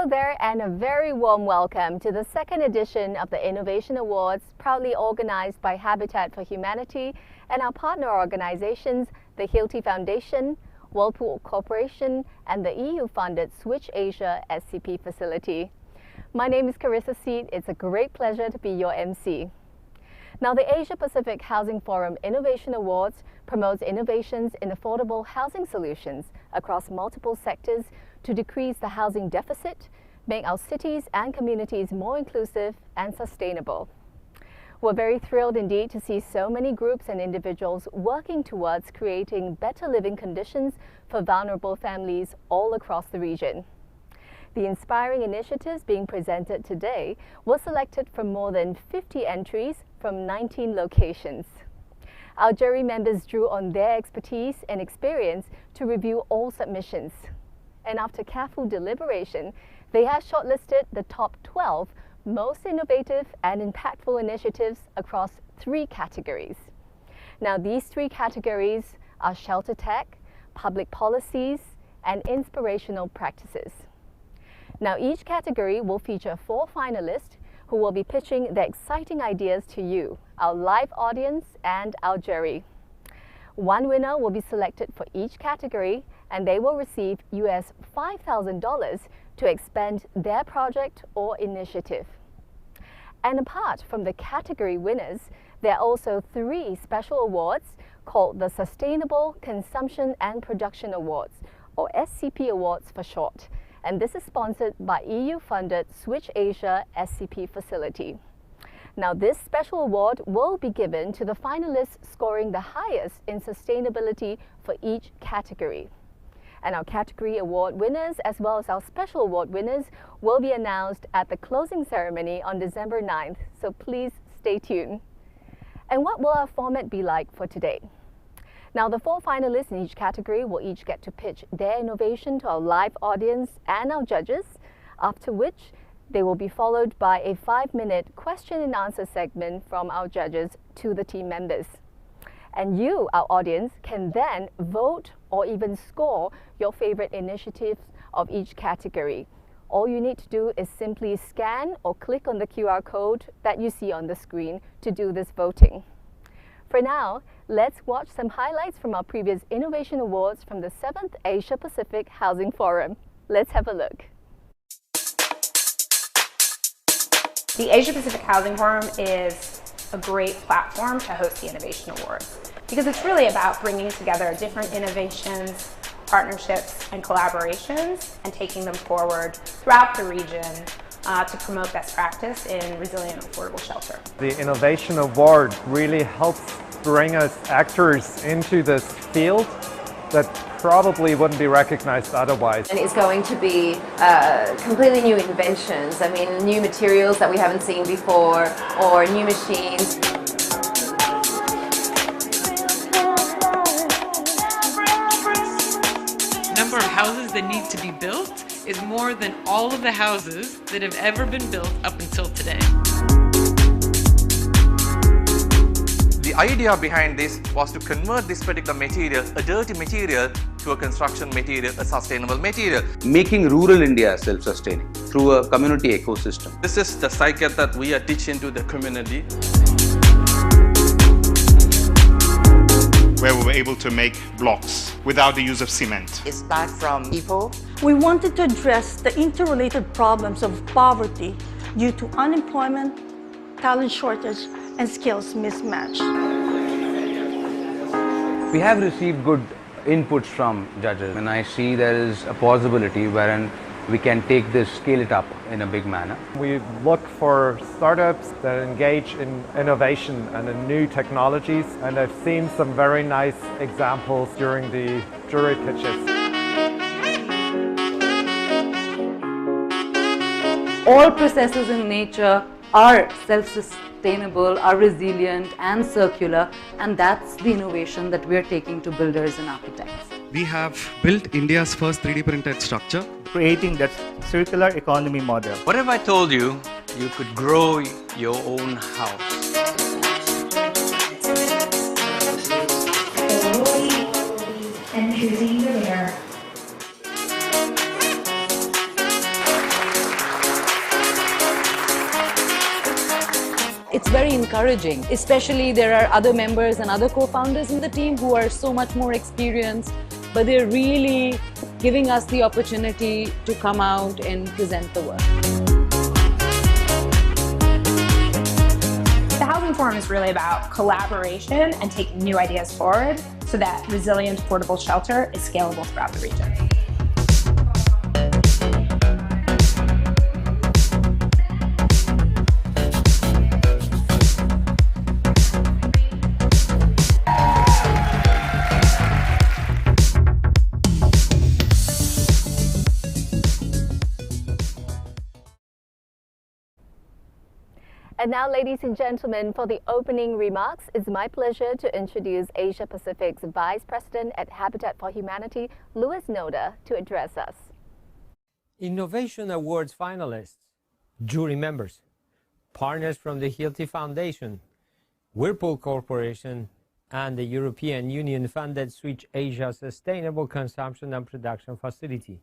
Hello there, and a very warm welcome to the second edition of the Innovation Awards, proudly organized by Habitat for Humanity and our partner organizations, the Hilti Foundation, Whirlpool Corporation, and the EU-funded Switch Asia SCP facility. My name is Carissa Seed. It's a great pleasure to be your MC. Now, the Asia-Pacific Housing Forum Innovation Awards promotes innovations in affordable housing solutions across multiple sectors to decrease the housing deficit, make our cities and communities more inclusive and sustainable. We're very thrilled indeed to see so many groups and individuals working towards creating better living conditions for vulnerable families all across the region. The inspiring initiatives being presented today were selected from more than 50 entries from 19 locations. Our jury members drew on their expertise and experience to review all submissions. And after careful deliberation, they have shortlisted the top 12 most innovative and impactful initiatives across 3 categories. Now, these 3 categories are shelter tech, public policies, and inspirational practices. Now, each category will feature 4 finalists who will be pitching their exciting ideas to you, our live audience, and our jury. One winner will be selected for each category, and they will receive US $5,000 to expand their project or initiative. And apart from the category winners, there are also 3 special awards called the Sustainable Consumption and Production Awards, or SCP Awards for short. And this is sponsored by EU-funded Switch Asia SCP facility. Now, this special award will be given to the finalists scoring the highest in sustainability for each category. And our category award winners, as well as our special award winners, will be announced at the closing ceremony on December 9th, so please stay tuned. And what will our format be like for today? Now, the 4 finalists in each category will each get to pitch their innovation to our live audience and our judges, after which they will be followed by a 5-minute question and answer segment from our judges to the team members. And you, our audience, can then vote or even score your favorite initiatives of each category. All you need to do is simply scan or click on the QR code that you see on the screen to do this voting. For now, let's watch some highlights from our previous Innovation Awards from the 7th Asia Pacific Housing Forum. Let's have a look. The Asia Pacific Housing Forum is a great platform to host the Innovation Awards because it's really about bringing together different innovations, partnerships, and collaborations and taking them forward throughout the region to promote best practice in resilient and affordable shelter. The Innovation Award really helps bring us actors into this field that probably wouldn't be recognized otherwise. And it's going to be completely new inventions. I mean, new materials that we haven't seen before, or new machines. The number of houses that need to be built is more than all of the houses that have ever been built up until today. The idea behind this was to convert this particular material, a dirty material, to a construction material, a sustainable material. Making rural India self-sustaining through a community ecosystem. This is the cycle that we are teaching to the community. Where we were able to make blocks without the use of cement. It starts from people. We wanted to address the interrelated problems of poverty due to unemployment, talent shortage, and skills mismatch. We have received good inputs from judges, and I see there is a possibility wherein we can take this, scale it up in a big manner. We look for startups that engage in innovation and in new technologies, and I've seen some very nice examples during the jury pitches. All processes in nature are self-sustainable, are resilient and circular, and that's the innovation that we're taking to builders and architects. We have built India's first 3D printed structure, creating that circular economy model. What if I told you you could grow your own house? And choosing the winner. it's very encouraging. Especially there are other members and other co-founders in the team who are so much more experienced, but they're really giving us the opportunity to come out and present the work. The Housing Forum is really about collaboration and taking new ideas forward so that resilient, affordable shelter is scalable throughout the region. And now, ladies and gentlemen, for the opening remarks, it's my pleasure to introduce Asia Pacific's Vice President at Habitat for Humanity, Louis Noda, to address us. Innovation Awards finalists, jury members, partners from the Hilti Foundation, Whirlpool Corporation, and the European Union-funded Switch Asia Sustainable Consumption and Production Facility.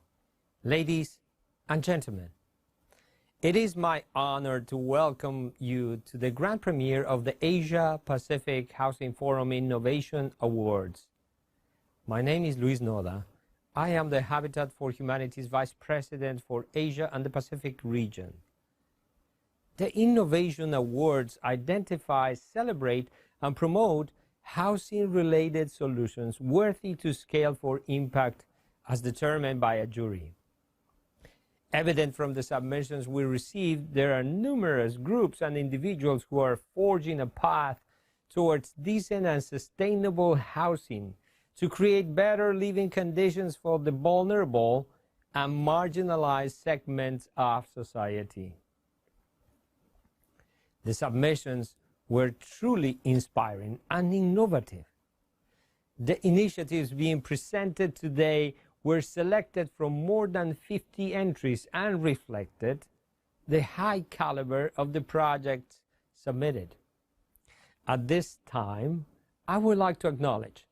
Ladies and gentlemen, it is my honor to welcome you to the grand premiere of the Asia Pacific Housing Forum Innovation Awards. My name is Luis Noda. I am the Habitat for Humanity's Vice President for Asia and the Pacific region. The Innovation Awards identify, celebrate, and promote housing-related solutions worthy to scale for impact as determined by a jury. Evident from the submissions we received, there are numerous groups and individuals who are forging a path towards decent and sustainable housing to create better living conditions for the vulnerable and marginalized segments of society. The submissions were truly inspiring and innovative. The initiatives being presented today were selected from more than 50 entries and reflected the high caliber of the projects submitted. At this time, I would like to acknowledge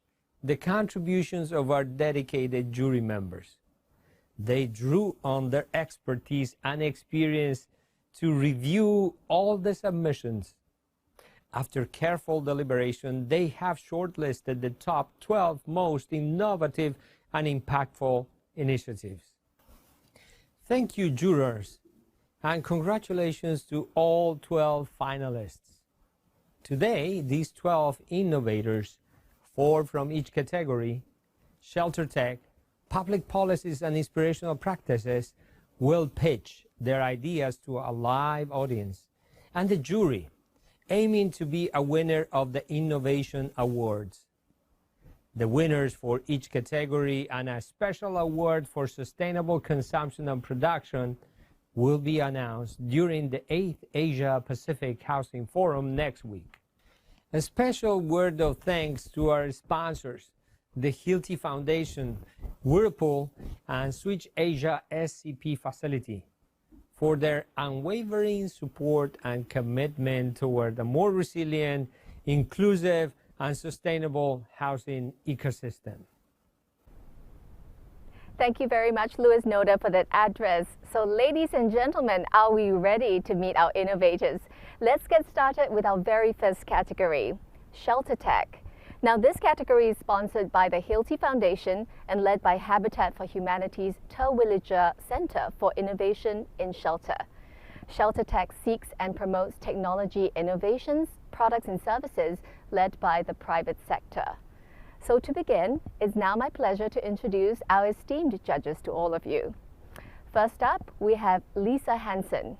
the contributions of our dedicated jury members. They drew on their expertise and experience to review all the submissions. After careful deliberation, they have shortlisted the top 12 most innovative and impactful initiatives. Thank you, jurors, and congratulations to all 12 finalists. Today, these 12 innovators, 4 from each category, shelter tech, public policies, and inspirational practices, will pitch their ideas to a live audience, and the jury, aiming to be a winner of the Innovation Awards. The winners for each category and a special award for sustainable consumption and production will be announced during the 8th Asia Pacific Housing Forum next week. A special word of thanks to our sponsors, the Hilti Foundation, Whirlpool, and Switch Asia SCP Facility, for their unwavering support and commitment toward a more resilient, inclusive, and sustainable housing ecosystem. Thank you very much, Louis Noda, for that address. So, ladies and gentlemen, are we ready to meet our innovators? Let's get started with our very first category, shelter tech. Now, this category is sponsored by the Hilti Foundation and led by Habitat for Humanity's Terwilliger Center for Innovation in Shelter. Shelter tech seeks and promotes technology innovations, products and services led by the private sector. So to begin, it's now my pleasure to introduce our esteemed judges to all of you. First up, we have Lisa Hansen.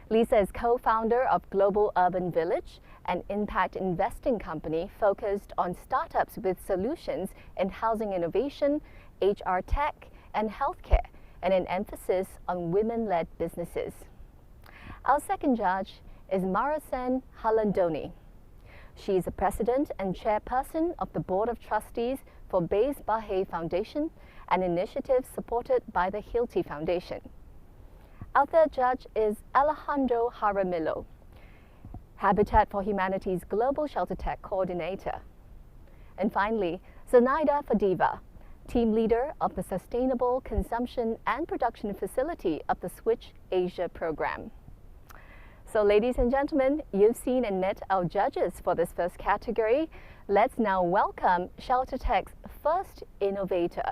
Lisa is co-founder of Global Urban Village, an impact investing company focused on startups with solutions in housing innovation, HR tech, and healthcare, and an emphasis on women-led businesses. Our second judge is Marasen Halandoni. She is the president and chairperson of the Board of Trustees for Beis Bahe Foundation, an initiative supported by the Hilti Foundation. Our third judge is Alejandro Jaramillo, Habitat for Humanity's Global Shelter Tech Coordinator. And finally, Zenaida Fadiva, team leader of the Sustainable Consumption and Production Facility of the Switch Asia program. So ladies and gentlemen, you've seen and met our judges for this first category. Let's now welcome ShelterTech's first innovator,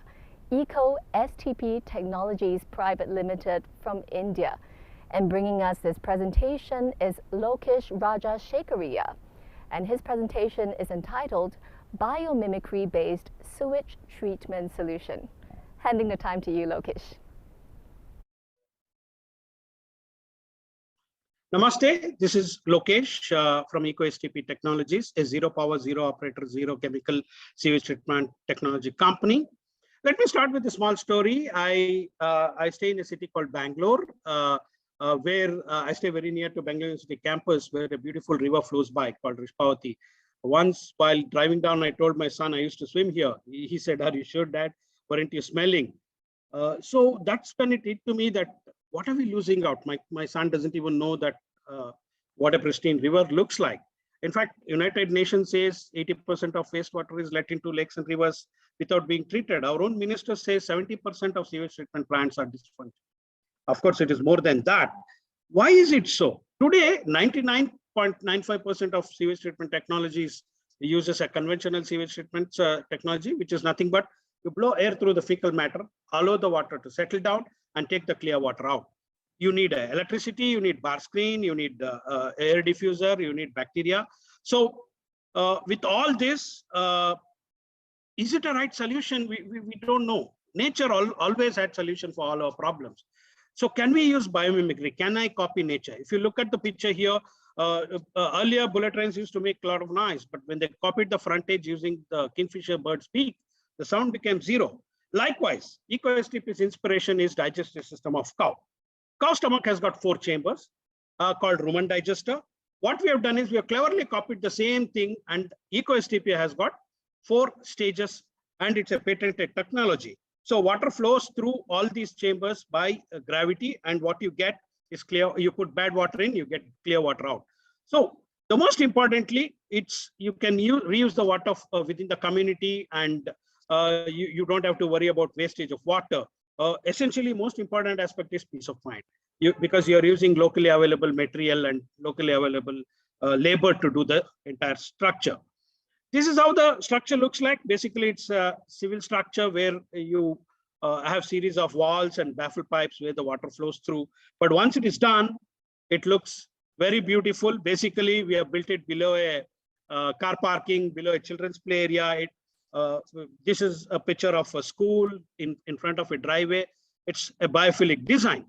Eco STP Technologies Private Limited from India. And bringing us this presentation is Lokesh Rajashekariya. And his presentation is entitled Biomimicry-Based Sewage Treatment Solution. Handing the time to you, Lokesh. Namaste, this is Lokesh from Eco STP Technologies, a zero power, zero operator, zero chemical sewage treatment technology company. Let me start with a small story. I stay in a city called Bangalore, where I stay very near to Bangalore University campus, where a beautiful river flows by called Rishpavati. Once while driving down, I told my son I used to swim here. He said, "Are you sure, Dad? Weren't you smelling?" So that's when it hit to me that what are we losing out? My son doesn't even know that what a pristine river looks like. In fact, United Nations says 80% of wastewater is let into lakes and rivers without being treated. Our own minister says 70% of sewage treatment plants are dysfunctional. Of course, it is more than that. Why is it so? Today, 99.95% of sewage treatment technologies uses a conventional sewage treatment technology, which is nothing but you blow air through the fecal matter, allow the water to settle down, and take the clear water out. You need electricity, you need bar screen, you need air diffuser, you need bacteria. So with all this, is it a right solution? We don't know. Nature always had solution for all our problems. So can we use biomimicry? Can I copy nature? If you look at the picture here, earlier bullet trains used to make a lot of noise, but when they copied the frontage using the kingfisher bird's beak, the sound became zero. Likewise, Eco STP's inspiration is digestive system of cow. Cow stomach has got 4 chambers called rumen digester. What we have done is we have cleverly copied the same thing, and Eco STP has got 4 stages, and it's a patented technology. So water flows through all these chambers by gravity, and what you get is clear. You put bad water in, you get clear water out. So the most importantly, you can reuse the water within the community, and you don't have to worry about wastage of water. Essentially, most important aspect is peace of mind, because you're using locally available material and locally available labor to do the entire structure. This is how the structure looks like. Basically, it's a civil structure where you have series of walls and baffle pipes where the water flows through. But once it is done, it looks very beautiful. Basically, we have built it below a car parking, below a children's play area. This is a picture of a school in front of a driveway. It's a biophilic design.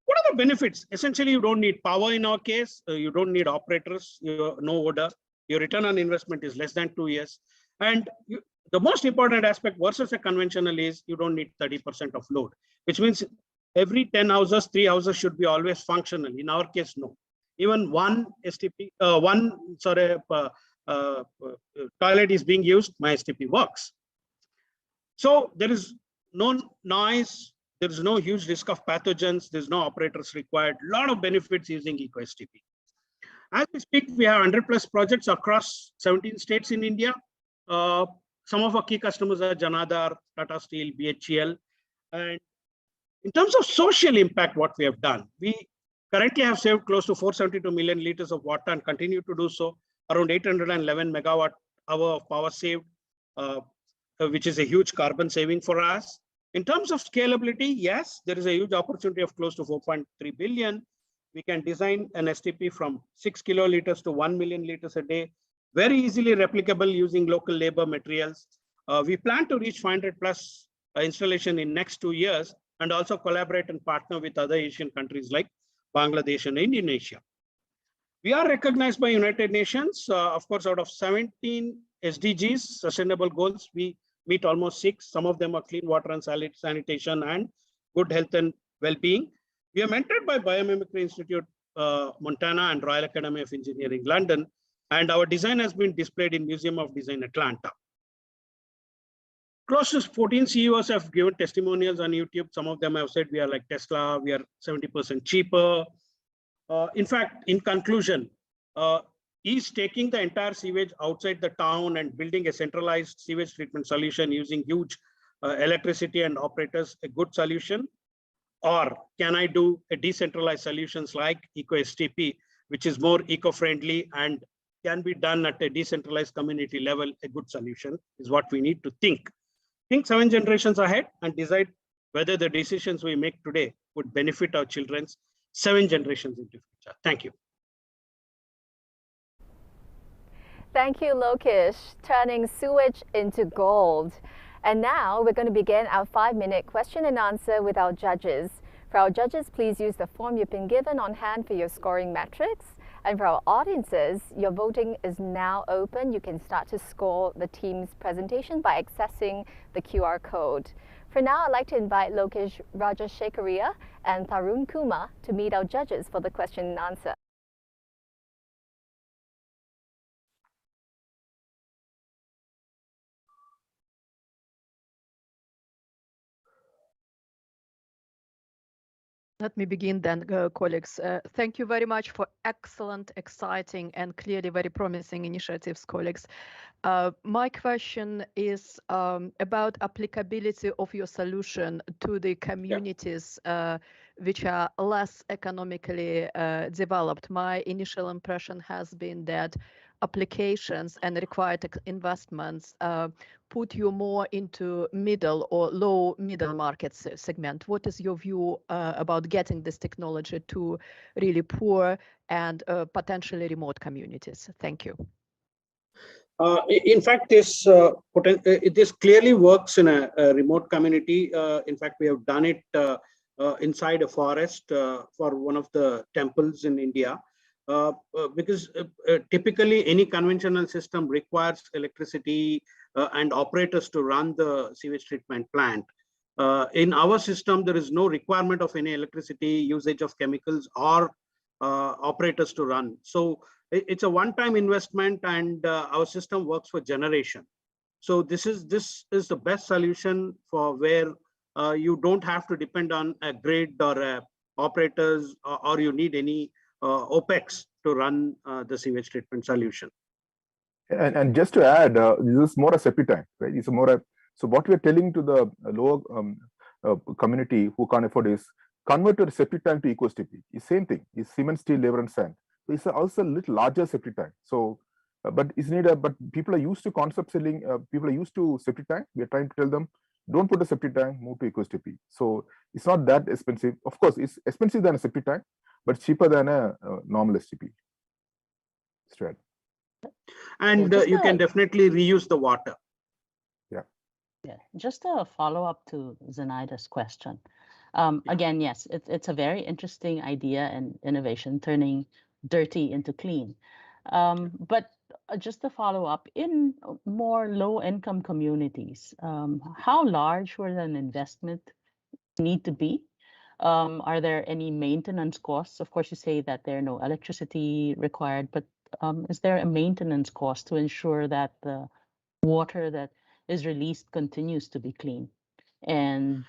What are the benefits? Essentially, you don't need power in our case. You don't need operators, no odor. Your return on investment is less than 2 years. And the most important aspect versus a conventional is you don't need 30% of load, which means every 10 houses, 3 houses should be always functional. In our case, no. Even one STP, toilet is being used, my STP works. So there is no noise, there is no huge risk of pathogens, there's no operators required. A lot of benefits using Eco STP. As we speak, we have 100+ projects across 17 states in India. Some of our key customers are Janadar, Tata Steel, BHEL. And in terms of social impact, what we have done, we currently have saved close to 472 million liters of water and continue to do so. Around 811 megawatt hour of power saved, which is a huge carbon saving for us. In terms of scalability, yes, there is a huge opportunity of close to 4.3 billion. We can design an STP from 6 kiloliters to 1 million liters a day, very easily replicable using local labor materials. We plan to reach 500+ installation in next 2 years, and also collaborate and partner with other Asian countries like Bangladesh and Indonesia. We are recognized by United Nations. Of course, out of 17 SDGs, sustainable goals, we meet almost 6. Some of them are clean water and sanitation and good health and well-being. We are mentored by Biomimicry Institute, Montana, and Royal Academy of Engineering, London, and our design has been displayed in Museum of Design, Atlanta. Close to 14 CEOs have given testimonials on YouTube. Some of them have said we are like Tesla, we are 70% cheaper. In fact, in conclusion, is taking the entire sewage outside the town and building a centralized sewage treatment solution using huge electricity and operators a good solution? Or can I do a decentralized solutions like EcoSTP, which is more eco-friendly and can be done at a decentralized community level? A good solution is what we need to think. Think 7 generations ahead and decide whether the decisions we make today would benefit our children's 7 generations into future. Thank you. Thank you, Lokesh, turning sewage into gold. And now we're going to begin our 5-minute question and answer with our judges. For our judges, please use the form you've been given on hand for your scoring metrics. And for our audiences, your voting is now open. You can start to score the team's presentation by accessing the QR code. For now, I'd like to invite Lokesh Rajashekaria and Tarun Kumar to meet our judges for the question and answer. Let me begin then, colleagues. Thank you very much for excellent, exciting, and clearly very promising initiatives, colleagues. My question is about applicability of your solution to the communities which are less economically developed. My initial impression has been that applications and required investments put you more into middle or low middle market segment. What is your view about getting this technology to really poor and potentially remote communities? Thank you. In fact, this clearly works in a remote community. In fact, we have done it inside a forest for one of the temples in India. Because typically any conventional system requires electricity and operators to run the sewage treatment plant. In our system, there is no requirement of any electricity, usage of chemicals, or operators to run. So it's a one-time investment, and our system works for generation. So this is the best solution for where you don't have to depend on a grid or operators, or you need any OPEX to run the sewage treatment solution. And just to add, this is more a septic tank, right? It's more so what we are telling to the lower community who can't afford is convert your septic tank to EcoSTP. It's same thing. It's cement, steel, labor, and sand. So it's also a little larger septic tank. So, but people are used to concept selling. People are used to septic tank. We are trying to tell them, don't put a septic tank, move to EcoSTP. So it's not that expensive. Of course, it's expensive than a septic tank, but cheaper than a normal STP. Straight. And you can definitely reuse the water. Yeah, just a follow-up to Zenaida's question. Again, yes, it's a very interesting idea and innovation, turning dirty into clean. But just to follow up, in more low-income communities, how large would an investment need to be? Are there any maintenance costs? Of course, you say that there are no electricity required, but is there a maintenance cost to ensure that the water that is released continues to be clean? And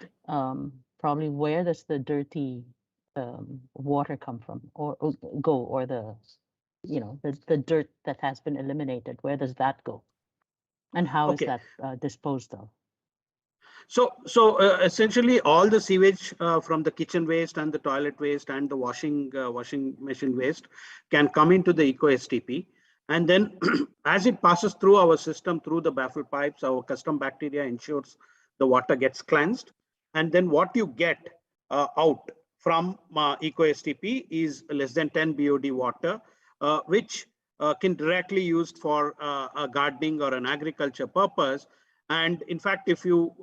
probably where does the dirty water come from or go, or the dirt that has been eliminated, where does that go? And how is that disposed of? So essentially all the sewage from the kitchen waste and the toilet waste and the washing machine waste can come into the EcoSTP. And then as it passes through our system, through the baffle pipes, our custom bacteria ensures the water gets cleansed. And then what you get out from EcoSTP is less than 10 BOD water, which can directly used for a gardening or an agriculture purpose. And in fact, if you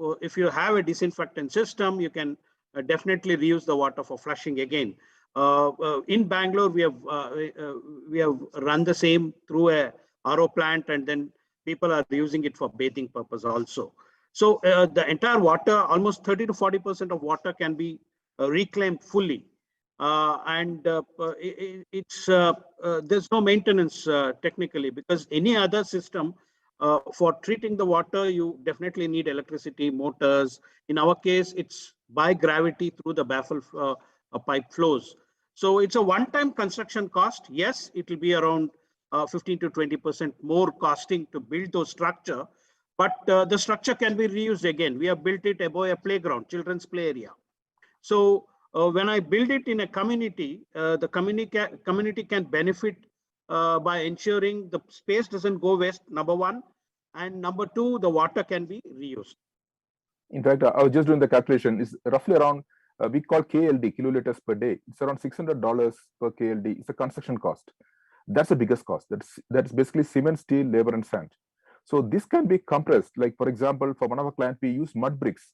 have a disinfectant system, you can definitely reuse the water for flushing again. In Bangalore, we have run the same through a RO plant, and then people are using it for bathing purpose also. So the entire water, almost 30 to 40% of water can be reclaimed fully, and there's no maintenance technically, because any other system for treating the water, you definitely need electricity, motors. In our case, it's by gravity through the baffle pipe flows. So it's a one-time construction cost. Yes, it will be around 15 to 20% more costing to build those structure, but the structure can be reused again. We have built it above a playground, children's play area. So when I build it in a community, the community can benefit by ensuring the space doesn't go waste, number one, and number two, the water can be reused. In fact, I was just doing the calculation. It's roughly around, we call KLD, kiloliters per day. It's around $600 per KLD. It's a construction cost. That's the biggest cost. That's basically cement, steel, labor, and sand. So this can be compressed. Like for example, for one of our clients, we use mud bricks,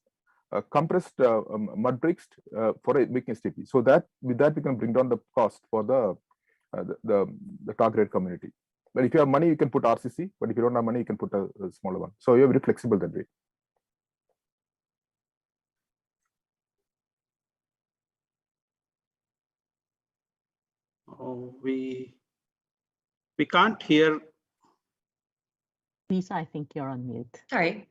compressed mud bricks for making STP. So that with that we can bring down the cost for the target community. But if you have money, you can put RCC. But if you don't have money, you can put a smaller one. So you're very flexible that way. Oh, we can't hear. Lisa, I think you're on mute. Sorry.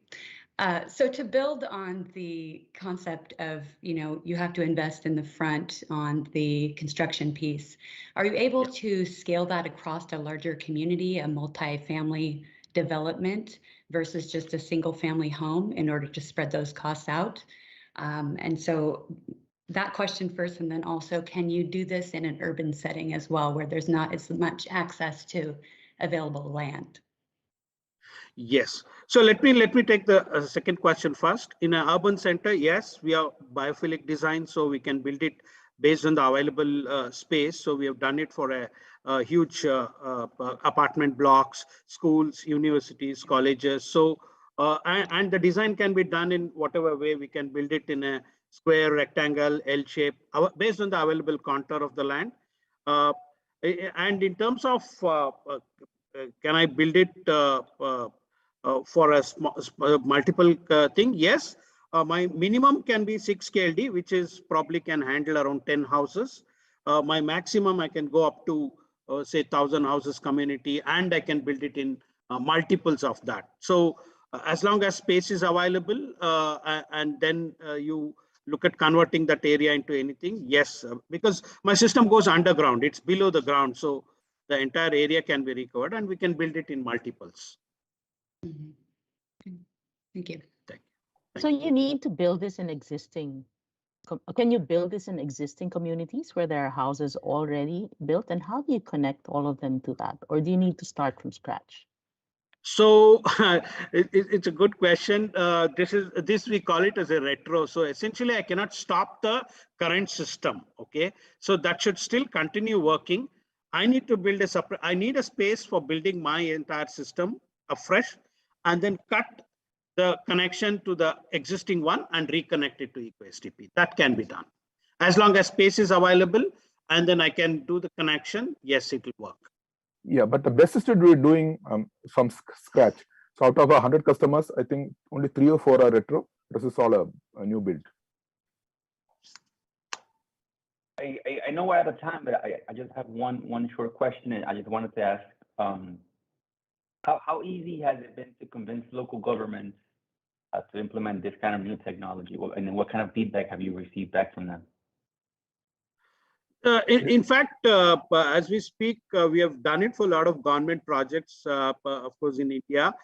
So to build on the concept of, you have to invest in the front on the construction piece, are you able to scale that across a larger community, a multi-family development versus just a single family home in order to spread those costs out? And so that question first, and then also, can you do this in an urban setting as well, where there's not as much access to available land? Yes. So let me take the second question first. In an urban center, yes, we are biophilic design, so we can build it based on the available space. So we have done it for a huge apartment blocks, schools, universities, colleges. So and the design can be done in whatever way. We can build it in a square, rectangle, L shape, based on the available contour of the land. And in terms of can I build it for a multiple thing? Yes, my minimum can be 6 KLD, which is probably can handle around 10 houses. My maximum, I can go up to say 1,000 houses community, and I can build it in multiples of that. So as long as space is available, and then you look at converting that area into anything, yes, because my system goes underground, it's below the ground, so the entire area can be recovered, and we can build it in multiples. Mm-hmm. Thank you. So you need to build this in existing. Can you build this in existing communities where there are houses already built? And how do you connect all of them to that? Or do you need to start from scratch? So it's a good question. This we call it as a retro. So essentially, I cannot stop the current system. Okay, so that should still continue working. I need to build a separate. I need a space for building my entire system afresh, and then cut the connection to the existing one and reconnect it to EcoSTP. That can be done as long as space is available, and then I can do the connection. Yes, it will work. Yeah, but the best is to do it doing from scratch. So out of 100 customers, I think only 3 or 4 are retro. This is all a new build. I know we're out of time, but I just have one short question, and I just wanted to ask, how easy has it been to convince local governments to implement this kind of new technology? And what kind of feedback have you received back from them? In fact, as we speak, we have done it for a lot of government projects. Of course, in India,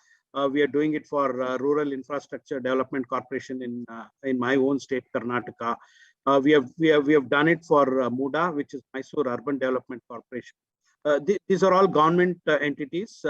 we are doing it for Rural Infrastructure Development Corporation in my own state, Karnataka. We have done it for MUDA, which is Mysore Urban Development Corporation. These are all government entities.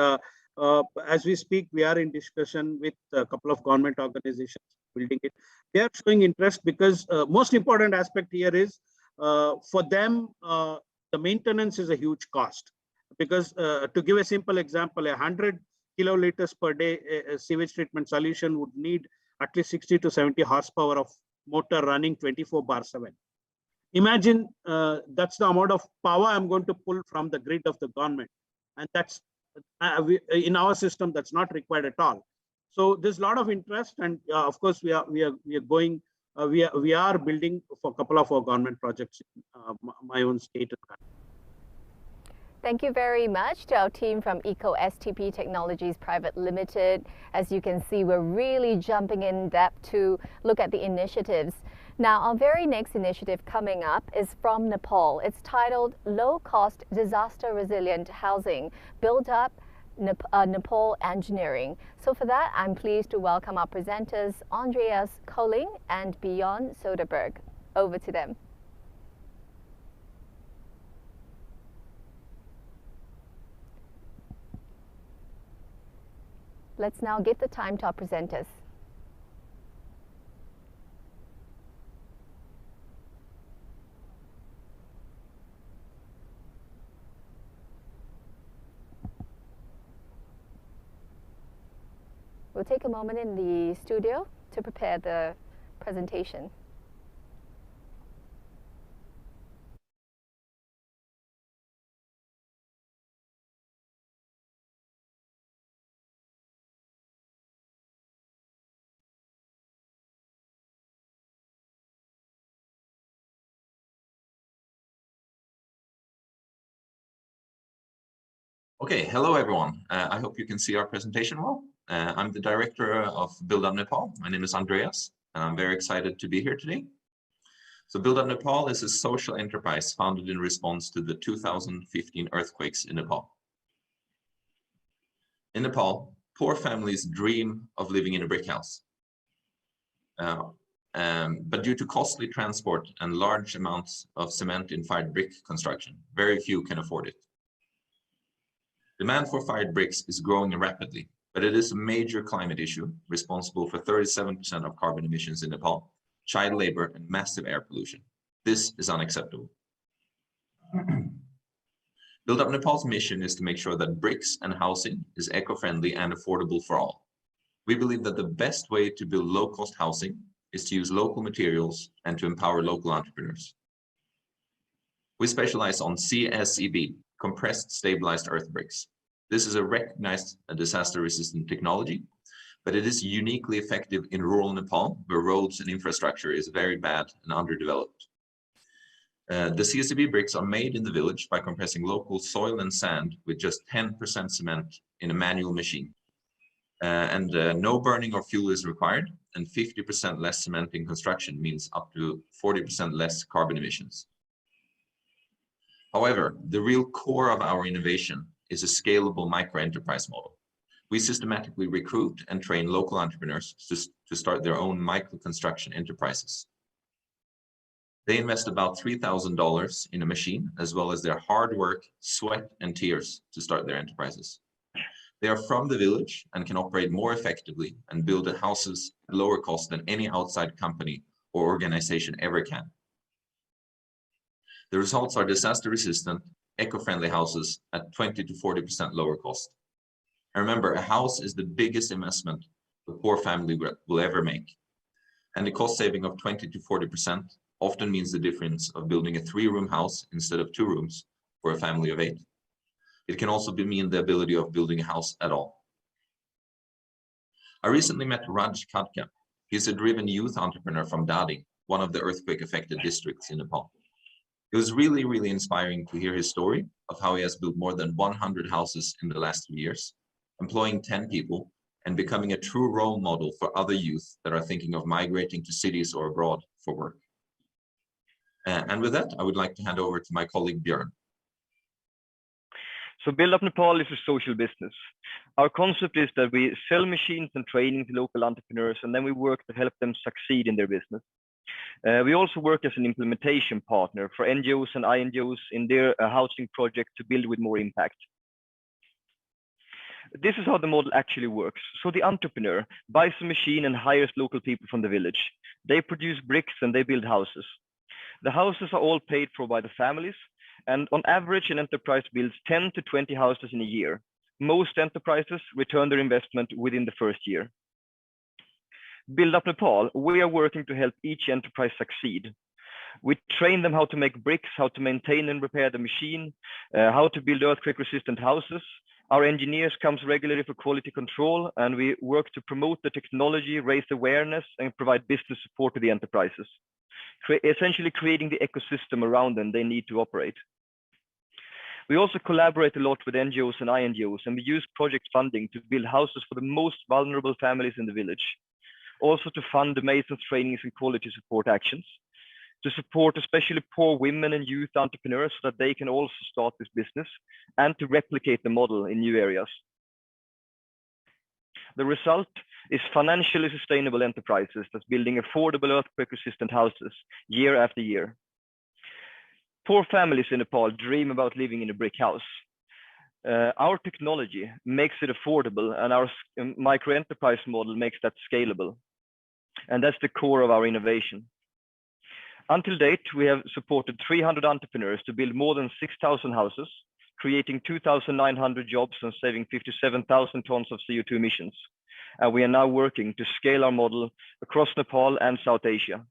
As we speak, we are in discussion with a couple of government organizations building it. They are showing interest because most important aspect here is for them, the maintenance is a huge cost. Because to give a simple example, 100 kiloliters per day sewage treatment solution would need at least 60 to 70 horsepower of motor running 24/7. Imagine that's the amount of power I'm going to pull from the grid of the government, and that's in our system that's not required at all. So there's a lot of interest, and of course we are going. We are building for a couple of our government projects in my own state. Thank you very much to our team from EcoSTP Technologies Private Limited. As you can see, we're really jumping in depth to look at the initiatives. Now, our very next initiative coming up is from Nepal. It's titled Low Cost Disaster Resilient Housing, Build Up Nepal Engineering. So for that, I'm pleased to welcome our presenters, Andreas Koling and Bjorn Soderberg. Over to them. Let's now give the time to our presenters. We'll take a moment in the studio to prepare the presentation. Okay, hello everyone. I hope you can see our presentation well. I'm the director of Build Up Nepal. My name is Andreas, and I'm very excited to be here today. So Build Up Nepal is a social enterprise founded in response to the 2015 earthquakes in Nepal. In Nepal, poor families dream of living in a brick house. But due to costly transport and large amounts of cement in fired brick construction, very few can afford it. Demand for fired bricks is growing rapidly, but it is a major climate issue responsible for 37% of carbon emissions in Nepal, child labor, and massive air pollution. This is unacceptable. Build Up Nepal's mission is to make sure that bricks and housing is eco-friendly and affordable for all. We believe that the best way to build low-cost housing is to use local materials and to empower local entrepreneurs. We specialize on CSEB, compressed stabilized earth bricks. This is a recognized disaster-resistant technology, but it is uniquely effective in rural Nepal, where roads and infrastructure is very bad and underdeveloped. The CSEB bricks are made in the village by compressing local soil and sand with just 10% cement in a manual machine. No burning or fuel is required, and 50% less cement in construction means up to 40% less carbon emissions. However, the real core of our innovation is a scalable micro-enterprise model. We systematically recruit and train local entrepreneurs to start their own micro-construction enterprises. They invest about $3,000 in a machine, as well as their hard work, sweat, and tears to start their enterprises. They are from the village and can operate more effectively and build houses at lower cost than any outside company or organization ever can. The results are disaster-resistant, eco-friendly houses at 20 to 40% lower cost. And remember, a house is the biggest investment a poor family will ever make. And the cost saving of 20 to 40% often means the difference of building a 3-room house instead of 2 rooms for a family of 8. It can also mean the ability of building a house at all. I recently met Raj Khadka. He's a driven youth entrepreneur from Dadi, one of the earthquake-affected districts in Nepal. It was really, really inspiring to hear his story of how he has built more than 100 houses in the last 3 years, employing 10 people, and becoming a true role model for other youth that are thinking of migrating to cities or abroad for work. And with that, I would like to hand over to my colleague Björn. So Build Up Nepal is a social business. Our concept is that we sell machines and training to local entrepreneurs, and then we work to help them succeed in their business. We also work as an implementation partner for NGOs and INGOs in their housing project to build with more impact. This is how the model actually works. So the entrepreneur buys a machine and hires local people from the village. They produce bricks and they build houses. The houses are all paid for by the families, and on average, an enterprise builds 10 to 20 houses in a year. Most enterprises return their investment within the first year. Build Up Nepal, we are working to help each enterprise succeed. We train them how to make bricks, how to maintain and repair the machine, how to build earthquake-resistant houses. Our engineers come regularly for quality control, and we work to promote the technology, raise awareness, and provide business support to the enterprises, essentially creating the ecosystem around them they need to operate. We also collaborate a lot with NGOs and INGOs, and we use project funding to build houses for the most vulnerable families in the village. Also to fund the masons trainings and quality support actions, to support especially poor women and youth entrepreneurs so that they can also start this business, and to replicate the model in new areas. The result is financially sustainable enterprises that's building affordable earthquake-resistant houses year after year. Poor families in Nepal dream about living in a brick house. Our technology makes it affordable, and our micro enterprise model makes that scalable. And that's the core of our innovation. Until date, we have supported 300 entrepreneurs to build more than 6,000 houses, creating 2,900 jobs and saving 57,000 tons of CO2 emissions. And we are now working to scale our model across Nepal and South Asia.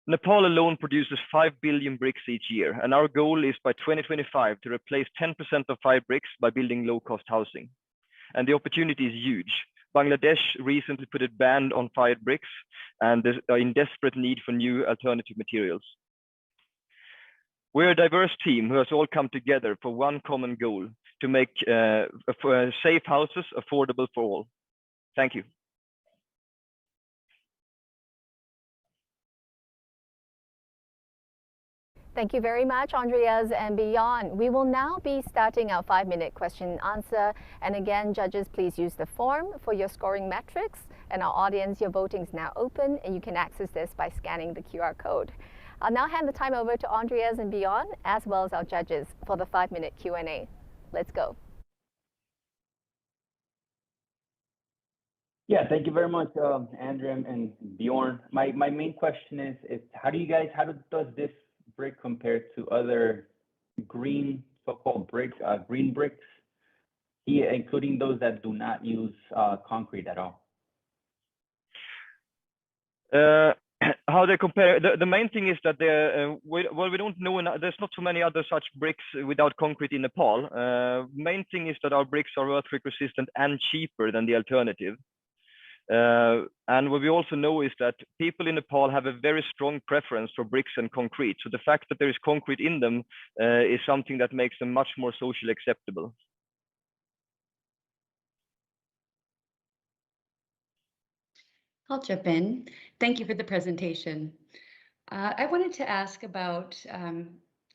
Nepal alone produces 5 billion bricks each year, and our goal is by 2025 to replace 10% of fired bricks by building low-cost housing. And the opportunity is huge. Bangladesh recently put a ban on fired bricks and are in desperate need for new alternative materials. We're a diverse team who has all come together for one common goal, to make safe houses affordable for all. Thank you. Thank you very much, Andreas and beyond. We will now be starting our 5-minute question and answer. And again, judges, please use the form for your scoring metrics. And our audience, your voting is now open, and you can access this by scanning the QR code. I'll now hand the time over to Andreas and beyond, as well as our judges, for the 5-minute Q&A. Let's go. Yeah, thank you very much, Andrea and Bjorn. My main question is how does this brick compare to other green, so-called green bricks, including those that do not use concrete at all? How they compare? The main thing is that we don't know. There's not so many other such bricks without concrete in Nepal. Main thing is that our bricks are earthquake resistant and cheaper than the alternative. And what we also know is that people in Nepal have a very strong preference for bricks and concrete. So the fact that there is concrete in them is something that makes them much more socially acceptable. I'll jump in. Thank you for the presentation. I wanted to ask about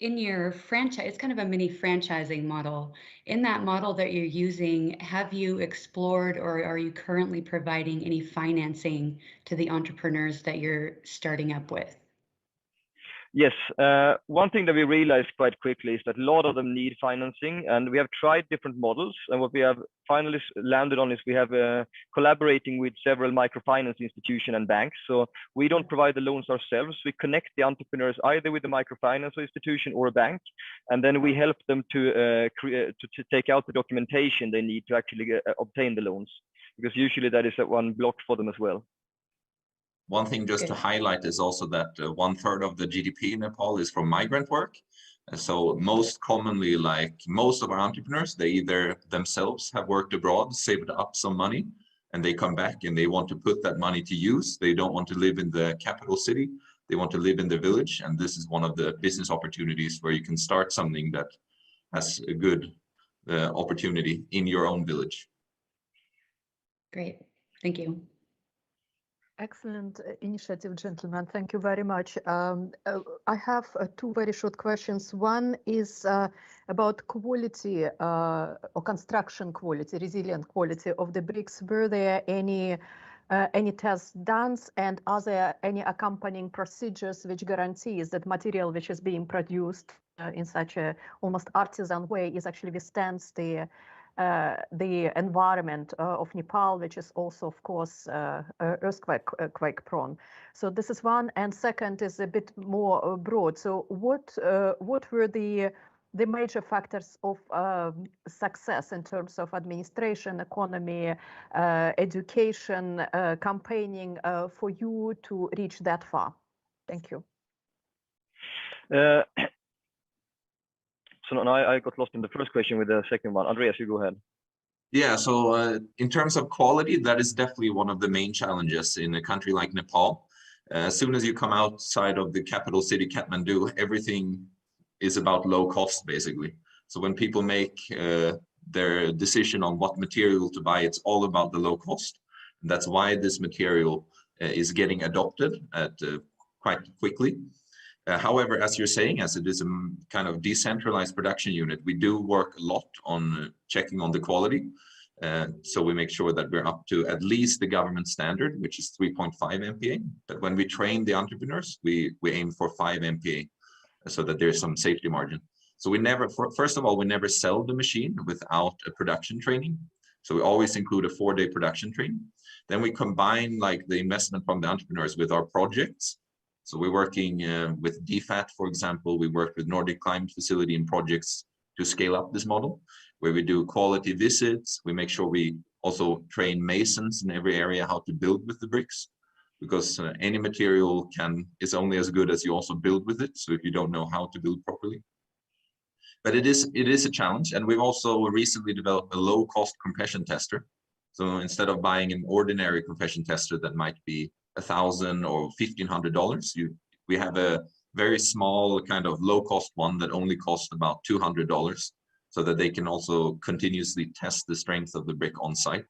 in your franchise, it's kind of a mini franchising model. In that model that you're using, have you explored or are you currently providing any financing to the entrepreneurs that you're starting up with? Yes, one thing that we realized quite quickly is that a lot of them need financing, and we have tried different models. And what we have finally landed on is we have collaborating with several microfinance institutions and banks. So we don't provide the loans ourselves. We connect the entrepreneurs either with a microfinance institution or a bank, and then we help them to take out the documentation they need to actually obtain the loans, because usually that is one block for them as well. One thing just to highlight is also that 1/3 of the GDP in Nepal is from migrant work. So most commonly, like most of our entrepreneurs, they either themselves have worked abroad, saved up some money, and they come back and they want to put that money to use. They don't want to live in the capital city. They want to live in the village. And this is one of the business opportunities where you can start something that has a good opportunity in your own village. Great, thank you. Excellent initiative, gentlemen. Thank you very much. I have two very short questions. One is about quality or construction quality, resilient quality of the bricks. Were there any tests done, and are there any accompanying procedures which guarantees that material which is being produced in such a almost artisan way is actually withstands the environment of Nepal, which is also, of course, earthquake prone. So this is one, and second is a bit more broad. So what were the major factors of success in terms of administration, economy, education, campaigning for you to reach that far? Thank you. So now I got lost in the first question with the second one. Andreas, you go ahead. Yeah, so in terms of quality, that is definitely one of the main challenges in a country like Nepal. As soon as you come outside of the capital city, Kathmandu, everything is about low cost, basically. So when people make their decision on what material to buy, it's all about the low cost. And that's why this material is getting adopted quite quickly. However, as you're saying, as it is a kind of decentralized production unit, we do work a lot on checking on the quality. So we make sure that we're up to at least the government standard, which is 3.5 MPa. But when we train the entrepreneurs, we aim for 5 MPa so that there's some safety margin. So we never, first of all, we never sell the machine without a production training. So we always include a 4-day production training. Then we combine like the investment from the entrepreneurs with our projects. So we're working with DFAT, for example. We work with Nordic Climate Facility in projects to scale up this model, where we do quality visits. We make sure we also train masons in every area how to build with the bricks, because any material is only as good as you also build with it. So if you don't know how to build properly. But it is a challenge, and we've also recently developed a low-cost compression tester. So instead of buying an ordinary compression tester that might be $1,000 or $1,500, we have a very small kind of low-cost one that only costs about $200, so that they can also continuously test the strength of the brick on site.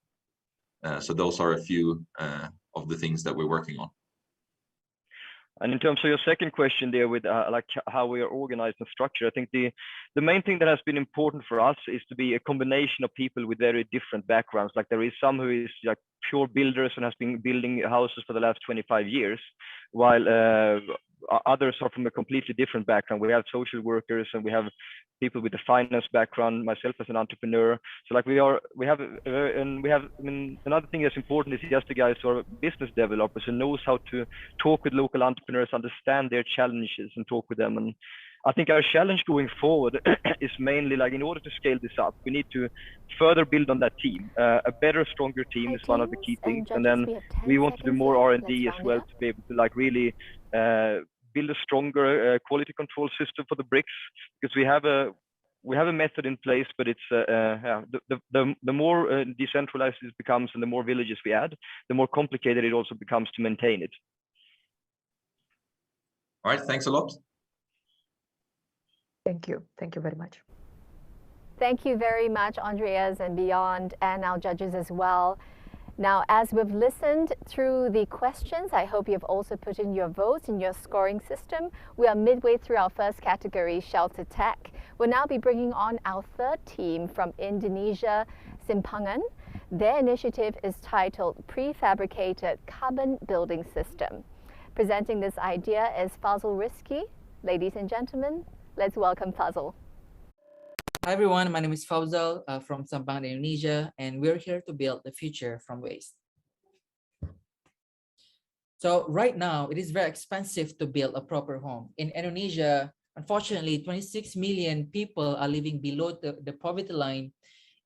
So those are a few of the things that we're working on. And in terms of your second question there with like how we are organized and structured, I think the main thing that has been important for us is to be a combination of people with very different backgrounds. Like there is some who is like pure builders and has been building houses for the last 25 years, while others are from a completely different background. We have social workers and we have people with a finance background, myself as an entrepreneur. So like another thing that's important is just the guys who are business developers who knows how to talk with local entrepreneurs, understand their challenges and talk with them. And I think our challenge going forward is mainly like, in order to scale this up, we need to further build on that team. A better, stronger team is one of the key things. And then we want to do more R&D as well to be able to like really build a stronger quality control system for the bricks, because we have a method in place, but it's the more decentralized it becomes and the more villages we add, the more complicated it also becomes to maintain it. All right, thanks a lot. Thank you very much. Thank you very much, Andreas and Beyond, and our judges as well. Now, as we've listened through the questions, I hope you've also put in your votes in your scoring system. We are midway through our first category, Shelter Tech. We'll now be bringing on our third team from Indonesia, Simpangan. Their initiative is titled Prefabricated Carbon Building System. Presenting this idea is Fazal Rizki. Ladies and gentlemen, let's welcome Fazal. Hi everyone, my name is Fauzal from Sampang, Indonesia, and we're here to build the future from waste. So right now, it is very expensive to build a proper home. In Indonesia, unfortunately, 26 million people are living below the poverty line,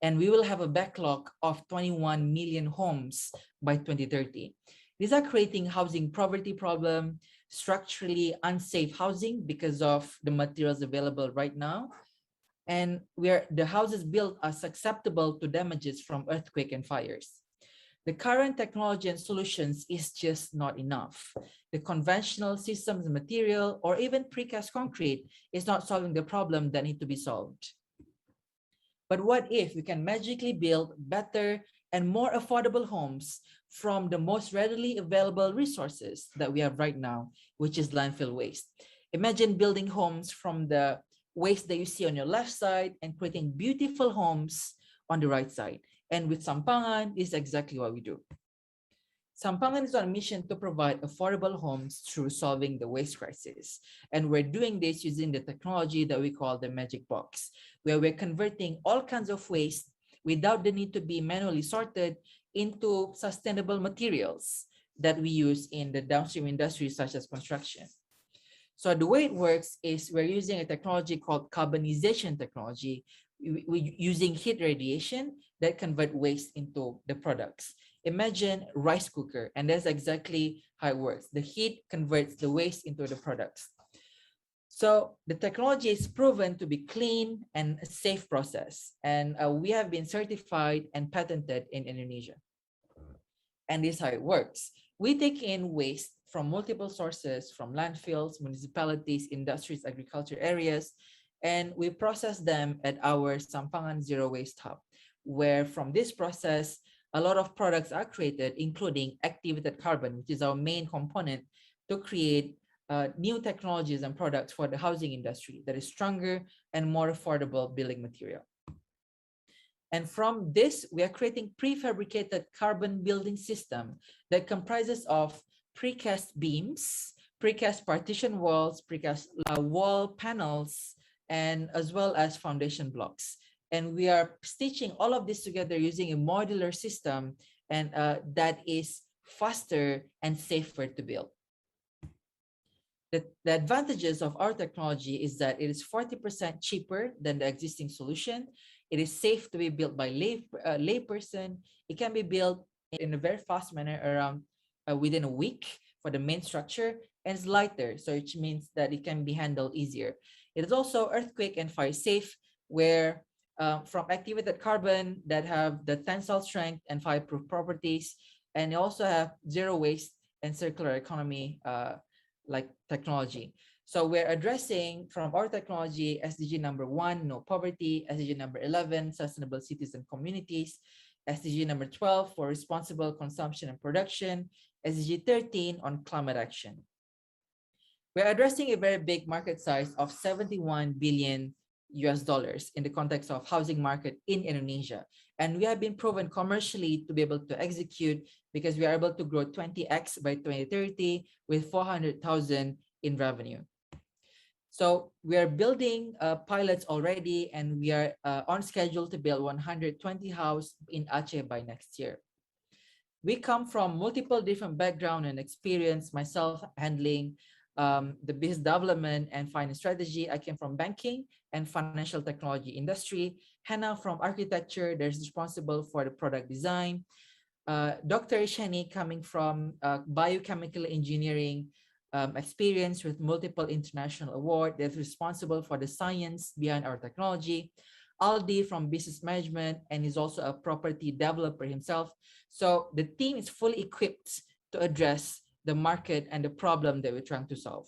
and we will have a backlog of 21 million homes by 2030. These are creating housing poverty problem, structurally unsafe housing because of the materials available right now, and where the houses built are susceptible to damages from earthquake and fires. The current technology and solutions is just not enough. The conventional systems and material, or even precast concrete, is not solving the problem that need to be solved. But what if we can magically build better and more affordable homes from the most readily available resources that we have right now, which is landfill waste? Imagine building homes from the waste that you see on your left side and creating beautiful homes on the right side. And with Sampangan, this is exactly what we do. Sampangan is on a mission to provide affordable homes through solving the waste crisis. And we're doing this using the technology that we call the Magic Box, where we're converting all kinds of waste without the need to be manually sorted into sustainable materials that we use in the downstream industries such as construction. So the way it works is we're using a technology called carbonization technology. We're using heat radiation that convert waste into the products. Imagine rice cooker, and that's exactly how it works. The heat converts the waste into the products. So the technology is proven to be clean and a safe process. And we have been certified and patented in Indonesia. And this is how it works. We take in waste from multiple sources, from landfills, municipalities, industries, agriculture areas, and we process them at our Sampangan Zero Waste Hub, where from this process, a lot of products are created, including activated carbon, which is our main component to create new technologies and products for the housing industry that is stronger and more affordable building material. And from this, we are creating prefabricated carbon building system that comprises of precast beams, precast partition walls, precast wall panels, and as well as foundation blocks. And we are stitching all of this together using a modular system and that is faster and safer to build. The advantages of our technology is that it is 40% cheaper than the existing solution. It is safe to be built by layperson. It can be built in a very fast manner around within a week for the main structure, and it's lighter, so which means that it can be handled easier. It is also earthquake and fire safe, where from activated carbon that have the tensile strength and fireproof properties, and they also have zero waste and circular economy like technology. So we're addressing from our technology SDG number 1, no poverty, SDG number 11, sustainable cities and communities, SDG number 12 for responsible consumption and production, SDG 13 on climate action. We're addressing a very big market size of 71 billion US dollars in the context of housing market in Indonesia. And we have been proven commercially to be able to execute because we are able to grow 20x by 2030 with 400,000 in revenue. So we are building pilots already, and we are on schedule to build 120 houses in Aceh by next year. We come from multiple different background and experience, myself handling the business development and finance strategy. I came from banking and financial technology industry. Hannah from architecture, there's responsible for the product design. Dr. Ishani coming from biochemical engineering experience with multiple international awards. That's responsible for the science behind our technology. Aldi from business management, and he's also a property developer himself. So the team is fully equipped to address the market and the problem that we're trying to solve.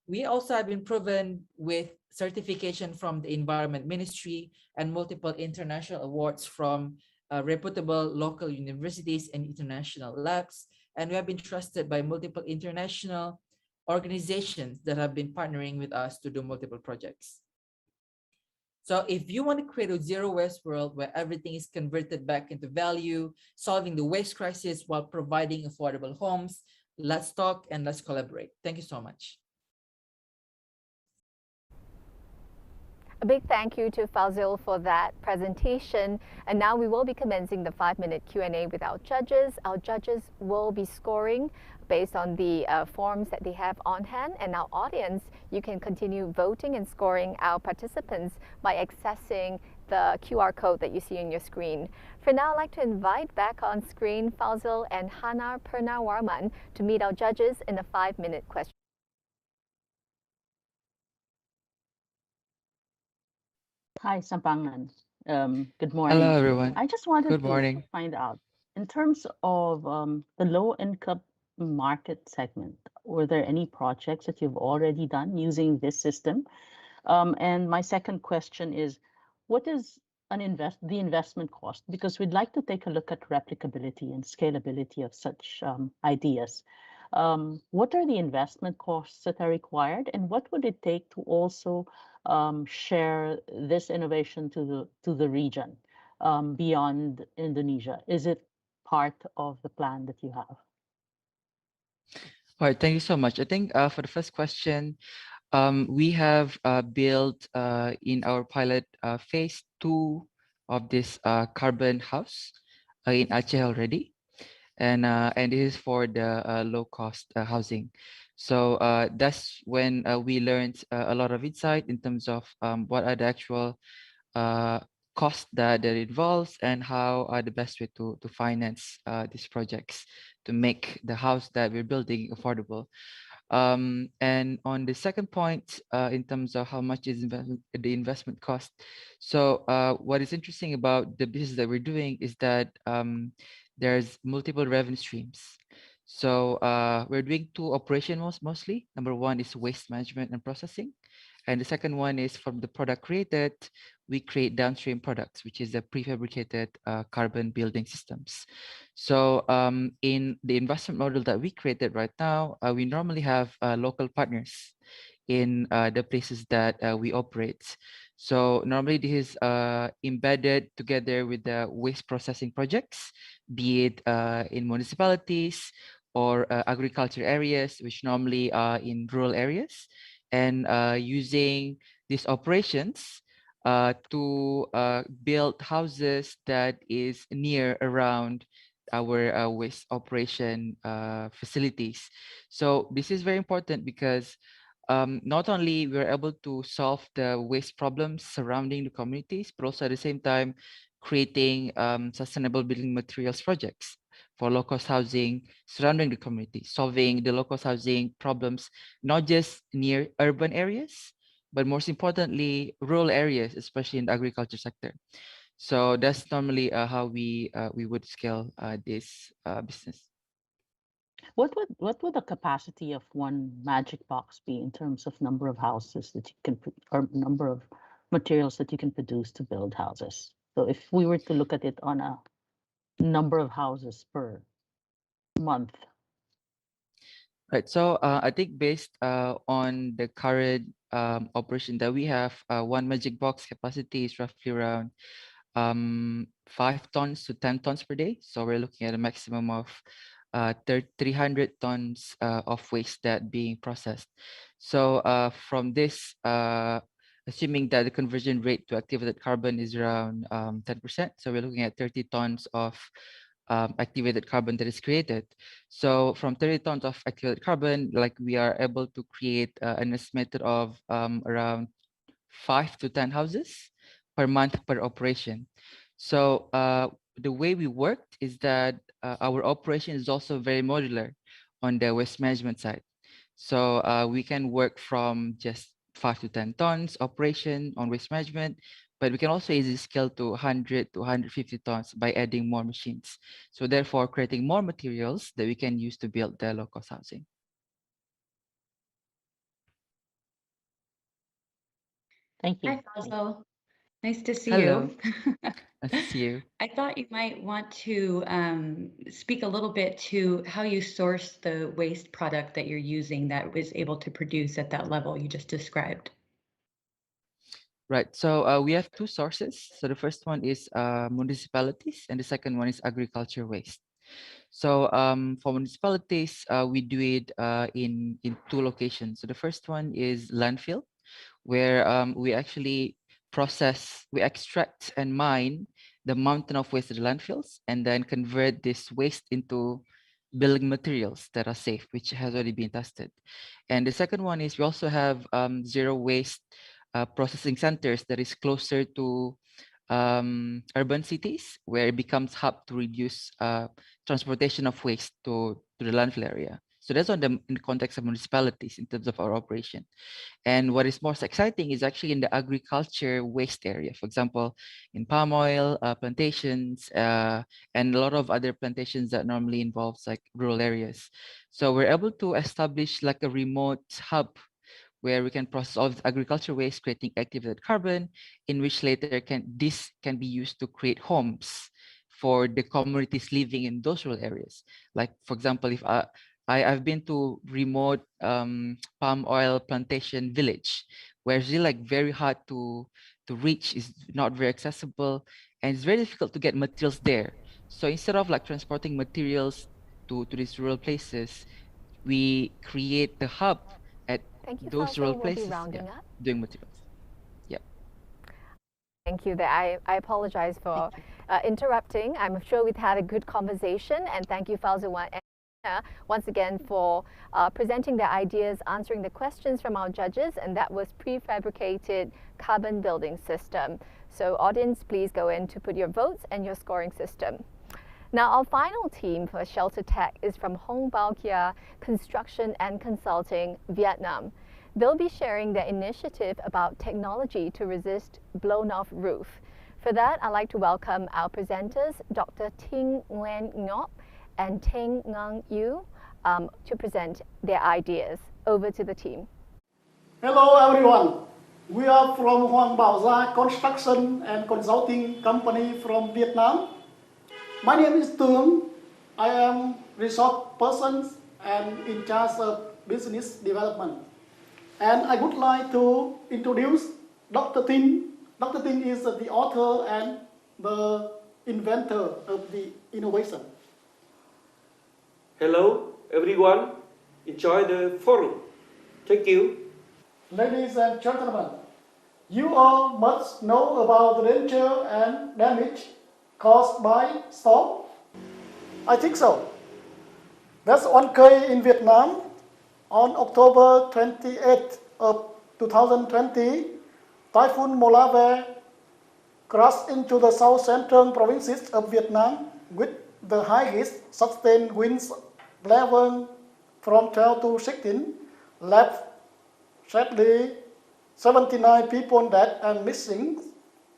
We also have been proven with certification from the Environment Ministry and multiple international awards from reputable local universities and international labs. And we have been trusted by multiple international organizations that have been partnering with us to do multiple projects. So if you want to create a zero waste world where everything is converted back into value, solving the waste crisis while providing affordable homes, let's talk and let's collaborate. Thank you so much. A big thank you to Fazil for that presentation. And now we will be commencing the 5-minute Q&A with our judges. Our judges will be scoring based on the forms that they have on hand. And our audience, you can continue voting and scoring our participants by accessing the QR code that you see on your screen. For now, I'd like to invite back on screen Fazil and Hana Purnawarman to meet our judges in a 5-minute question. Hi, Sampangan. Good morning. Hello, everyone. I just wanted Good to morning. find out, in terms of the low-income market segment, were there any projects that you've already done using this system? And my second question is, what is the investment cost? Because we'd like to take a look at replicability and scalability of such ideas. What are the investment costs that are required, and what would it take to also share this innovation to the region beyond Indonesia? Is it part of the plan that you have? All right, thank you so much. I think for the first question, we have built in our pilot phase 2 of this carbon house in Aceh already. And this is for the low-cost housing. So that's when we learned a lot of insight in terms of what are the actual costs that it involves and how are the best way to finance these projects to make the house that we're building affordable. And on the second point, in terms of how much is the investment cost. So what is interesting about the business that we're doing is that there's multiple revenue streams. So we're doing 2 operations mostly. Number 1 is waste management and processing. And the second one is from the product created, we create downstream products, which is the prefabricated carbon building systems. So in the investment model that we created right now, we normally have local partners in the places that we operate. So normally this is embedded together with the waste processing projects, be it in municipalities or agriculture areas, which normally are in rural areas, and using these operations to build houses that is near around our waste operation facilities. So this is very important because not only we're able to solve the waste problems surrounding the communities, but also at the same time creating sustainable building materials projects for low-cost housing surrounding the community, solving the low-cost housing problems, not just near urban areas, but most importantly, rural areas, especially in the agriculture sector. So that's normally how we would scale this business. What would the capacity of one magic box be in terms of number of houses that you can put, or number of materials that you can produce to build houses? So if we were to look at it on a number of houses per month. Right. So I think based on the current operation that we have, one magic box capacity is roughly around 5 tons to 10 tons per day. So we're looking at a maximum of 300 tons of waste that being processed. So from this, assuming that the conversion rate to activated carbon is around 10%, so we're looking at 30 tons of activated carbon that is created. So from 30 tons of activated carbon, like we are able to create an estimated of around 5 to 10 houses per month per operation. So the way we worked is that our operation is also very modular on the waste management side. So we can work from just 5 to 10 tons operation on waste management, but we can also easily scale to 100 to 150 tons by adding more machines. So therefore creating more materials that we can use to build the low-cost housing. Thank you. Hi, Fazal. Nice to see Hello. you. Nice to see you. I thought you might want to speak a little bit to how you source the waste product that you're using that was able to produce at that level you just described. Right. So we have two sources. So the first one is municipalities, and the second one is agriculture waste. So for municipalities, we do it in two locations. So the first one is landfill, where we actually we extract and mine the mountain of waste at the landfills, and then convert this waste into building materials that are safe, which has already been tested. And the second one is we also have zero waste processing centers that is closer to urban cities, where it becomes hub to reduce transportation of waste to the landfill area. So that's in the context of municipalities in terms of our operation. And what is most exciting is actually in the agriculture waste area. For example, in palm oil plantations and a lot of other plantations that normally involves like rural areas. So we're able to establish like a remote hub where we can process all this agriculture waste, creating activated carbon, in which later this can be used to create homes for the communities living in those rural areas. Like, for example, if I've been to remote palm oil plantation village, where it's really like very hard to reach, is not very accessible, and it's very difficult to get materials there. So instead of like transporting materials to these rural places, we create the hub at those rural places, doing materials. Yep. Thank you. I apologize for interrupting. I'm sure we've had a good conversation, and thank you, Fazal, once again for presenting the ideas, answering the questions from our judges, and that was prefabricated carbon building system. So audience, please go in to put your votes and your scoring system. Now, our final team for Shelter Tech is from Hong Bao Kia Construction and Consulting, Vietnam. They'll be sharing their initiative about technology to resist blown-off roof. For that, I'd like to welcome our presenters, Dr. Ting Nguyen Ngop and Teng Ngang Yu, to present their ideas. Over to the team. Hello, everyone. We are from Hoang Bao Gia Construction and Consulting Company from Vietnam. My name is Tương. I am resource person and in charge of business development. And I would like to introduce Dr. Ting. Dr. Ting is the author and the inventor of the innovation. Hello, everyone. Enjoy the forum. Thank you. Ladies and gentlemen, You all must know about the danger and damage caused by storm. I think so. That's one case in Vietnam. On October 28th of 2020, Typhoon Molave crashed into the south central provinces of Vietnam with the highest sustained winds level from 12 to 16, left sadly 79 people dead and missing,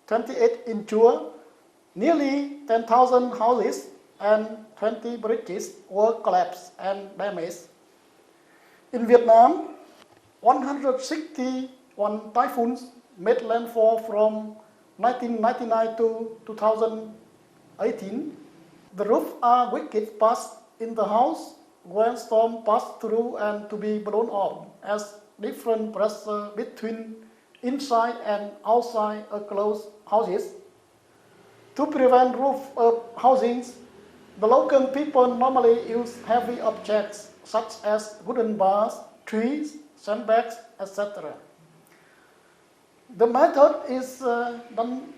28 injured, nearly 10,000 houses and 20 bridges were collapsed and damaged. In Vietnam, 161 typhoons made landfall from 1999 to 2018. The roofs are wicked passed in the house when storm passed through and to be blown off as different pressure between inside and outside enclosed houses. To prevent roof of housings, the local people normally use heavy objects such as wooden bars, trees, sandbags, etc. The method is done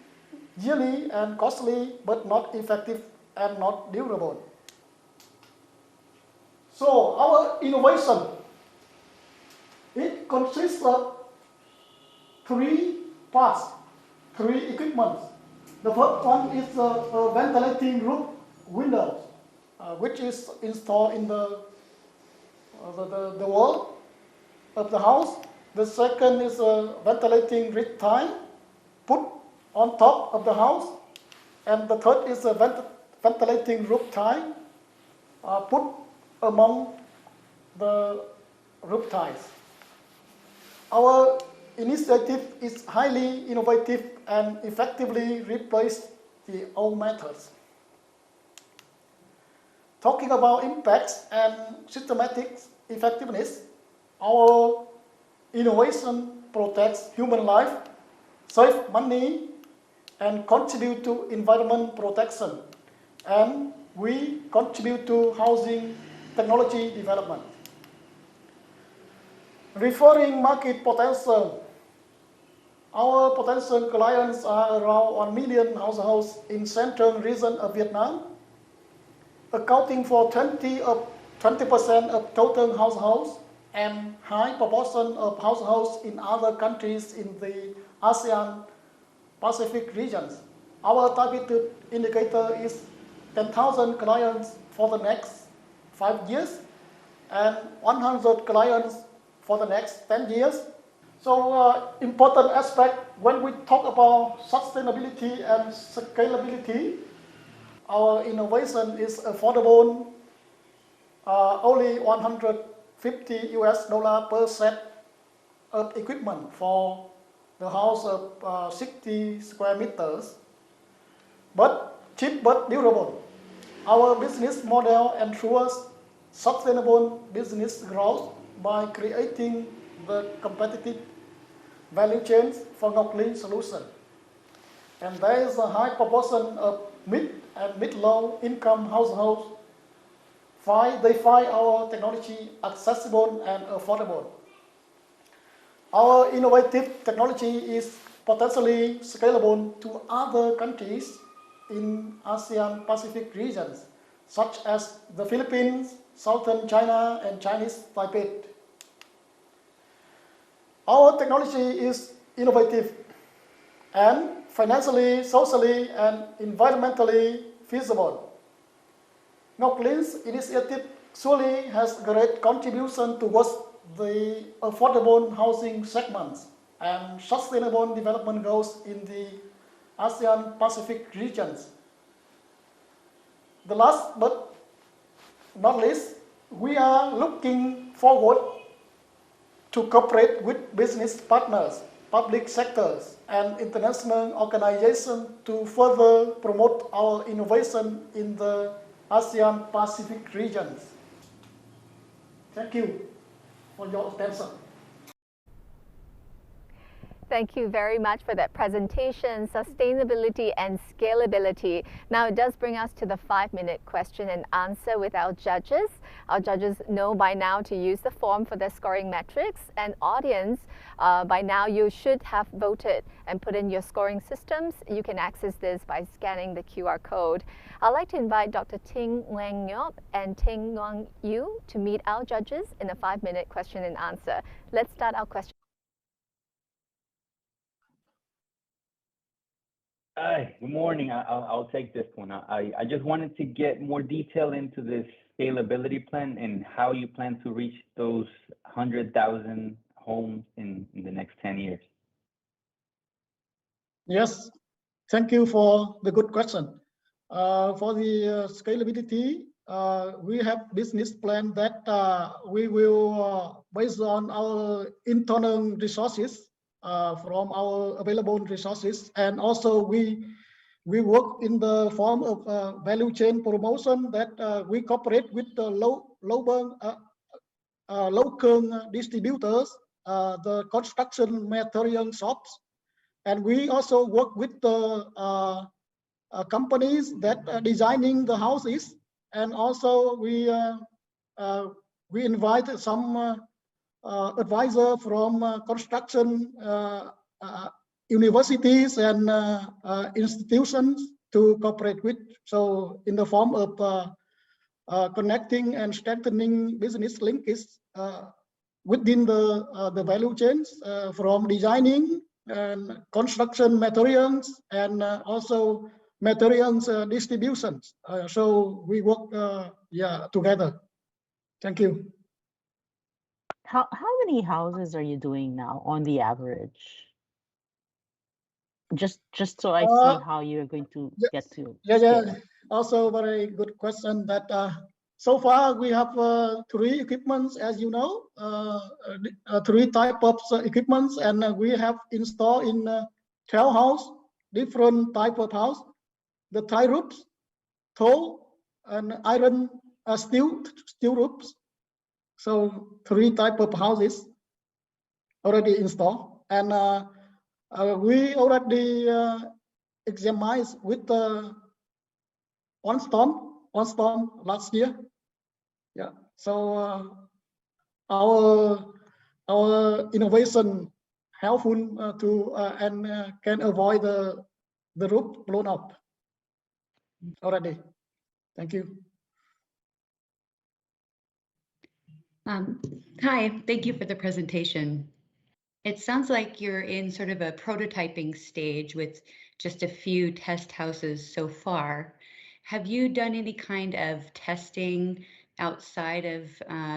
yearly and costly, but not effective and not durable. So our innovation, it consists of three parts, three equipments. The first one is a ventilating roof windows, which is installed in the wall of the house. The second is a ventilating ridge tile put on top of the house. And the third is a ventilating roof tile put among the roof tiles. Our initiative is highly innovative and effectively replaced the old methods. Talking about impacts and systematic effectiveness, our innovation protects human life, saves money, and contribute to environment protection. And we contribute to housing technology development. Referring market potential, our potential clients are around 1 million households in central region of Vietnam, accounting for 20% of total households and high proportion of households in other countries in the ASEAN Pacific regions. Our targeted indicator is 10,000 clients for the next 5 years and 100 clients for the next 10 years. So important aspect when we talk about sustainability and scalability, our innovation is affordable, only $150 per set of equipment for the house of 60 square meters, but cheap but durable. Our business model ensures sustainable business growth by creating the competitive value chains for Ngọc Linh solution. And there is a high proportion of mid and mid-low income households. They find our technology accessible and affordable. Our innovative technology is potentially scalable to other countries in ASEAN Pacific regions, such as the Philippines, Southern China, and Chinese Taipei. Our technology is innovative and financially, socially, and environmentally feasible. Ngọc Linh's initiative surely has great contribution towards the affordable housing segments and sustainable development goals in the ASEAN Pacific regions. The last but not least, we are looking forward to cooperate with business partners, public sectors, and international organizations to further promote our innovation in the ASEAN Pacific regions. Thank you for your attention. Thank you very much for that presentation, sustainability and scalability. Now it does bring us to the 5-minute question and answer with our judges. Our judges know by now to use the form for their scoring metrics, and audience, by now you should have voted and put in your scoring systems. You can access this by scanning the QR code. I'd like to invite Dr. Ting Wang Nyop and Ting Nguyen Yu to meet our judges in a 5-minute question and answer. Let's start our question. Hi, good morning. I'll take this one. I just wanted to get more detail into this scalability plan and how you plan to reach those 100,000 homes in the next 10 years. Yes, thank you for the good question. For the scalability, we have business plan that we will, based on our internal resources, from our available resources, and also we work in the form of value chain promotion that we cooperate with the local distributors, the construction material shops, and we also work with the companies that are designing the houses, and also we invite some advisor from construction universities and institutions to cooperate with. So in the form of connecting and strengthening business links within the value chains, from designing and construction materials and also materials distributions. So we work together. Thank you. How many houses are you doing now on the average? Just so I see how you're going to get to. Yeah. Also very good question. That so far we have 3 equipments, as you know, 3 type of equipments, and we have installed in 12 house, different type of house, the tie roofs, tall and iron steel roofs. So 3 type of houses already installed, and we already examined with one storm last year. Yeah. So our innovation helpful to and can avoid the roof blown up already. Thank you. Hi, thank you for the presentation. It sounds like you're in sort of a prototyping stage with just a few test houses so far. Have you done any kind of testing outside of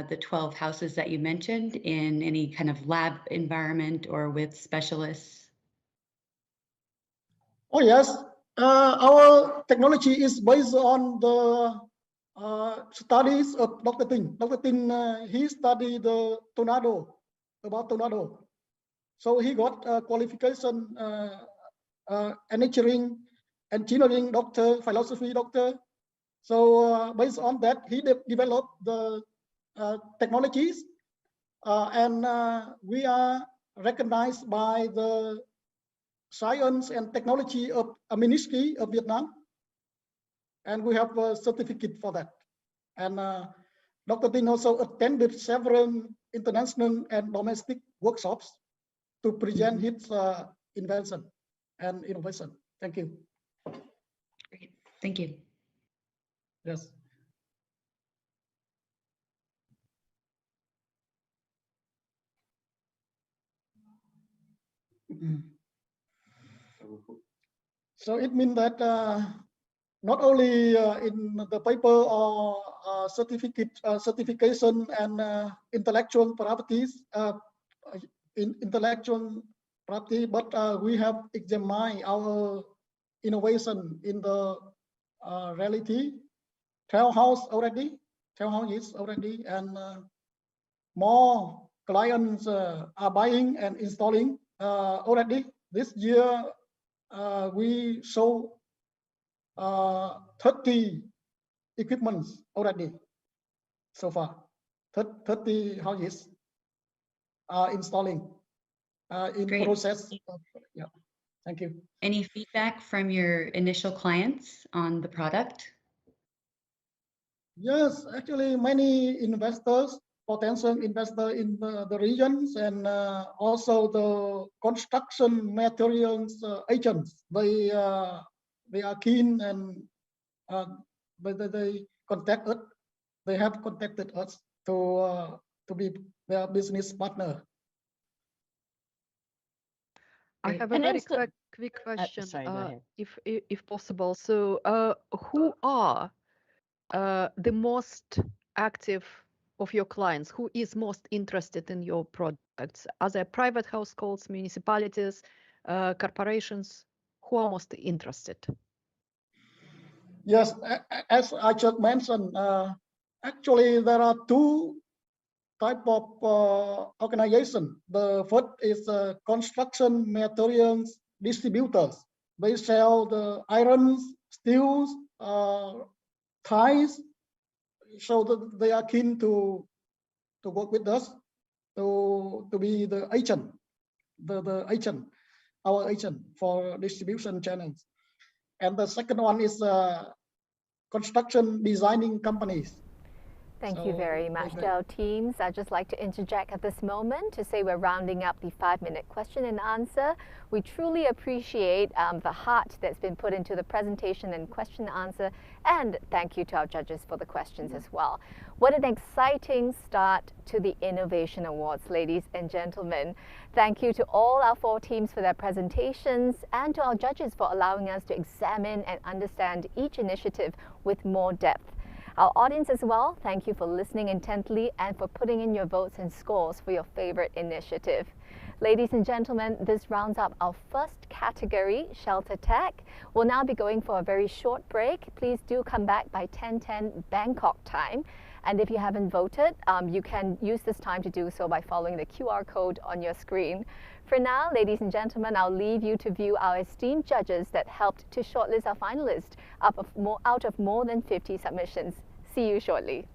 the 12 houses that you mentioned in any kind of lab environment or with specialists? Oh yes, our technology is based on the studies of Dr. Ting. Dr. Ting, he studied the tornado, about tornado. So he got a qualification, engineering doctor, philosophy doctor. So based on that, he developed the technologies, and we are recognized by the Science and Technology of a Ministry of Vietnam, and we have a certificate for that. And Dr. Ting also attended several international and domestic workshops to present his invention and innovation. Thank you. Great. Thank you. Yes. So it means that not only in the paper or certification and intellectual properties, but we have examined our innovation in the reality. 12 houses already, and more clients are buying and installing already. This year we sold 30 equipments already so far. 30 houses are installing. in Great. process. Yeah, thank you. Any feedback from your initial clients on the product? Yes, actually, many investors, potential investor in the regions, and also the construction materials agents. They are keen, and they contacted. They have contacted us to be their business partner. I have a And very is the- quick question, sorry, go ahead. if possible. So, who are the most active of your clients? Who is most interested in your products? Are there private households, municipalities, corporations? Who are most interested? Yes, as I just mentioned, actually there are two type of organization. The first is construction materials distributors. They sell the irons, steels, ties, so that they are keen to work with us to be the agent, the agent, our agent for distribution channels. And the second one is construction designing companies. Thank you very much to our teams. I'd just like to interject at this moment to say we're rounding up the 5-minute question and answer. We truly appreciate the heart that's been put into the presentation and question and answer, and thank you to our judges for the questions as well. What an exciting start to the Innovation Awards, ladies and gentlemen. Thank you to all our 4 teams for their presentations, and to our judges for allowing us to examine and understand each initiative with more depth. Our audience as well, thank you for listening intently and for putting in your votes and scores for your favorite initiative. Ladies and gentlemen, this rounds up our first category, Shelter Tech. We'll now be going for a very short break. Please do come back by 10:10 Bangkok time. And if you haven't voted, you can use this time to do so by following the QR code on your screen. For now, ladies and gentlemen, I'll leave you to view our esteemed judges that helped to shortlist our finalists out of more than 50 submissions. See you shortly.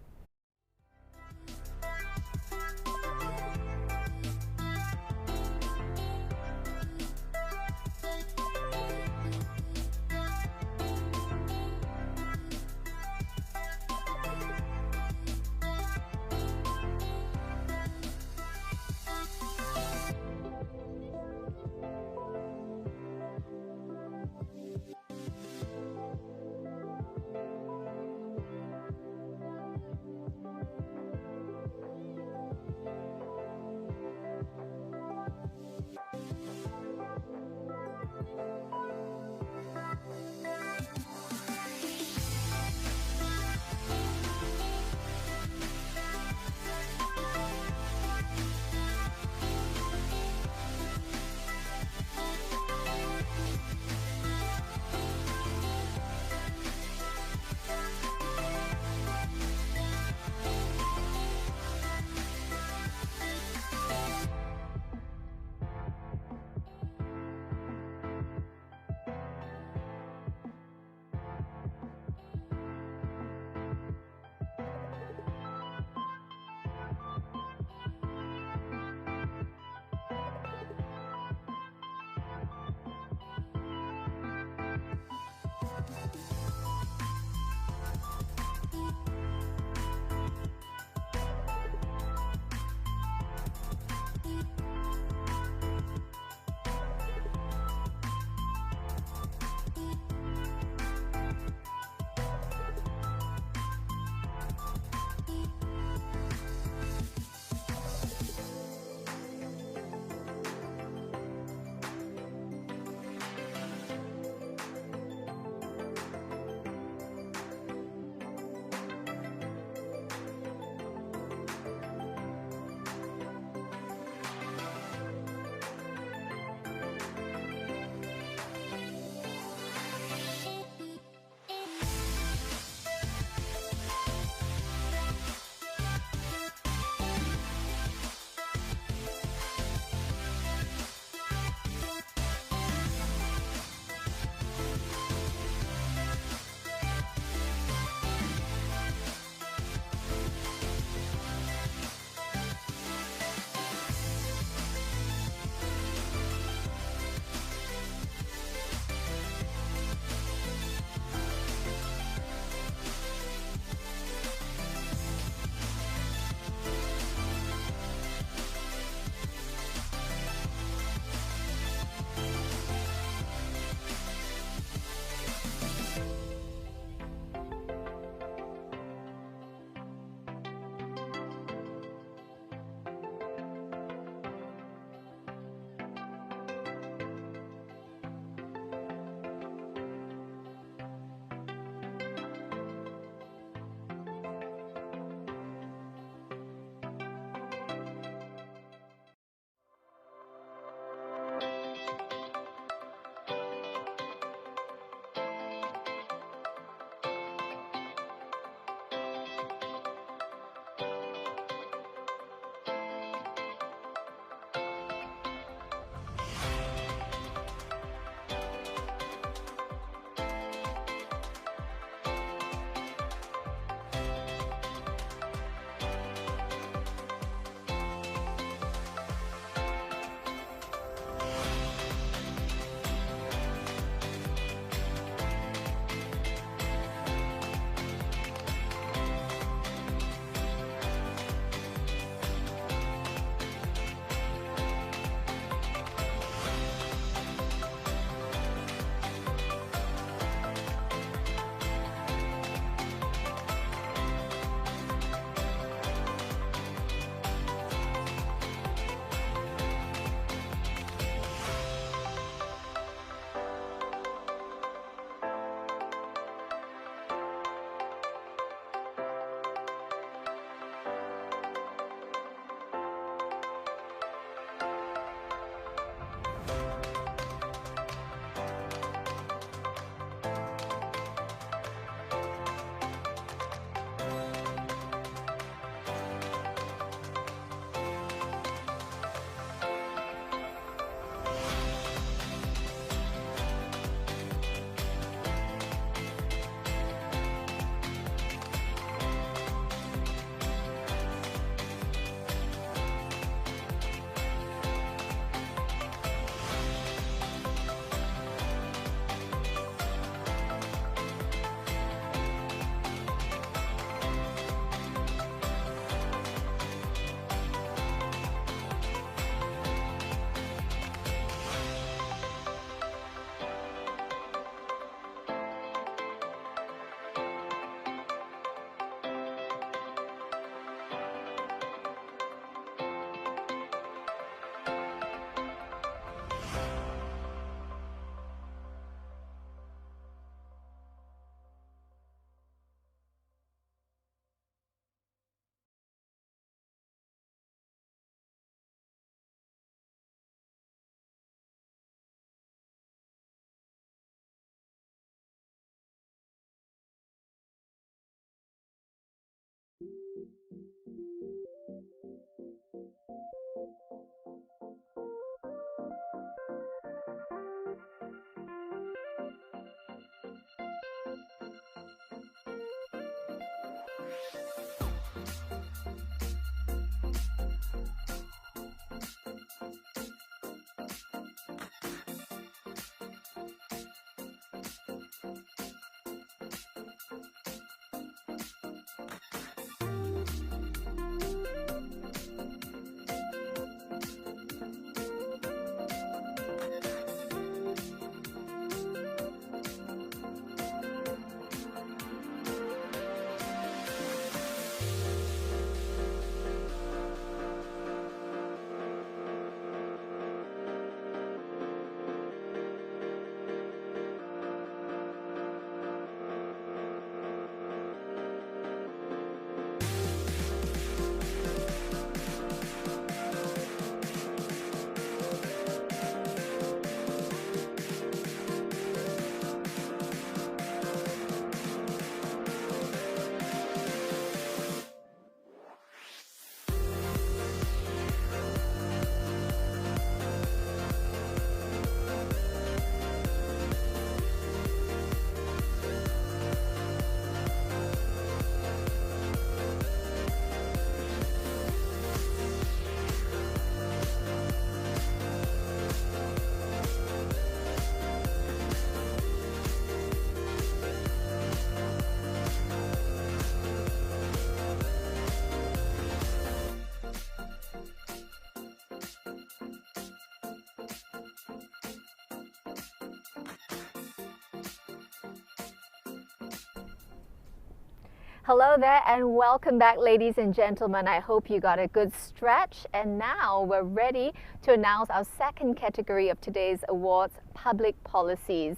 Hello there and welcome back, ladies and gentlemen. I hope you got a good stretch, and now we're ready to announce our second category of today's awards, public policies.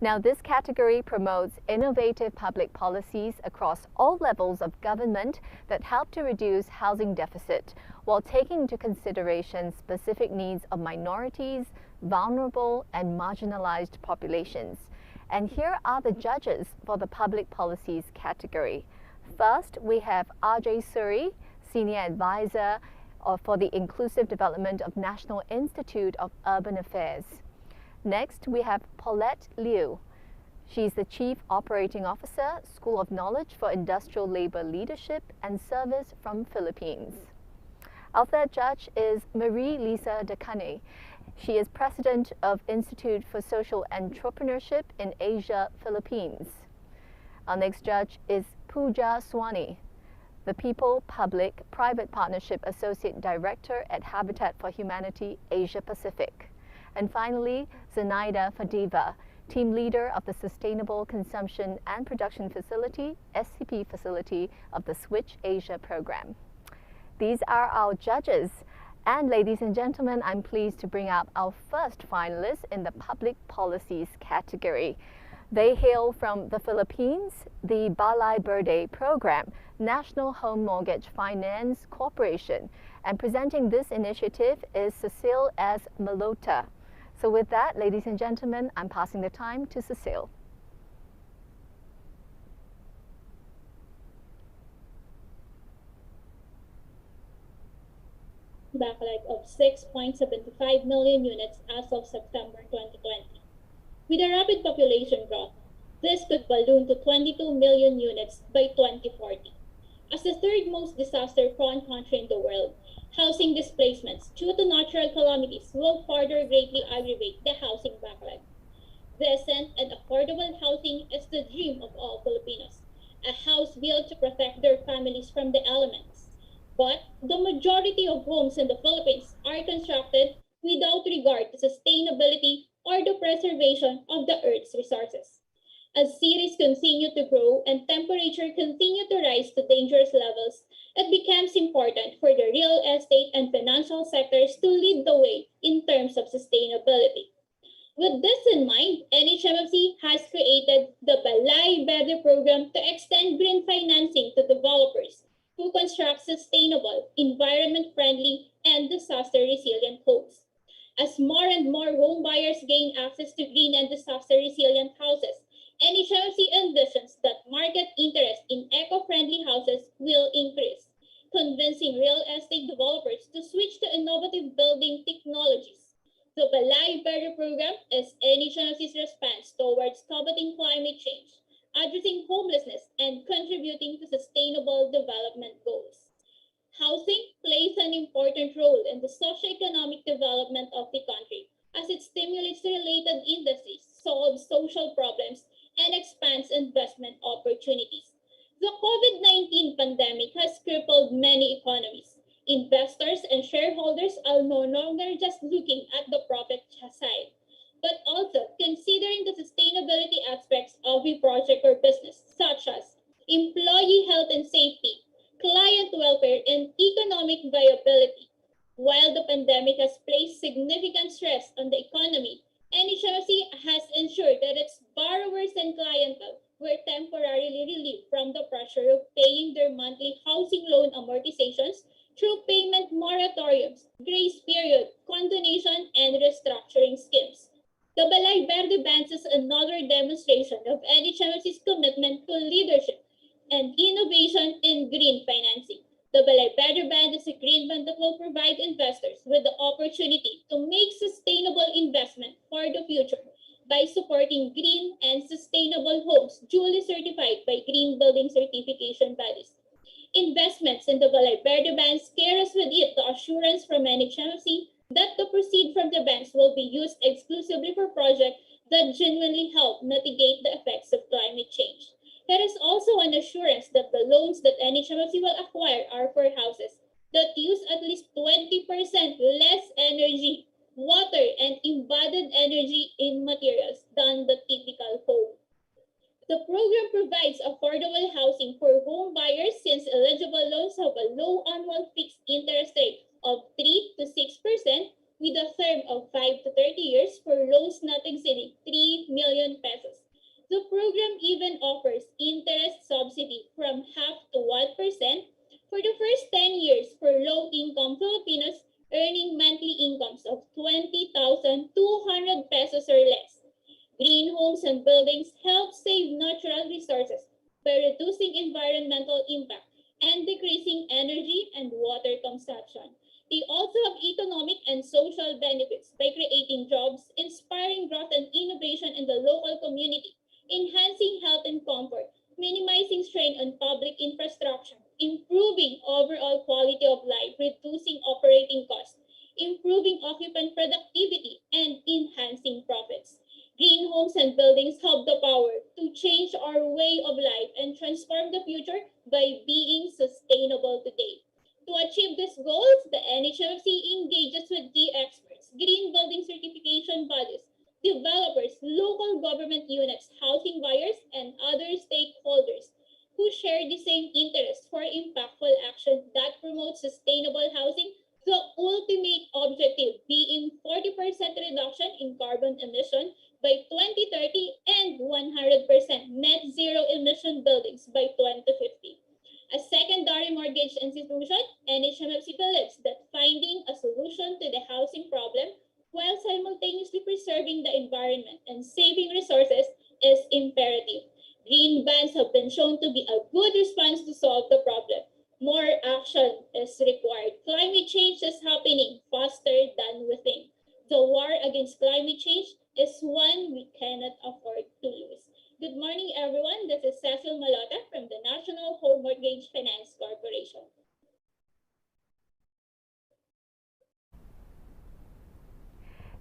Now, this category promotes innovative public policies across all levels of government that help to reduce housing deficit while taking into consideration specific needs of minorities, vulnerable and marginalized populations. And here are the judges for the public policies category. First, we have RJ Suri, Senior Advisor for the Inclusive Development of National Institute of Urban Affairs. Next, we have Paulette Liu. She's the Chief Operating Officer, School of Knowledge for Industrial Labor Leadership and Service from Philippines. Our third judge is Marie Lisa Decane. She is President of Institute for Social Entrepreneurship in Asia, Philippines. Our next judge is Pooja Swani, the People Public Private Partnership Associate Director at Habitat for Humanity Asia Pacific. And finally, Zenaida Fadiva, Team Leader of the Sustainable Consumption and Production Facility, SCP Facility of the Switch Asia Program. These are our judges. And ladies and gentlemen, I'm pleased to bring up our first finalist in the Public Policies category. They hail from the Philippines, the Balai Berde Program, National Home Mortgage Finance Corporation. And presenting this initiative is Cecile S. Malota. So with that, ladies and gentlemen, I'm passing the time to Cecile. Backlog of 6.75 million units as of September 2020. With a rapid population growth, this could balloon to 22 million units by 2040. As the third most disaster-prone country in the world, housing displacements due to natural calamities will further greatly aggravate the housing backlog. Decent and affordable housing is the dream of all Filipinos, a house built to protect their families from the elements. But the majority of homes in the Philippines are constructed without regard to sustainability or the preservation of the Earth's resources. As cities continue to grow and temperature continue to rise to dangerous levels, it becomes important for the real estate and financial sectors to lead the way in terms of sustainability. With this in mind, NHMFC has created the Balai Berde program to extend green financing to developers who construct sustainable, environment-friendly, and disaster-resilient homes. As more and more home buyers gain access to green and disaster-resilient houses, NHMFC envisions that market interest in eco-friendly houses will increase, convincing real estate developers to switch to innovative building technologies. The Balai Berde program is NHMFC's response towards combating climate change, addressing homelessness, and contributing to sustainable development goals. Housing plays an important role in the socioeconomic development of the country as it stimulates related industries, solves social problems, and expands investment opportunities. The COVID-19 pandemic has crippled many economies. Investors and shareholders are no longer just looking at the profit side, but also considering the sustainability aspects of a project or business, such as employee health and safety, client welfare, and economic viability. While the pandemic has placed significant stress on the economy, NHMC has ensured that its borrowers and clientele were temporarily relieved from the pressure of paying their monthly housing loan amortizations through payment moratoriums, grace period, condonation, and restructuring schemes. The Balay Verde Bands is another demonstration of NHMC's commitment to leadership and innovation in green financing. The Balay Verde Band is a green band that will provide investors with the opportunity to make sustainable investment for the future by supporting green and sustainable homes duly certified by green building certification bodies. Investments in the Balay Verde bands carries with it the assurance from NHMC that the proceeds from the banks will be used exclusively for projects that genuinely help mitigate the effects of climate change. There is also an assurance that the loans that NHMC will acquire are for houses that use at least 20% less energy, water, and embodied energy in materials than the typical home. The program provides affordable housing for home buyers since eligible loans have a low annual fixed interest rate of 3 to 6% with a term of 5 to 30 years for loans not exceeding 3 million pesos. The program even offers interest subsidy from half to 1% for the first 10 years for low-income Filipinos earning monthly incomes of 20,200 pesos or less. Green homes and buildings help save natural resources by reducing environmental impact and decreasing energy and water consumption. They also have economic and social benefits by creating jobs, inspiring growth and innovation in the local community, enhancing health and comfort, minimizing strain on public infrastructure, improving overall quality of life, reducing operating costs, improving occupant productivity, and enhancing profits. Green homes and buildings have the power to change our way of life and transform the future by being sustainable today. To achieve these goals, the NHMC engages with key experts, green building certification bodies, developers, local government units, housing buyers, and other stakeholders who share the same interest for impactful action that promotes sustainable housing, the ultimate objective being 40% reduction in carbon emission by 2030 and 100% net zero emission buildings by 2050. As secondary mortgage institution, NHMFC believes that finding a solution to the housing problem while simultaneously preserving the environment and saving resources is imperative. Green bonds have been shown to be a good response to solve the problem. More action is required. Climate change is happening faster than we think. The war against climate change is one we cannot afford to lose. Good morning, everyone. This is Cecil Malota from the National Home Mortgage Finance Corporation.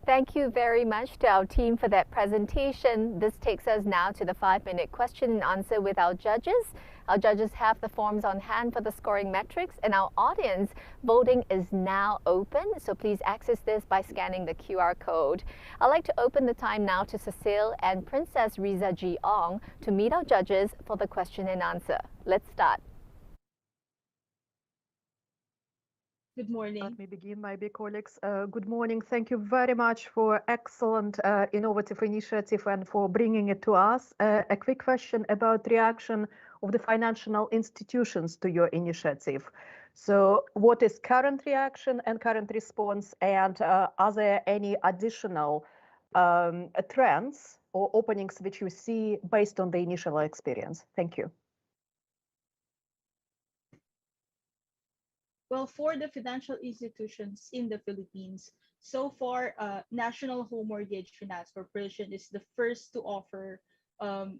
Thank you very much to our team for that presentation. This takes us now to the 5-minute question and answer with our judges. Our judges have the forms on hand for the scoring metrics, and our audience voting is now open, so please access this by scanning the QR code. I'd like to open the time now to Cecile and Princess Riza G. Ong to meet our judges for the question and answer. Let's start. Good morning. Let me begin, my big colleagues. Good morning. Thank you very much for excellent innovative initiative and for bringing it to us. A quick question about reaction of the financial institutions to your initiative. So what is current reaction and current response, and are there any additional trends or openings which you see based on the initial experience? Thank you. Well, for the financial institutions in the Philippines, so far, National Home Mortgage Finance Corporation is the first to offer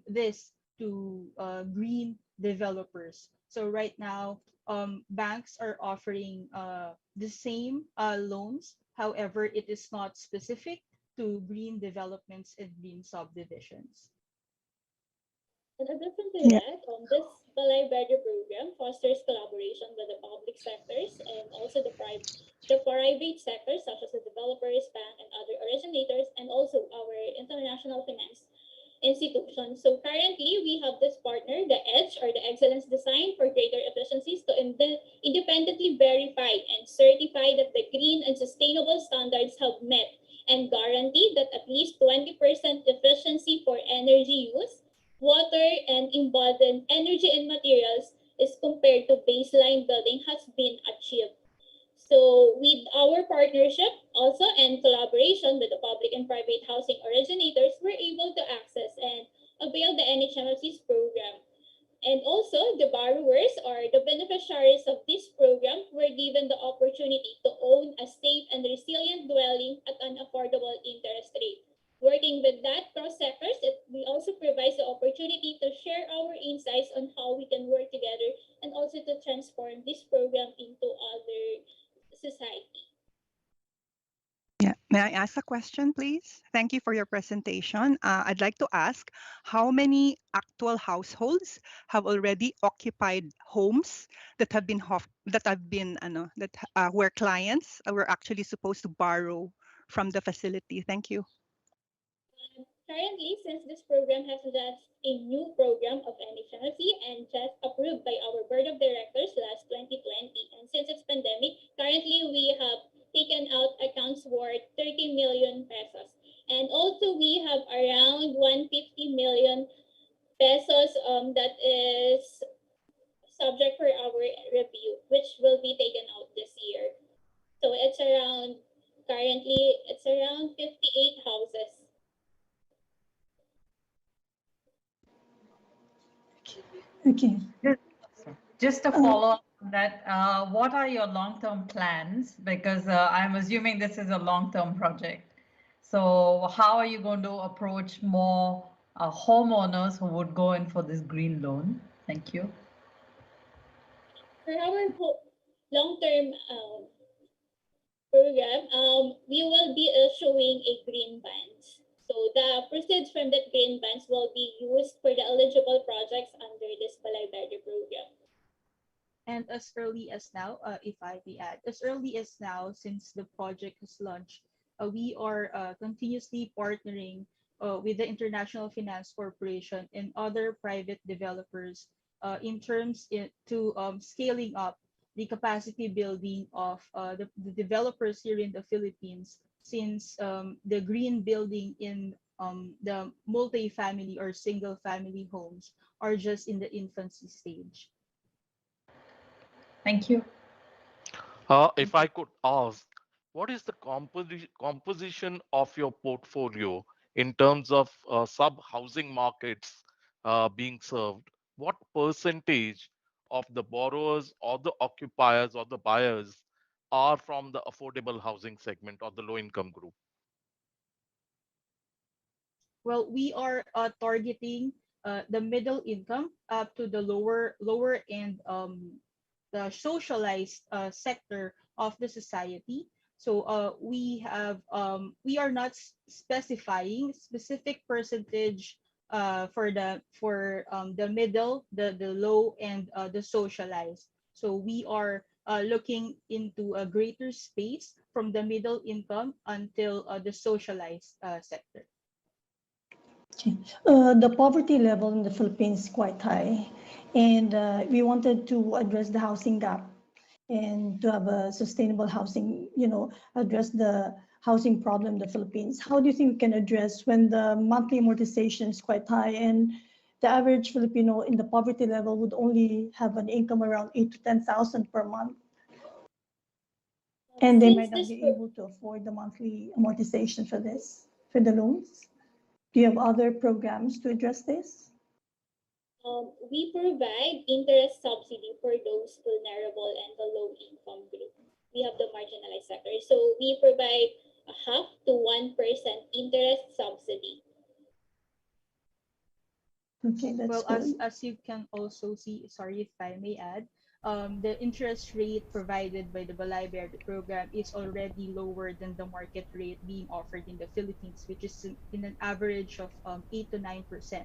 this to green developers. So right now, banks are offering the same loans. However, it is not specific to green developments and green subdivisions. In addition to that, this Balay Better program fosters collaboration with the public sectors and also the private sectors, such as the developers, bank, and other originators, and also our international finance institutions. So currently, we have this partner, the EDGE, or the Excellence Design for Greater Efficiencies, to independently verify and certify that the green and sustainable standards have met and guarantee that at least 20% efficiency for energy use, water, and embodied energy and materials is compared to baseline building has been achieved. So with our partnership also and collaboration with the public and private housing originators, we're able to access and avail the NHMFC's program. And also, the borrowers or the beneficiaries of this program were given the opportunity to own a safe and resilient dwelling at an affordable interest rate. Working with that cross sectors, we also provides the opportunity to share our insights on how we can work together and also to transform this program into other society. Yeah. May I ask a question, please? Thank you for your presentation. I'd like to ask how many actual households have already occupied homes that have been where clients were actually supposed to borrow from the facility. Thank you. Currently, since this program has just a new program of NHMFC and just approved by our board of directors last 2020, and since it's pandemic, currently we have taken out accounts worth 30 million pesos. And also we have around 150 million pesos that is subject for our review, which will be taken out this year. So currently it's around 58 houses. Okay. Just a follow-up on that, what are your long-term plans? Because I'm assuming this is a long-term project. So how are you going to approach more homeowners who would go in for this green loan? Thank you. For our long-term program, we will be issuing a green bonds. So the proceeds from that green bonds will be used for the eligible projects under this Balay Verde program. And as early as now, if I may add, as early as now, since the project has launched, we are continuously partnering with the International Finance Corporation and other private developers in terms to scaling up the capacity building of the developers here in the Philippines, since the green building in the multi-family or single-family homes are just in the infancy stage. Thank you. If I could ask, what is the composition of your portfolio in terms of sub-housing markets being served? What percentage of the borrowers or the occupiers or the buyers are from the affordable housing segment or the low-income group? Well, we are targeting the middle income up to the lower end, the socialized sector of the society. So we are not specifying specific percentage for the middle, the low, and the socialized. So we are looking into a greater space from the middle income until the socialized sector. Okay. The poverty level in the Philippines is quite high, and we wanted to address the housing gap and to have a sustainable housing, address the housing problem in the Philippines. How do you think we can address when the monthly amortization is quite high and the average Filipino in the poverty level would only have an income around 8,000 to 10,000 per month? And they might not be able to afford the monthly amortization for the loans? Do you have other programs to address this? We provide interest subsidy for those vulnerable and the low-income group. We have the marginalized sector. So we provide a 0.5% to 1% interest subsidy. Okay, that's Well, good. as you can also see, sorry if I may add, the interest rate provided by the Balay Verde program is already lower than the market rate being offered in the Philippines, which is in an average of 8 to 9%.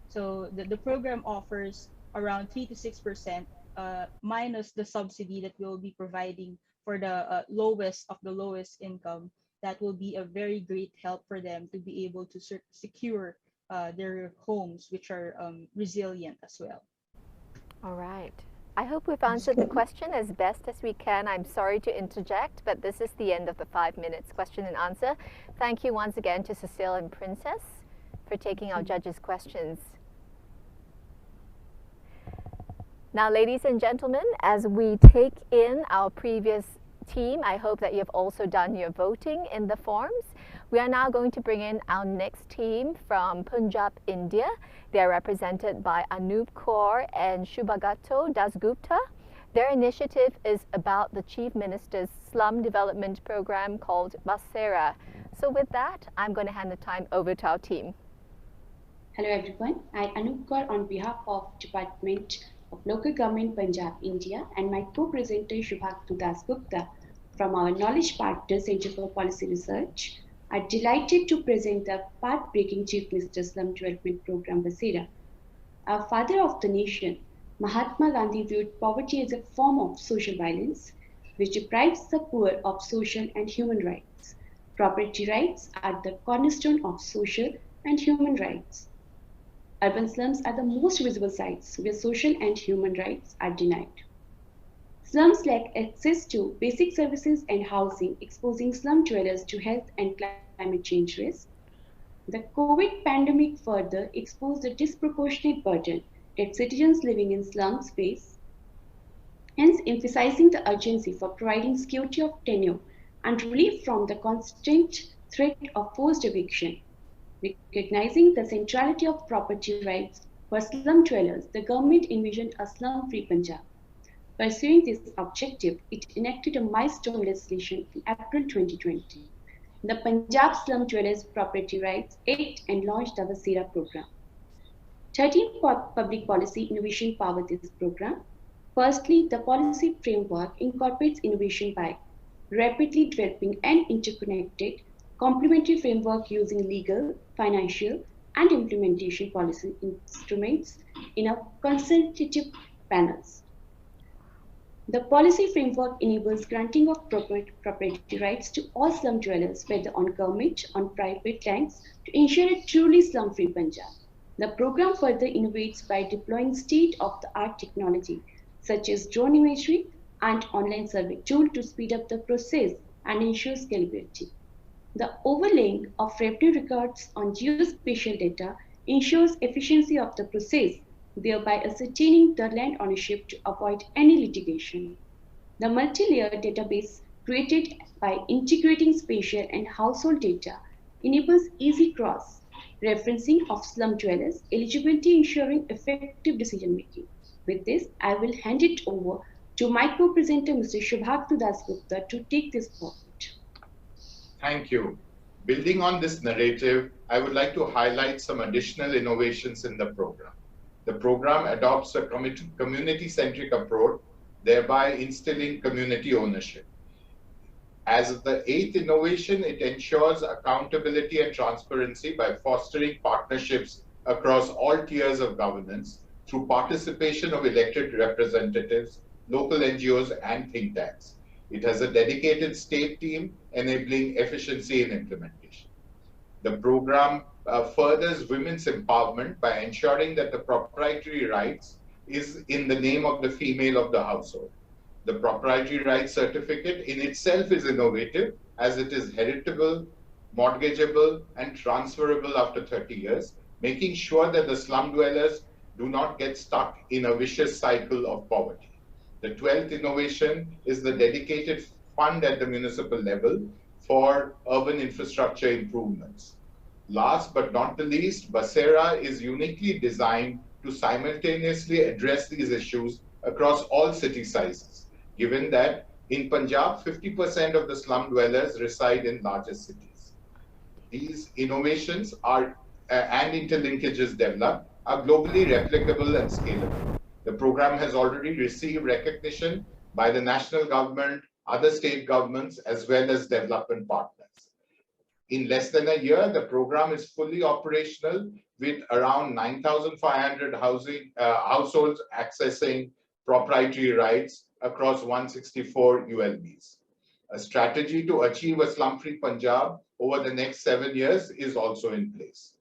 So the program offers around 3 to 6% minus the subsidy that we'll be providing for the lowest of the lowest income. That will be a very great help for them to be able to secure their homes, which are resilient as well. All right. I hope we've answered the question as best as we can. I'm sorry to interject, but this is the end of the 5 minutes question and answer. Thank you once again to Cecile and Princess for taking our judges' questions. Now, ladies and gentlemen, as we take in our previous team, I hope that you've also done your voting in the forms. We are now going to bring in our next team from Punjab, India. They are represented by Anup Kaur and Shubhagato Dasgupta. Their initiative is about the Chief Minister's slum development program called Basera. So with that, I'm going to hand the time over to our team. Hello everyone, I Anup Kaur on behalf of Department of Local Government Punjab, India, and my co-presenter Shubhagato Dasgupta from our Knowledge Partner Center for Policy Research are delighted to present the path-breaking Chief Minister's Slum Development Program Basera. Our father of the nation, Mahatma Gandhi, viewed poverty as a form of social violence which deprives the poor of social and human rights. Property rights are the cornerstone of social and human rights. Urban slums are the most visible sites where social and human rights are denied. Slums lack access to basic services and housing, exposing slum dwellers to health and climate change risk. The COVID pandemic further exposed the disproportionate burden that citizens living in slums face, hence emphasizing the urgency for providing security of tenure and relief from the constant threat of forced eviction. Recognizing the centrality of property rights for slum dwellers, the government envisioned a slum-free Punjab. Pursuing this objective, it enacted a milestone legislation in April 2020, the Punjab Slum Dwellers Property Rights Act, and launched the Basera program. 13 public policy innovation power this program. Firstly, the policy framework incorporates innovation by rapidly developing an interconnected complementary framework using legal, financial, and implementation policy instruments in a consultative panels. The policy framework enables granting of property rights to all slum dwellers, whether on government or private lands, to ensure a truly slum-free Punjab. The program further innovates by deploying state-of-the-art technology, such as drone imagery and online survey tool to speed up the process and ensure scalability. The overlaying of revenue records on geospatial data ensures efficiency of the process, thereby ascertaining the land ownership to avoid any litigation. The multi-layer database created by integrating spatial and household data enables easy cross-referencing of slum dwellers, eligibility ensuring effective decision-making. With this, I will hand it over to my co-presenter, Mr. Shubhagato Dasgupta, to take this forward. Thank you. Building on this narrative, I would like to highlight some additional innovations in the program. The program adopts a community-centric approach, thereby instilling community ownership. As the eighth innovation, it ensures accountability and transparency by fostering partnerships across all tiers of governance through participation of elected representatives, local NGOs, and think tanks. It has a dedicated state team enabling efficiency in implementation. The program furthers women's empowerment by ensuring that the proprietary rights is in the name of the female of the household. The proprietary rights certificate in itself is innovative as it is heritable, mortgageable, and transferable after 30 years, making sure that the slum dwellers do not get stuck in a vicious cycle of poverty. The 12th innovation is the dedicated fund at the municipal level for urban infrastructure improvements. Last but not the least, Basera is uniquely designed to simultaneously address these issues across all city sizes, given that in Punjab, 50% of the slum dwellers reside in larger cities. These innovations are and interlinkages developed are globally replicable and scalable. The program has already received recognition by the national government, other state governments, as well as development partners. In less than a year, the program is fully operational with around 9,500 households accessing proprietary rights across 164 ULBs. A strategy to achieve a slum-free Punjab over the next 7 years is also in place.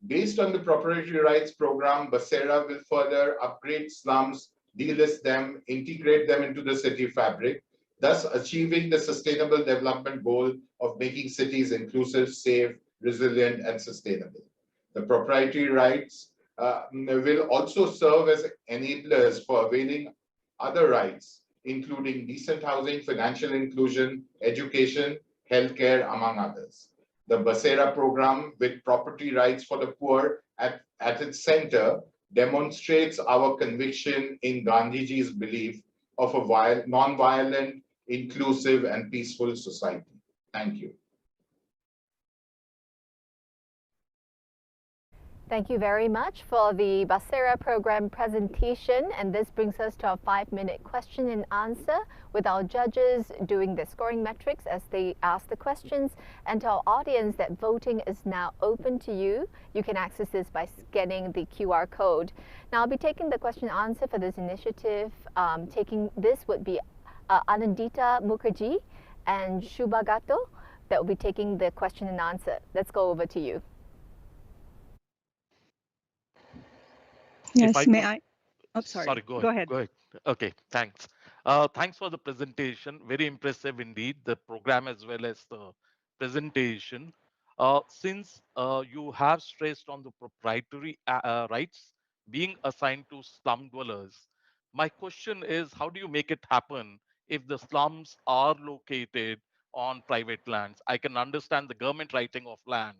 Based on the proprietary rights program, Basera will further upgrade slums, delist them, integrate them into the city fabric, thus achieving the sustainable development goal of making cities inclusive, safe, resilient, and sustainable. The proprietary rights will also serve as enablers for availing other rights, including decent housing, financial inclusion, education, healthcare, among others. The Basera program, with property rights for the poor at its center, demonstrates our conviction in Gandhiji's belief of a non-violent, inclusive, and peaceful society. Thank you. Thank you very much for the Basera program presentation. And this brings us to our 5-minute question and answer with our judges doing the scoring metrics as they ask the questions. And to our audience, that voting is now open to you. You can access this by scanning the QR code. Now, I'll be taking the question and answer for this initiative. Taking this would be Anandita Mukherjee and Shubhagato that will be taking the question and answer. Let's go over to you. Yes, may I? Oh, Sorry, go ahead. Go ahead. Okay, thanks. Thanks for the presentation. Very impressive indeed, the program as well as the presentation. Since you have stressed on the proprietary rights being assigned to slum dwellers, my question is, how do you make it happen if the slums are located on private lands? I can understand the government writing of land.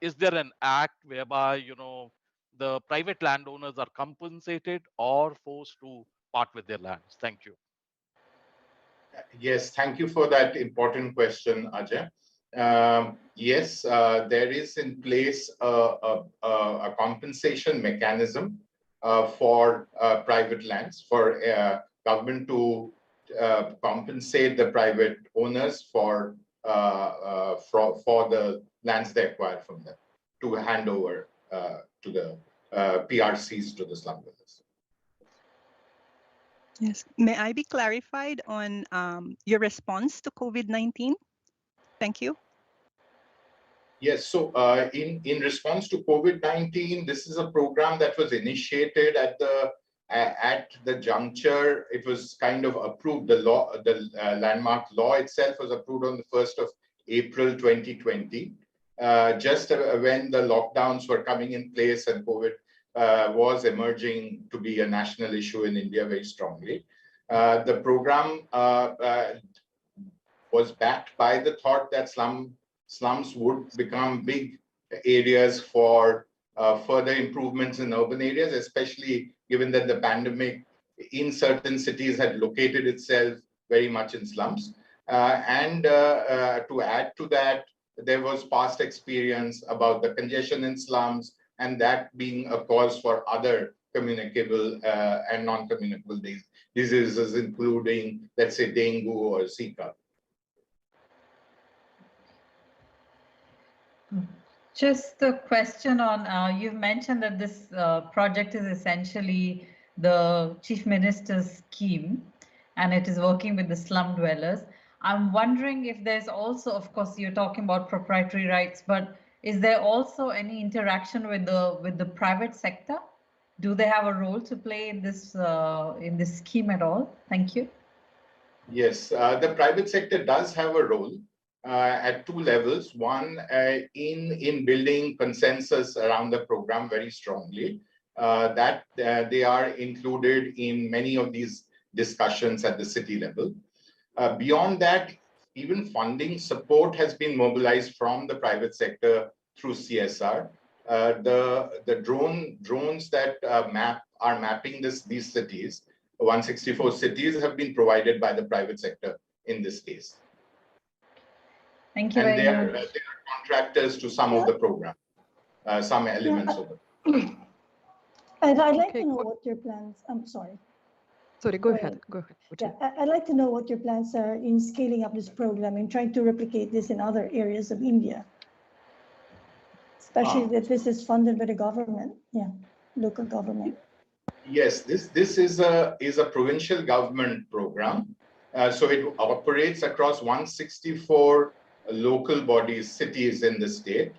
Is there an act whereby, you know, the private landowners are compensated or forced to part with their lands? Thank you. Yes, thank you for that important question, Ajay. Yes, there is in place a compensation mechanism for private lands, for government to compensate the private owners for the lands they acquire from them, to hand over to the PRCs, to the slum dwellers. Yes. May I be clarified on your response to COVID-19? Thank you. Yes, so in response to COVID-19, this is a program that was initiated at the juncture. It was kind of approved. The law, the landmark law itself was approved on the 1st of April 2020, just when the lockdowns were coming in place and COVID was emerging to be a national issue in India very strongly. The program was backed by the thought that slums would become big areas for further improvements in urban areas, especially given that the pandemic in certain cities had located itself very much in slums. And to add to that, there was past experience about the congestion in slums, and that being a cause for other communicable and non-communicable diseases, including, let's say, dengue or Zika. Just a question on, you've mentioned that this project is essentially the Chief Minister's scheme, and it is working with the slum dwellers. I'm wondering if there's also, of course, you're talking about proprietary rights, but is there also any interaction with the private sector? Do they have a role to play in this scheme at all? Thank you. Yes, the private sector does have a role at two levels. One, in building consensus around the program very strongly, that they are included in many of these discussions at the city level. Beyond that, even funding support has been mobilized from the private sector through CSR. The drones that are mapping these cities, 164 cities, have been provided by the private sector in this case. Thank you very much. They are contractors to some of the program, some elements of it. And I'd like to know what your plans, I'm sorry. Sorry, go ahead. Go ahead. Yeah, I'd like to know what your plans are in scaling up this program and trying to replicate this in other areas of India, especially that this is funded by the government, local government. Yes, this is a provincial government program. So it operates across 164 local bodies, cities in the state.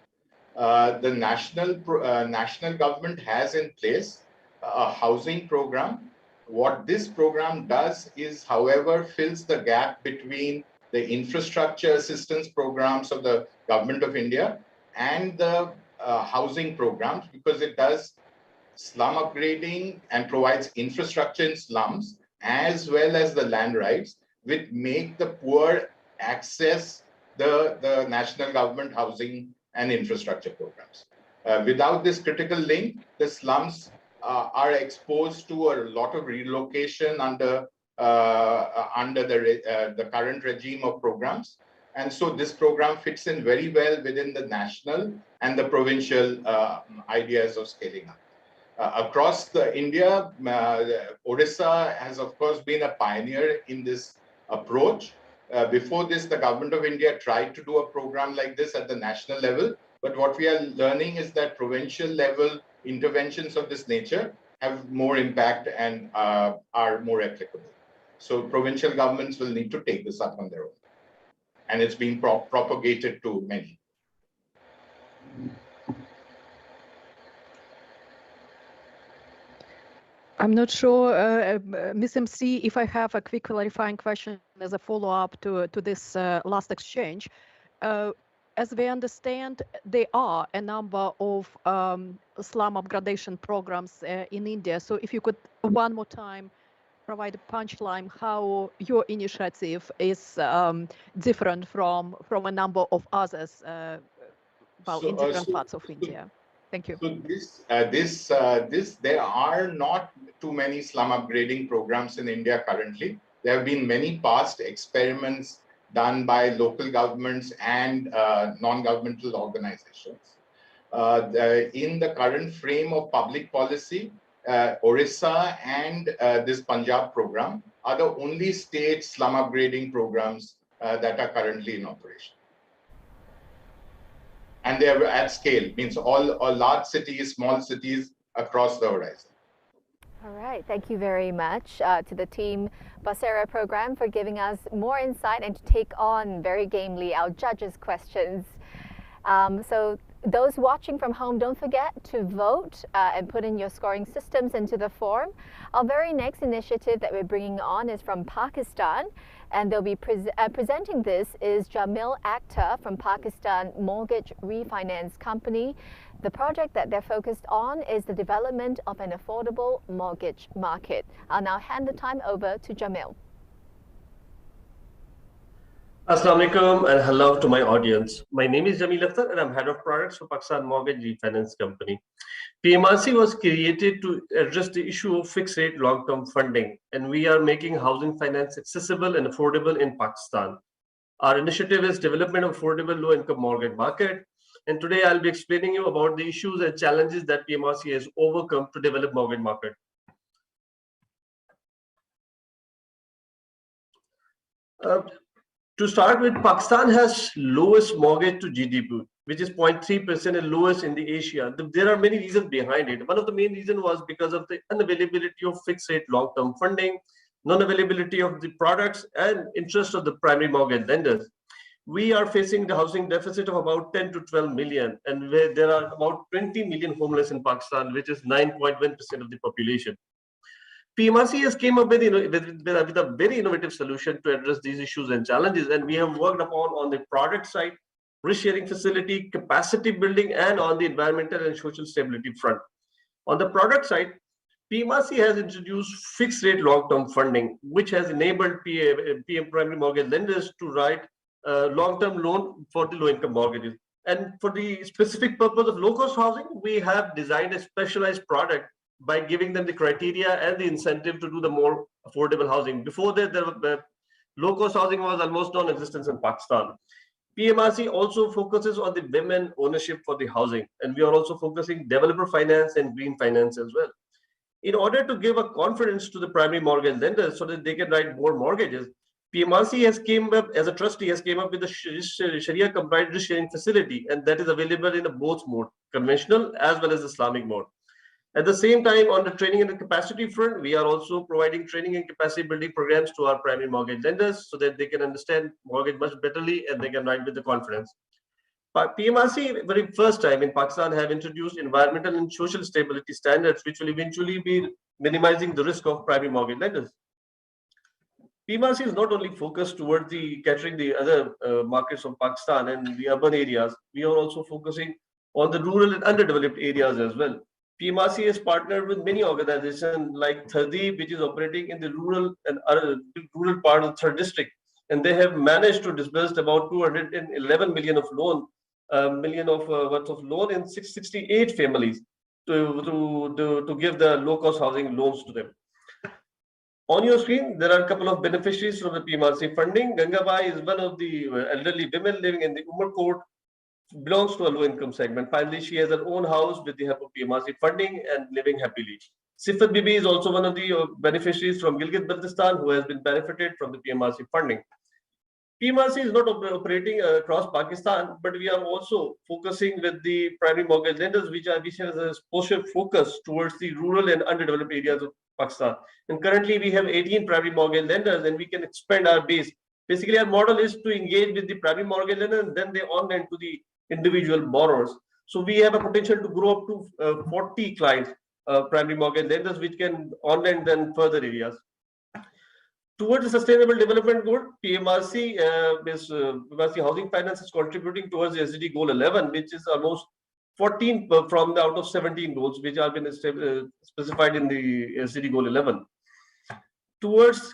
The national government has in place a housing program. What this program does is, however, fills the gap between the infrastructure assistance programs of the Government of India and the housing programs, because it does slum upgrading and provides infrastructure in slums as well as the land rights, which make the poor access the national government housing and infrastructure programs. Without this critical link, the slums are exposed to a lot of relocation under the current regime of programs. And so this program fits in very well within the national and the provincial ideas of scaling up. Across India, Odisha has, of course, been a pioneer in this approach. Before this, the Government of India tried to do a program like this at the national level. But what we are learning is that provincial level interventions of this nature have more impact and are more applicable. So provincial governments will need to take this up on their own. And it's being propagated to many. I'm not sure, Ms. MC, if I have a quick clarifying question as a follow-up to this last exchange. As we understand, there are a number of slum upgradation programs in India. So if you could one more time provide a punchline how your initiative is different from a number of others in different parts of India. Thank you. So there are not too many slum upgrading programs in India currently. There have been many past experiments done by local governments and non-governmental organizations. In the current frame of public policy, Orissa and this Punjab program are the only state slum upgrading programs that are currently in operation. And they are at scale, means all large cities, small cities across the horizon. All right, thank you very much to the team Basera program for giving us more insight and to take on very gamely our judges' questions. So those watching from home, don't forget to vote and put in your scoring systems into the form. Our very next initiative that we're bringing on is from Pakistan, and they'll be presenting this is Jamil Akhtar from Pakistan Mortgage Refinance Company. The project that they're focused on is the development of an affordable mortgage market. I'll now hand the time over to Jamil. Assalamu alaikum and hello to my audience. My name is Jamil Akhtar and I'm head of products for Pakistan Mortgage Refinance Company. PMRC was created to address the issue of fixed rate long-term funding, and we are making housing finance accessible and affordable in Pakistan. Our initiative is development of affordable low-income mortgage market, and today I'll be explaining you about the issues and challenges that PMRC has overcome to develop mortgage market. To start with, Pakistan has lowest mortgage to GDP, which is 0.3% and lowest in the Asia. There are many reasons behind it. One of the main reasons was because of the unavailability of fixed rate long-term funding, non-availability of the products, and interest of the primary mortgage lenders. We are facing the housing deficit of about 10 to 12 million, and where there are about 20 million homeless in Pakistan, which is 9.1% of the population. PMRC has came up with a very innovative solution to address these issues and challenges, and we have worked upon on the product side, risk sharing facility, capacity building, and on the environmental and social stability front. On the product side, PMRC has introduced fixed rate long-term funding, which has enabled PM primary mortgage lenders to write long-term loan for the low-income mortgages. And for the specific purpose of low-cost housing, we have designed a specialized product by giving them the criteria and the incentive to do the more affordable housing. Before that, the low-cost housing was almost non-existent in Pakistan. PMRC also focuses on the women ownership for the housing, and we are also focusing developer finance and green finance as well. In order to give a confidence to the primary mortgage lenders so that they can write more mortgages, PMRC has came up as a trustee has came up with a Sharia compliant risk sharing facility, and that is available in a both mode, conventional as well as Islamic mode. At the same time, on the training and the capacity front, we are also providing training and capacity building programs to our primary mortgage lenders so that they can understand mortgage much betterly and they can write with the confidence. PMRC, very first time in Pakistan, have introduced environmental and social stability standards, which will eventually be minimizing the risk of primary mortgage lenders. PMRC is not only focused towards the catering the other markets of Pakistan and the urban areas, we are also focusing on the rural and underdeveloped areas as well. PMRC has partnered with many organizations like Thadi, which is operating in the rural and rural part of the third district, and they have managed to disburse about 211 million of loan, worth of loan in 668 families to give the low cost housing loans to them. On your screen, there are a couple of beneficiaries from the PMRC funding. Gangabai is one of the elderly women living in the Umar Court, belongs to a low income segment. Finally, she has her own house with the help of PMRC funding and living happily. Sifat Bibi is also one of the beneficiaries from Gilgit Baltistan who has been benefited from the PMRC funding. PMRC is not operating across Pakistan, but we are also focusing with the primary mortgage lenders, which has a special focus towards the rural and underdeveloped areas of Pakistan. And currently, we have 18 primary mortgage lenders, and we can expand our base. Basically, our model is to engage with the primary mortgage lenders, and then they on-lend to the individual borrowers. So we have a potential to grow up to 40 clients, primary mortgage lenders, which can on-lend then further areas. Towards the sustainable development goal, PMRC Housing Finance is contributing towards the SDG goal 11, which is almost 14 from the out of 17 goals, which have been specified in the SDG goal 11.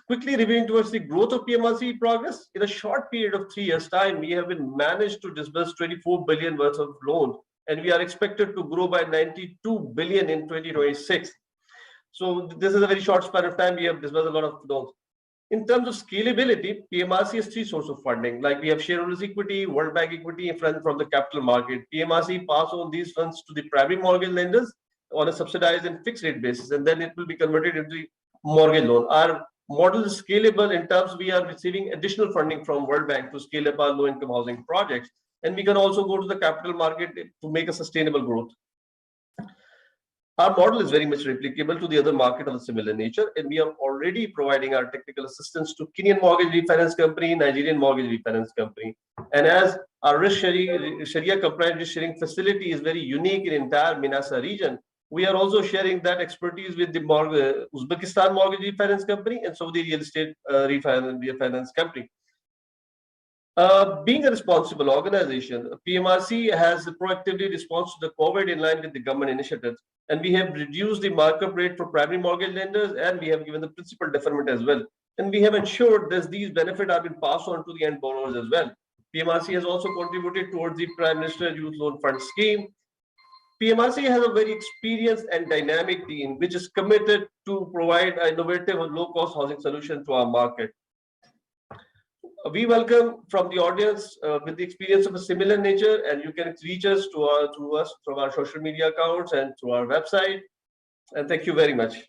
Quickly reviewing towards the growth of PMRC progress, in a short period of 3 years' time, we have been managed to disburse 24 billion worth of loans, and we are expected to grow by 92 billion in 2026. So this is a very short span of time. We have disbursed a lot of loans. In terms of scalability, PMRC has 3 sources of funding. Like we have shareholders equity, World Bank equity, and funds from the capital market. PMRC pass on these funds to the primary mortgage lenders on a subsidized and fixed rate basis, and then it will be converted into the mortgage loan. Our model is scalable in terms we are receiving additional funding from World Bank to scale up our low income housing projects, and we can also go to the capital market to make a sustainable growth. Our model is very much replicable to the other market of a similar nature, and we are already providing our technical assistance to Kenyan Mortgage Refinance Company, Nigerian Mortgage Refinance Company. And as our Sharia compliant risk sharing facility is very unique in entire Minasa region, we are also sharing that expertise with the Uzbekistan Mortgage Refinance Company and Saudi Real Estate Refinance Company. Being a responsible organization, PMRC has proactively responded to the COVID in line with the government initiatives, and we have reduced the markup rate for primary mortgage lenders, and we have given the principal deferment as well. And we have ensured that these benefits are being passed on to the end borrowers as well. PMRC has also contributed towards the Prime Minister Youth Loan Fund scheme. PMRC has a very experienced and dynamic team which is committed to provide an innovative and low-cost housing solution to our market. We welcome from the audience with the experience of a similar nature, and you can reach us to us from our social media accounts and through our website. And thank you very much.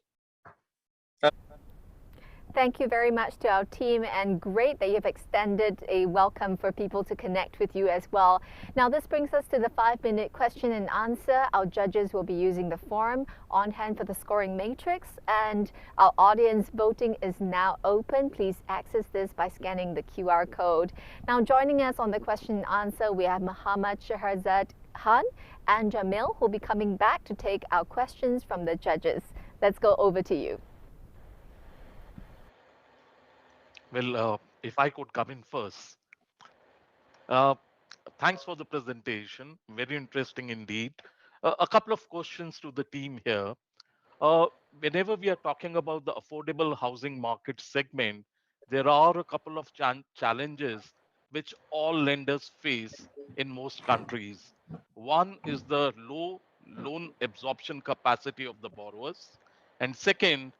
Thank you very much to our team, and great that you've extended a welcome for people to connect with you as well. Now this brings us to the 5-minute question and answer. Our judges will be using the form on hand for the scoring matrix, and our audience voting is now open. Please access this by scanning the QR code. Now joining us on the question and answer, we have Muhammad Shahrazad Khan and Jamil, who will be coming back to take our questions from the judges. Let's go over to you. Well, if I could come in first. Thanks for the presentation. Very interesting indeed. A couple of questions to the team here. Whenever we are talking about the affordable housing market segment, there are a couple of challenges which all lenders face in most countries. One is the low loan absorption capacity of the borrowers. And second,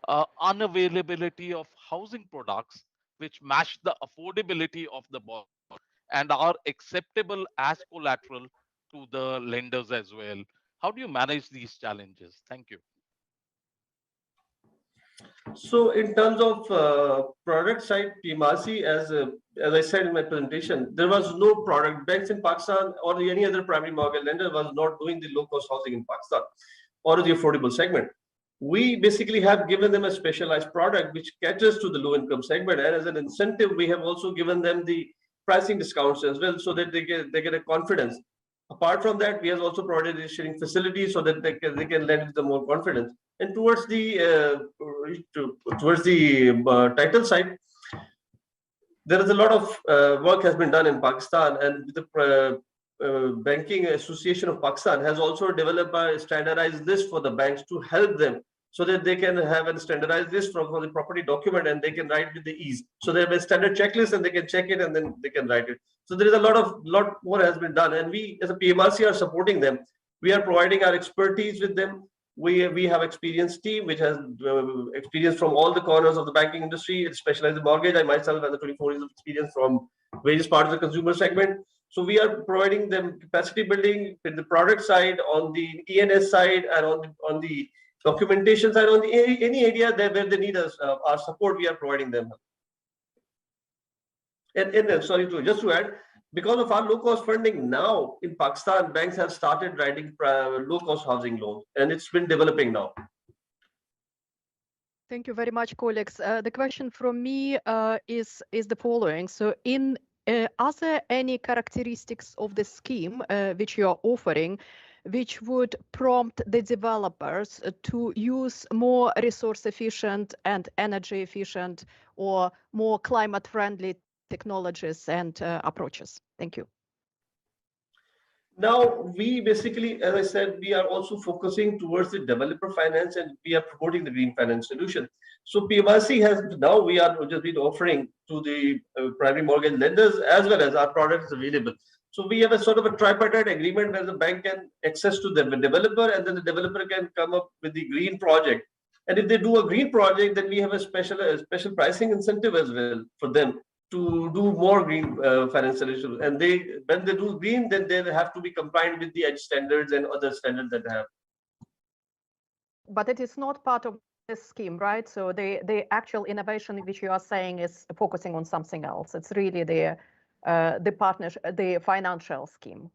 unavailability of housing products which match the affordability of the borrower and are acceptable as collateral to the lenders as well. How do you manage these challenges? Thank you. So in terms of product side, PMRC, as I said in my presentation, there was no product. Banks in Pakistan or any other primary mortgage lender was not doing the low-cost housing in Pakistan or the affordable segment. We basically have given them a specialized product which caters to the low-income segment, and as an incentive, we have also given them the pricing discounts as well, so that they get a confidence. Apart from that, we have also provided a sharing facility so that they can lend with the more confidence. And towards the title side, there is a lot of work has been done in Pakistan, and the Banking Association of Pakistan has also developed a standardized list for the banks to help them so that they can have a standardized list for the property document and they can write with the ease. So they have a standard checklist and they can check it and then they can write it. So there is a lot more has been done, and we as a PMRC are supporting them. We are providing our expertise with them. We have experienced team which has experience from all the corners of the banking industry. It's specialized in mortgage. I myself have 24 years of experience from various parts of the consumer segment. So we are providing them capacity building with the product side, on the ENS side, and on the documentation side, on the any area where they need us our support, we are providing them. And sorry to just to add, because of our low-cost funding now in Pakistan, banks have started writing low-cost housing loans, and it's been developing now. Thank you very much, colleagues. The question from me is the following. So are there any characteristics of the scheme which you are offering which would prompt the developers to use more resource efficient and energy efficient or more climate friendly technologies and approaches? Thank you. Now, we basically, as I said, we are also focusing towards the developer finance, and we are promoting the green finance solution. So PMRC has now, we are just been offering to the primary mortgage lenders as well as our products available. So we have a sort of a tripartite agreement where the bank can access to the developer, and then the developer can come up with the green project. And if they do a green project, then we have a special pricing incentive as well for them to do more green finance solutions. And when they do green, then they have to be compliant with the EDGE standards and other standards that they have. But it is not part of this scheme, right? So the actual innovation which you are saying is focusing on something else. It's really the partnership, the financial scheme.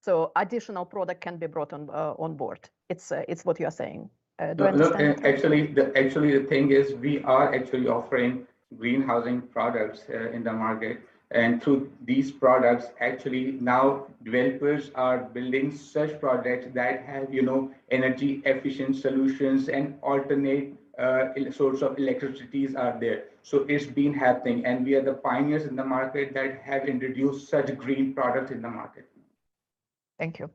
So additional product can be brought on board. It's what you are saying. Do I understand? Actually, the thing is, we are actually offering green housing products in the market, and through these products, actually now developers are building such projects that have energy efficient solutions and alternate source of electricities are there. So it's been happening, and we are the pioneers in the market that have introduced such green products in the market. Thank you.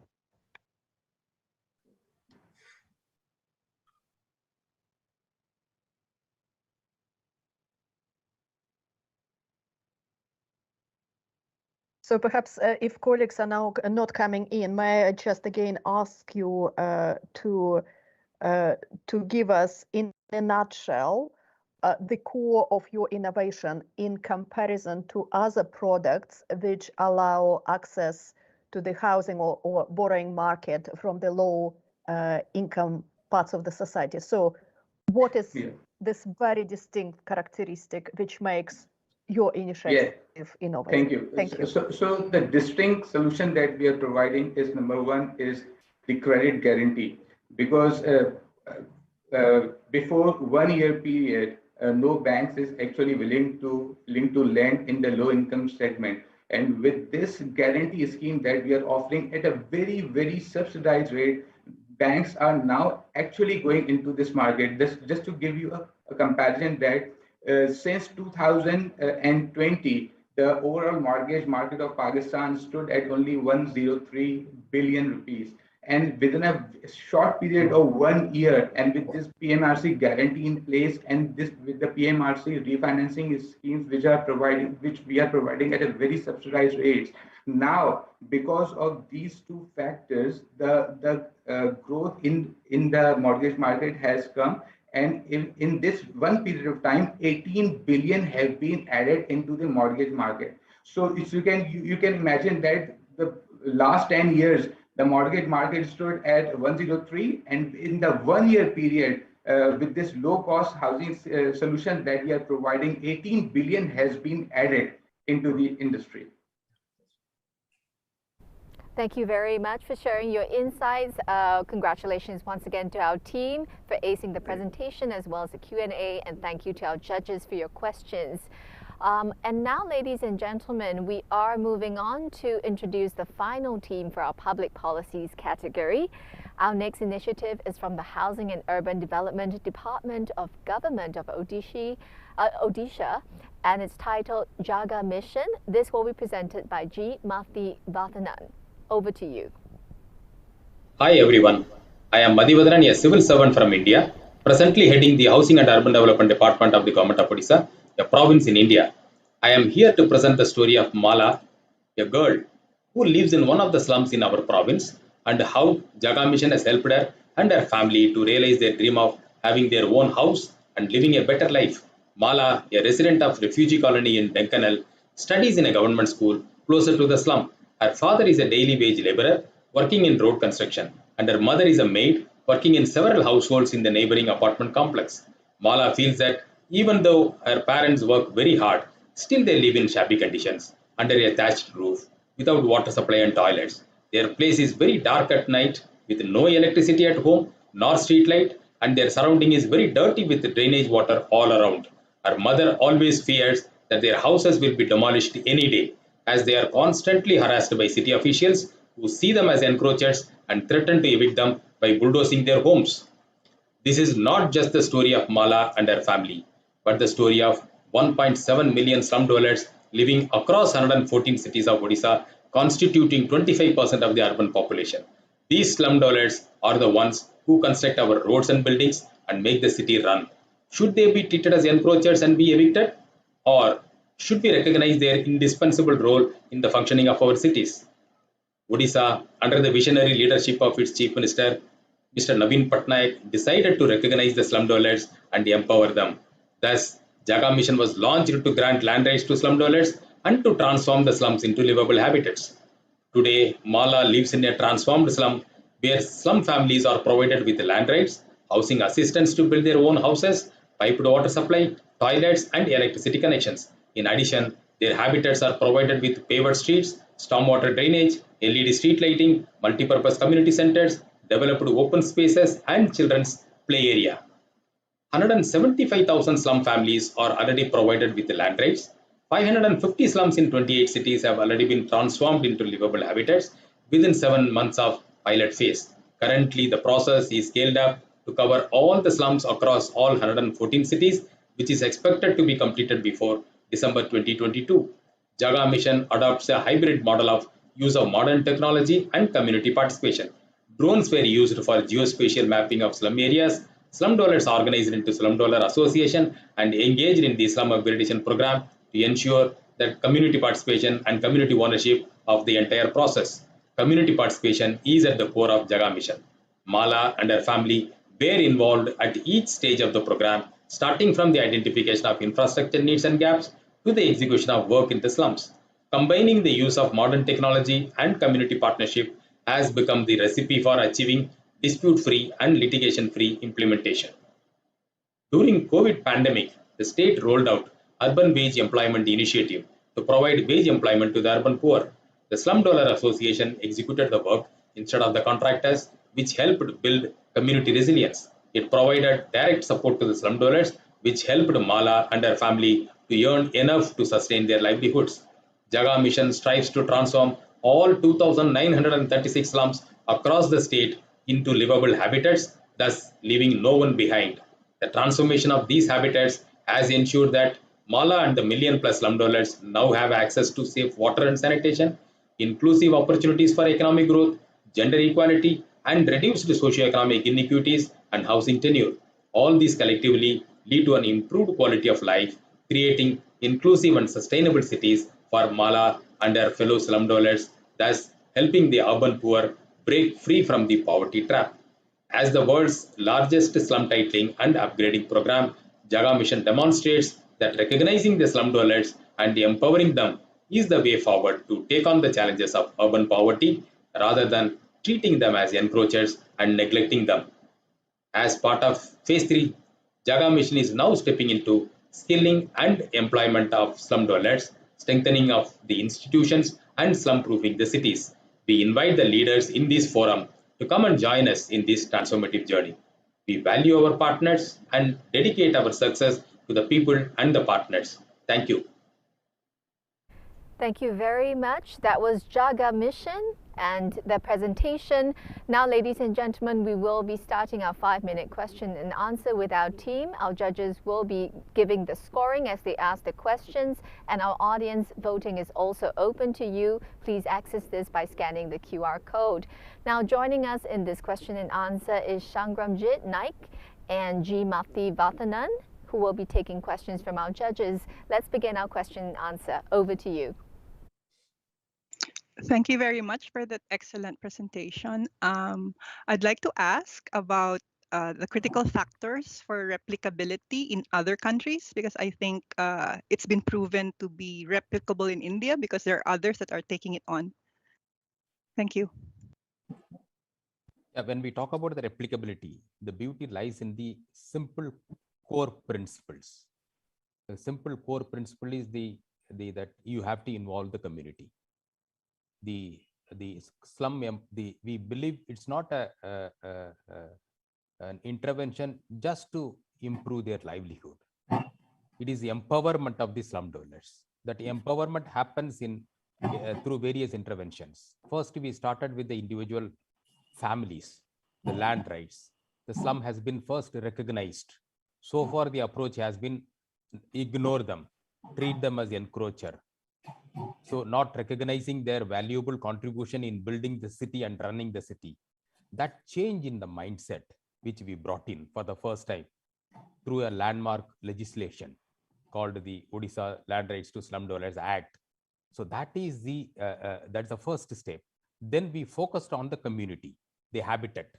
So perhaps if colleagues are now not coming in, may I just again ask you to give us in a nutshell the core of your innovation in comparison to other products which allow access to the housing or borrowing market from the low income parts of the society. So what is this very distinct characteristic which makes your initiative innovative? Thank you. Thank you. So the distinct solution that we are providing is, number one, is the credit guarantee, because before 1 year period, no banks is actually willing to lend in the low income segment. And with this guarantee scheme that we are offering at a very, very subsidized rate, banks are now actually going into this market. Just to give you a comparison, that since 2020, the overall mortgage market of Pakistan stood at only 103 billion rupees. And within a short period of 1 year, and with this PMRC guarantee in place, and this with the PMRC refinancing schemes which we are providing at a very subsidized rates, now because of these two factors, the growth in the mortgage market has come. And in this one period of time, 18 billion have been added into the mortgage market. So you can imagine that the last 10 years, the mortgage market stood at 103, and in the 1 year period, with this low-cost housing solution that we are providing, 18 billion has been added into the industry. Thank you very much for sharing your insights. Congratulations once again to our team for acing the presentation as well as the Q&A, and thank you to our judges for your questions. And now, ladies and gentlemen, we are moving on to introduce the final team for our public policies category. Our next initiative is from the Housing and Urban Development Department of Government of Odisha, and it's titled Jaga Mission. This will be presented by G. Mathi Vathanan. Over to you. Hi everyone, I am Madhivadran, a civil servant from India, presently heading the Housing and Urban Development Department of the Government of Odisha, a province in India. I am here to present the story of Mala, a girl who lives in one of the slums in our province, and how Jaga Mission has helped her and her family to realize their dream of having their own house and living a better life. Mala, a resident of refugee colony in Denkanal, studies in a government school closer to the slum. Her father is a daily wage laborer working in road construction, and her mother is a maid working in several households in the neighboring apartment complex. Mala feels that even though her parents work very hard, still they live in shabby conditions, under a thatched roof, without water supply and toilets. Their place is very dark at night, with no electricity at home, nor street light, and their surrounding is very dirty with drainage water all around. Her mother always fears that their houses will be demolished any day, as they are constantly harassed by city officials who see them as encroachers and threaten to evict them by bulldozing their homes. This is not just the story of Mala and her family, but the story of 1.7 million slum dwellers living across 114 cities of Odisha, constituting 25% of the urban population. These slum dwellers are the ones who construct our roads and buildings and make the city run. Should they be treated as encroachers and be evicted? Or should we recognize their indispensable role in the functioning of our cities? Odisha, under the visionary leadership of its Chief Minister, Mr. Naveen Patnaik, decided to recognize the slum dwellers and empower them. Thus, Jaga Mission was launched to grant land rights to slum dwellers and to transform the slums into livable habitats. Today, Mala lives in a transformed slum where slum families are provided with land rights, housing assistance to build their own houses, piped water supply, toilets, and electricity connections. In addition, their habitats are provided with paved streets, stormwater drainage, LED street lighting, multi-purpose community centers, developed open spaces, and children's play area. 175,000 slum families are already provided with land rights. 550 slums in 28 cities have already been transformed into livable habitats within 7 months of pilot phase. Currently, the process is scaled up to cover all the slums across all 114 cities, which is expected to be completed before December 2022. Jaga Mission adopts a hybrid model of use of modern technology and community participation. Drones were used for geospatial mapping of slum areas. Slum dwellers organized into Slum Dweller Association and engaged in the slum upgradation program to ensure that community participation and community ownership of the entire process. Community participation is at the core of Jaga Mission. Mala and her family were involved at each stage of the program, starting from the identification of infrastructure needs and gaps to the execution of work in the slums. Combining the use of modern technology and community partnership has become the recipe for achieving dispute-free and litigation-free implementation. During COVID pandemic, the state rolled out Urban Wage Employment Initiative to provide wage employment to the urban poor. The Slum Dweller Association executed the work instead of the contractors, which helped build community resilience. It provided direct support to the slum dwellers, which helped Mala and her family to earn enough to sustain their livelihoods. Jaga Mission strives to transform all 2,936 slums across the state into livable habitats, thus leaving no one behind. The transformation of these habitats has ensured that Mala and the million-plus slum dwellers now have access to safe water and sanitation, inclusive opportunities for economic growth, gender equality, and reduced socioeconomic inequities and housing tenure. All these collectively lead to an improved quality of life, creating inclusive and sustainable cities for Mala and her fellow slum dwellers, thus helping the urban poor break free from the poverty trap. As the world's largest slum titling and upgrading program, Jaga Mission demonstrates that recognizing the slum dwellers and empowering them is the way forward to take on the challenges of urban poverty rather than treating them as encroachers and neglecting them. As part of phase 3, Jaga Mission is now stepping into skilling and employment of slum dwellers, strengthening of the institutions and slum proofing the cities. We invite the leaders in this forum to come and join us in this transformative journey. We value our partners and dedicate our success to the people and the partners. Thank you. Thank you very much. That was Jaga Mission and the presentation. Now, ladies and gentlemen, we will be starting our 5-minute question and answer with our team. Our judges will be giving the scoring as they ask the questions, and our audience voting is also open to you. Please access this by scanning the QR code. Now, joining us in this question and answer is Shangramjit Naik and G. Mafti Vathanan, who will be taking questions from our judges. Let's begin our question and answer. Over to you. Thank you very much for that excellent presentation. I'd like to ask about the critical factors for replicability in other countries, because I think it's been proven to be replicable in India because there are others that are taking it on. Thank you. Yeah, when we talk about the replicability, the beauty lies in the simple core principles. The simple core principle is that you have to involve the community. The slum, we believe it's not an intervention just to improve their livelihood. It is the empowerment of the slum dwellers. That empowerment happens in through various interventions. First, we started with the individual families, the land rights. The slum has been first recognized. So far, the approach has been ignore them, treat them as encroacher. So not recognizing their valuable contribution in building the city and running the city. That change in the mindset, which we brought in for the first time through a landmark legislation called the Odisha Land Rights to Slum Dwellers Act. So that is that's the first step. Then we focused on the community, the habitat.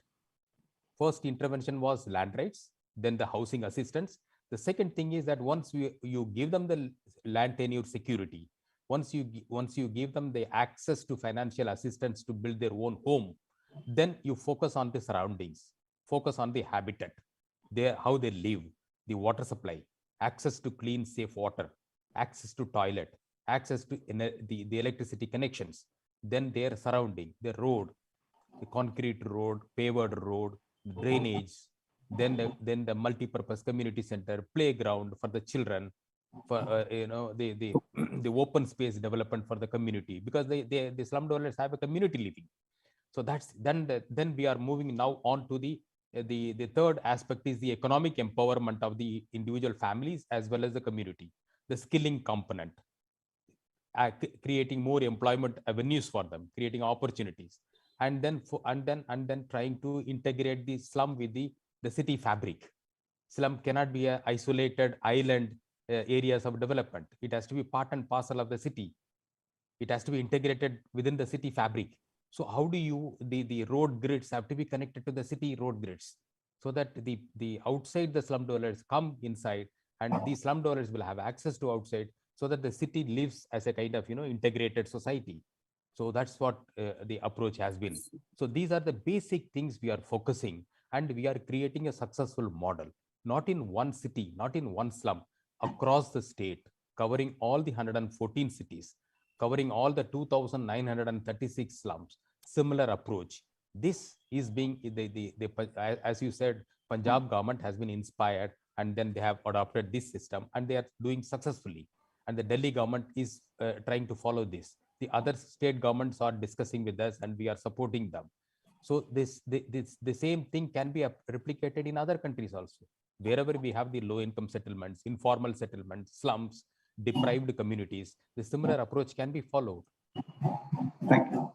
First intervention was land rights, then the housing assistance. The second thing is that once you give them the land tenure security, once you give them the access to financial assistance to build their own home, then you focus on the surroundings, focus on the habitat, how they live, the water supply, access to clean, safe water, access to toilet, access to the electricity connections, then their surrounding, the road, the concrete road, paved road, drainage, then the multi-purpose community center, playground for the children, for the open space development for the community, because the slum dwellers have a community living. So that's then we are moving now on to the third aspect is the economic empowerment of the individual families as well as the community, the skilling component, creating more employment avenues for them, creating opportunities, and then trying to integrate the slum with the city fabric. Slum cannot be an isolated island areas of development. It has to be part and parcel of the city. It has to be integrated within the city fabric. So how do you, the road grids have to be connected to the city road grids, so that the outside the slum dwellers come inside, and these slum dwellers will have access to outside, so that the city lives as a kind of integrated society. So that's what the approach has been. So these are the basic things we are focusing, and we are creating a successful model, not in one city, not in one slum, across the state, covering all the 114 cities, covering all the 2,936 slums. Similar approach. This is being as you said, Punjab government has been inspired, and then they have adopted this system, and they are doing successfully. And the Delhi government is trying to follow this. The other state governments are discussing with us, and we are supporting them. So the same thing can be replicated in other countries also. Wherever we have the low-income settlements, informal settlements, slums, deprived communities, the similar approach can be followed. Thank you.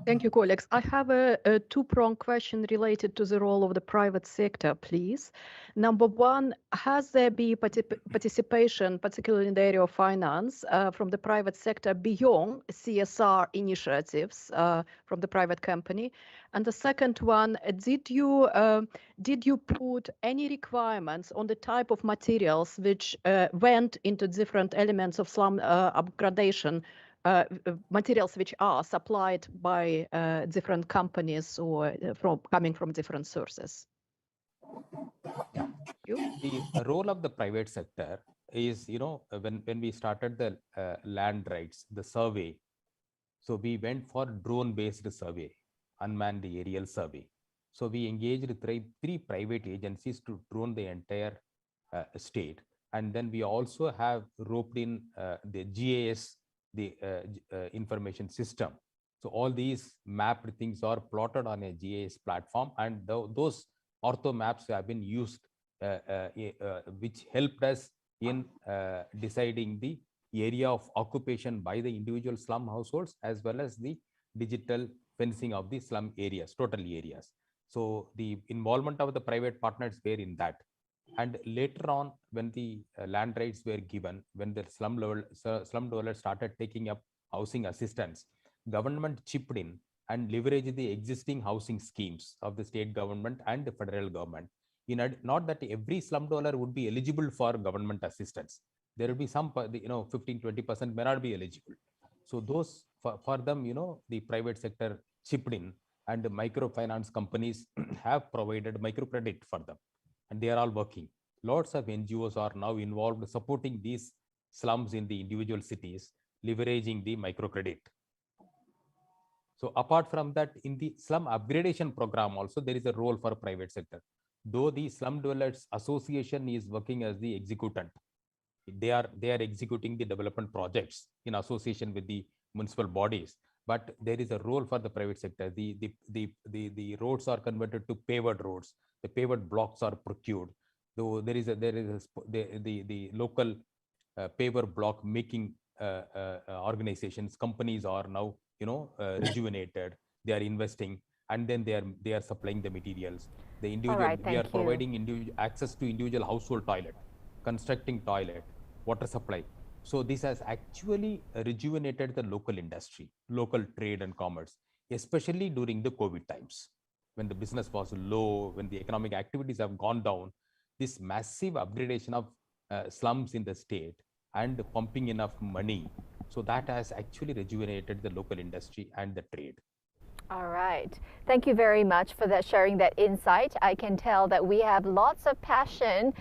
Thank you, colleagues. I have a two-pronged question related to the role of the private sector, please. Number one, has there been participation, particularly in the area of finance, from the private sector beyond CSR initiatives from the private company? And the second one, did you put any requirements on the type of materials which went into different elements of slum upgradation materials which are supplied by different companies or coming from different sources? The role of the private sector is, when we started the land rights, the survey, so we went for drone-based survey, unmanned aerial survey. So we engaged three private agencies to drone the entire state. And then we also have roped in the GIS, the information system. So all these mapped things are plotted on a GIS platform, and those ortho maps have been used, which helped us in deciding the area of occupation by the individual slum households, as well as the digital fencing of the slum areas, total areas. So the involvement of the private partners were in that. And later on, when the land rights were given, when the slum dwellers started taking up housing assistance, government chipped in and leveraged the existing housing schemes of the state government and the federal government. Not that every slum dweller would be eligible for government assistance. There will be some, 15-20% may not be eligible. So those, for them, the private sector chipped in, and the microfinance companies have provided microcredit for them, and they are all working. Lots of NGOs are now involved supporting these slums in the individual cities, leveraging the microcredit. So apart from that, in the slum upgradation program also, there is a role for private sector. Though the Slum Dwellers Association is working as the executant, they are executing the development projects in association with the municipal bodies, but there is a role for the private sector. The roads are converted to paved roads, the paved blocks are procured. Though the local paver block making organizations, companies are now rejuvenated, they are investing, and then they are supplying the materials. The individual, we are providing access to individual household toilet, constructing toilet, water supply. So this has actually rejuvenated the local industry, local trade and commerce, especially during the COVID times, when the business was low, when the economic activities have gone down. This massive upgradation of slums in the state and pumping enough money, so that has actually rejuvenated the local industry and the trade. All right. Thank you very much for sharing that insight. I can tell that we have lots of passion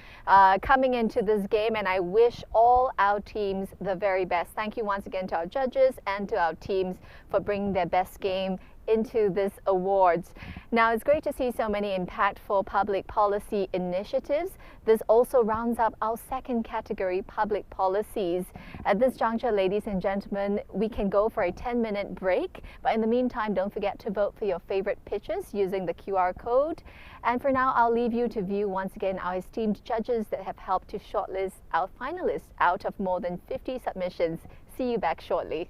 coming into this game, and I wish all our teams the very best. Thank you once again to our judges and to our teams for bringing their best game into this awards. Now, it's great to see so many impactful public policy initiatives. This also rounds up our second category, public policies. At this juncture, ladies and gentlemen, we can go for a 10-minute break. But in the meantime, don't forget to vote for your favorite pitches using the QR code. And for now, I'll leave you to view once again our esteemed judges that have helped to shortlist our finalists out of more than 50 submissions. See you back shortly.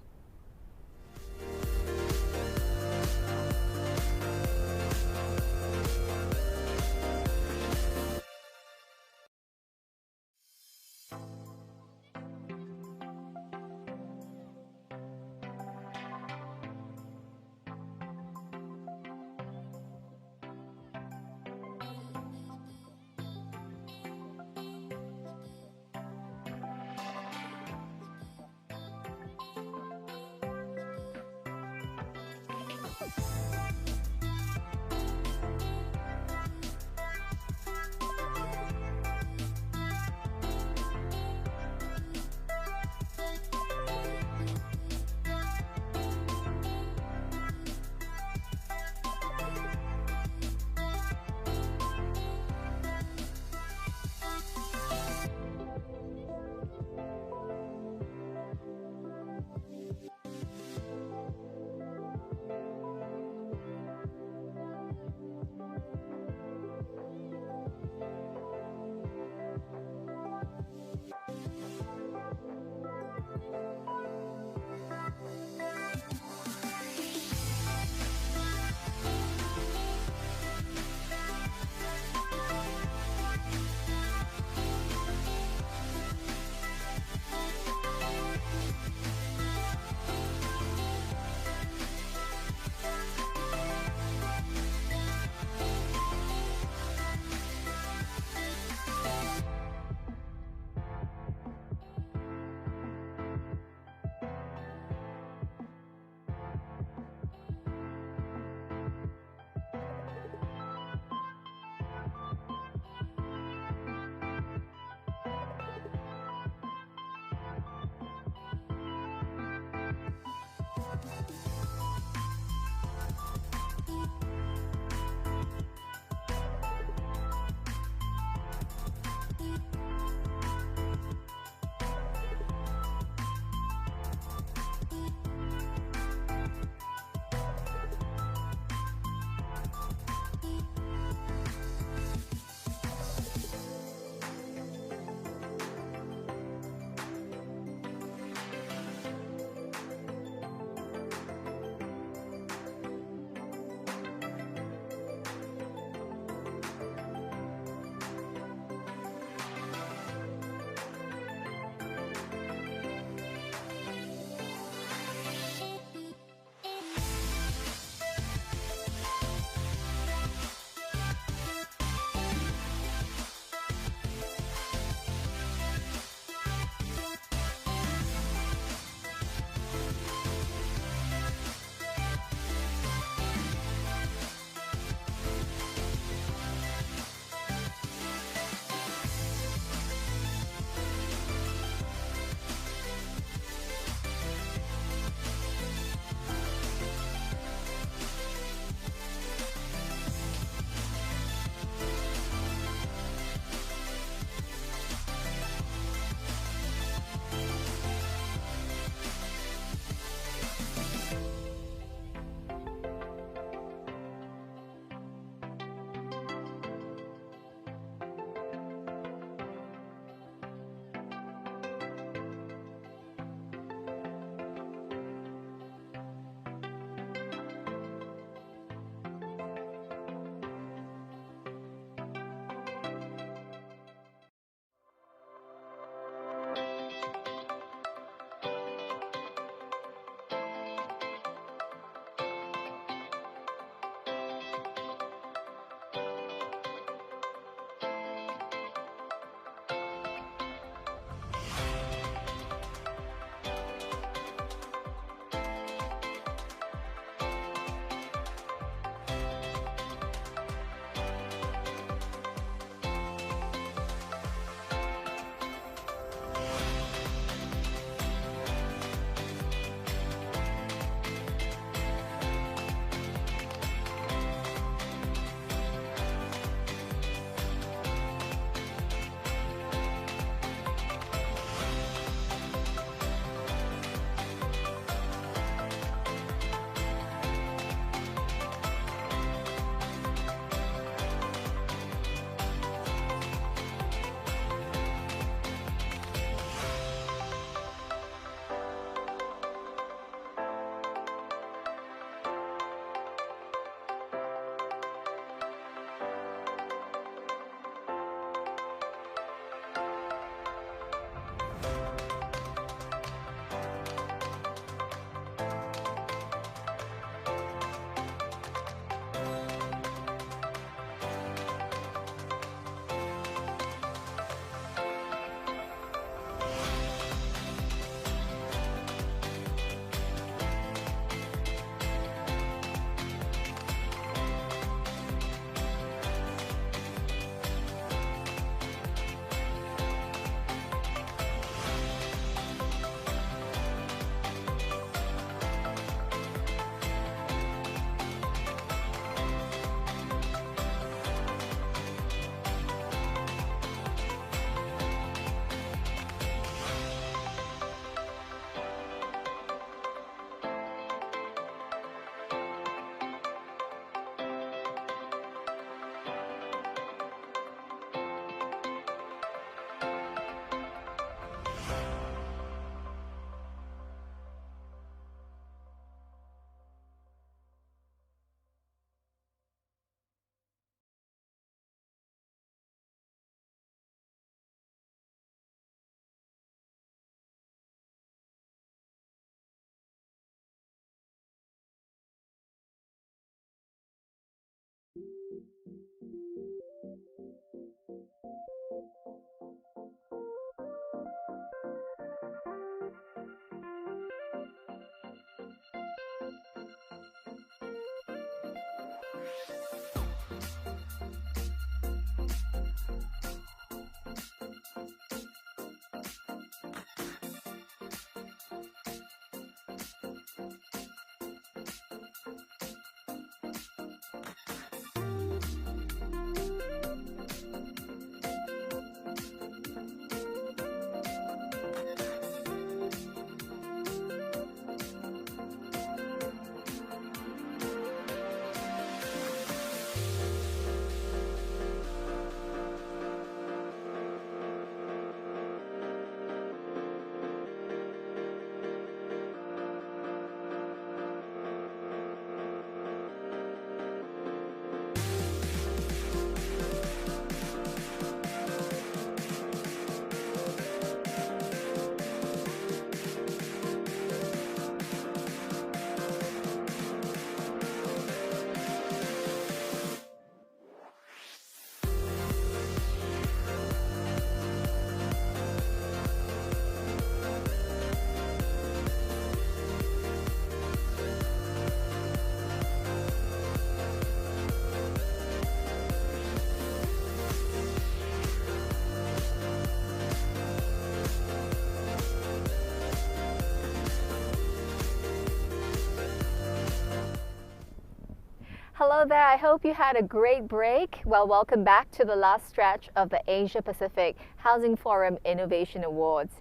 Hello there, I hope you had a great break. Well, welcome back to the last stretch of the Asia Pacific Housing Forum Innovation Awards.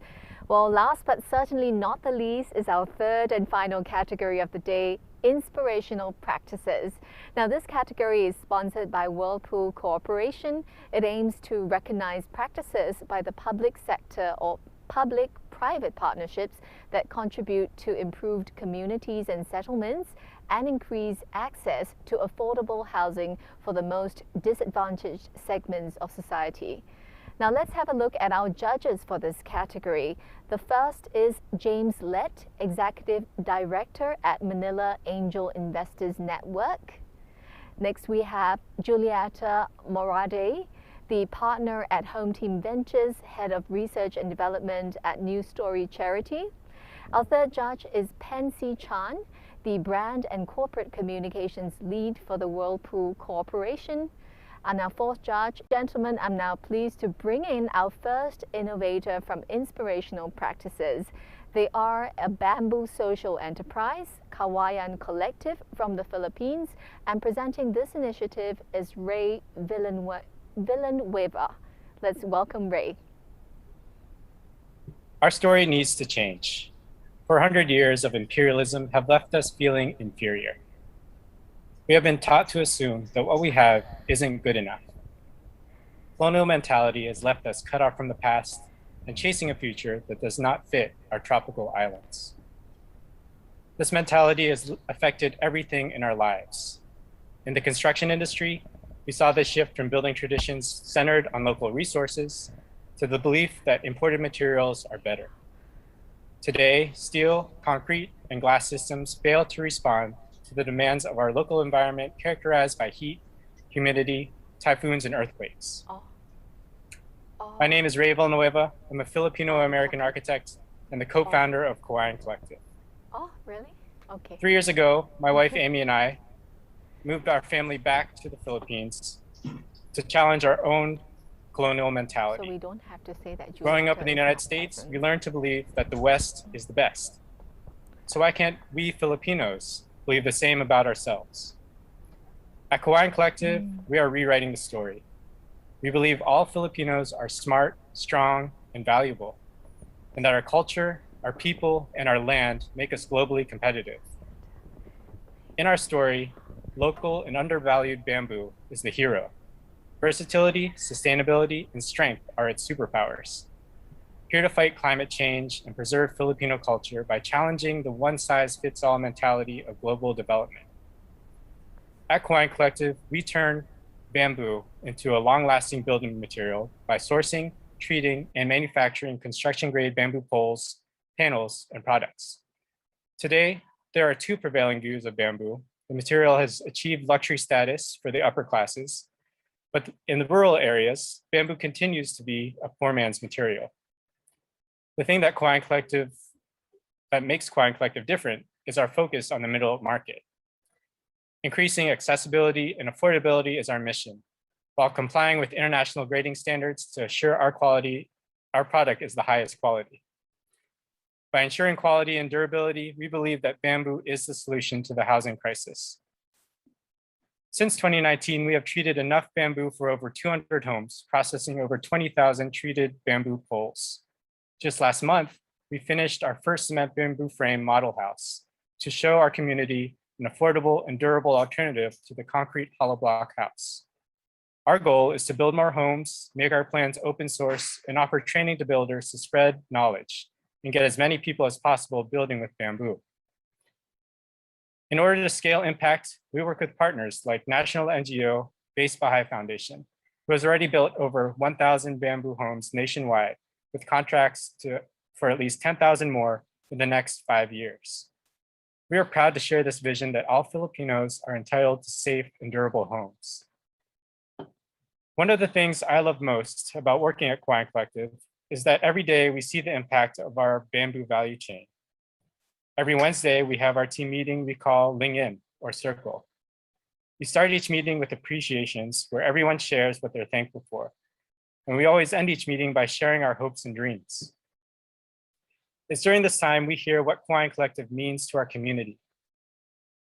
Well, last but certainly not the least is our third and final category of the day, inspirational practices. Now, this category is sponsored by Whirlpool Corporation. It aims to recognize practices by the public sector or public-private partnerships that contribute to improved communities and settlements and increase access to affordable housing for the most disadvantaged segments of society. Now let's have a look at our judges for this category. The first is James Lett, Executive Director at Manila Angel Investors Network. Next we have Julieta Morade, the partner at Home Team Ventures, Head of Research and Development at New Story Charity. Our third judge is Pansy Chan, the Brand and Corporate Communications Lead for the Whirlpool Corporation. And our fourth judge, gentlemen, I'm now pleased to bring in our first innovator from Inspirational Practices. They are a bamboo social enterprise, Kawayan Collective from the Philippines, and presenting this initiative is Ray Villanueva. Let's welcome Ray. Our story needs to change. 400 years of imperialism have left us feeling inferior. We have been taught to assume that what we have isn't good enough. Colonial mentality has left us cut off from the past and chasing a future that does not fit our tropical islands. This mentality has affected everything in our lives. In the construction industry, we saw this shift from building traditions centered on local resources to the belief that imported materials are better. Today, steel, concrete, and glass systems fail to respond to the demands of our local environment characterized by heat, humidity, typhoons, and earthquakes. My name is Ray Villanueva. I'm a Filipino-American architect and the co-founder of Kawayan Collective. Oh, really? Okay. 3 years ago, my wife Amy and I moved our family back to the Philippines to challenge our own colonial mentality. So we don't have to say that. Growing up in the United States, we learned to believe that the West is the best. So why can't we Filipinos believe the same about ourselves? At Kawayan Collective, we are rewriting the story. We believe all Filipinos are smart, strong, and valuable, and that our culture, our people, and our land make us globally competitive. In our story, local and undervalued bamboo is the hero. Versatility, sustainability, and strength are its superpowers. Here to fight climate change and preserve Filipino culture by challenging the one-size-fits-all mentality of global development. At Kawayan Collective, we turn bamboo into a long-lasting building material by sourcing, treating, and manufacturing construction-grade bamboo poles, panels, and products. Today, there are two prevailing views of bamboo. The material has achieved luxury status for the upper classes, but in the rural areas, bamboo continues to be a poor man's material. The thing that makes Kawayan Collective different is our focus on the middle market. Increasing accessibility and affordability is our mission, while complying with international grading standards to assure our product is the highest quality. By ensuring quality and durability, we believe that bamboo is the solution to the housing crisis. Since 2019, we have treated enough bamboo for over 200 homes, processing over 20,000 treated bamboo poles. Just last month, we finished our first cement bamboo frame model house to show our community an affordable and durable alternative to the concrete hollow block house. Our goal is to build more homes, make our plans open source, and offer training to builders to spread knowledge and get as many people as possible building with bamboo. In order to scale impact, we work with partners like national NGO Base Baha'i Foundation, who has already built over 1,000 bamboo homes nationwide with contracts for at least 10,000 more in the next 5 years. We are proud to share this vision that all Filipinos are entitled to safe and durable homes. One of the things I love most about working at Kawaii Collective is that every day we see the impact of our bamboo value chain. Every Wednesday, we have our team meeting we call Ling In, or Circle. We start each meeting with appreciations where everyone shares what they're thankful for. And we always end each meeting by sharing our hopes and dreams. It's during this time we hear what Kawaii Collective means to our community.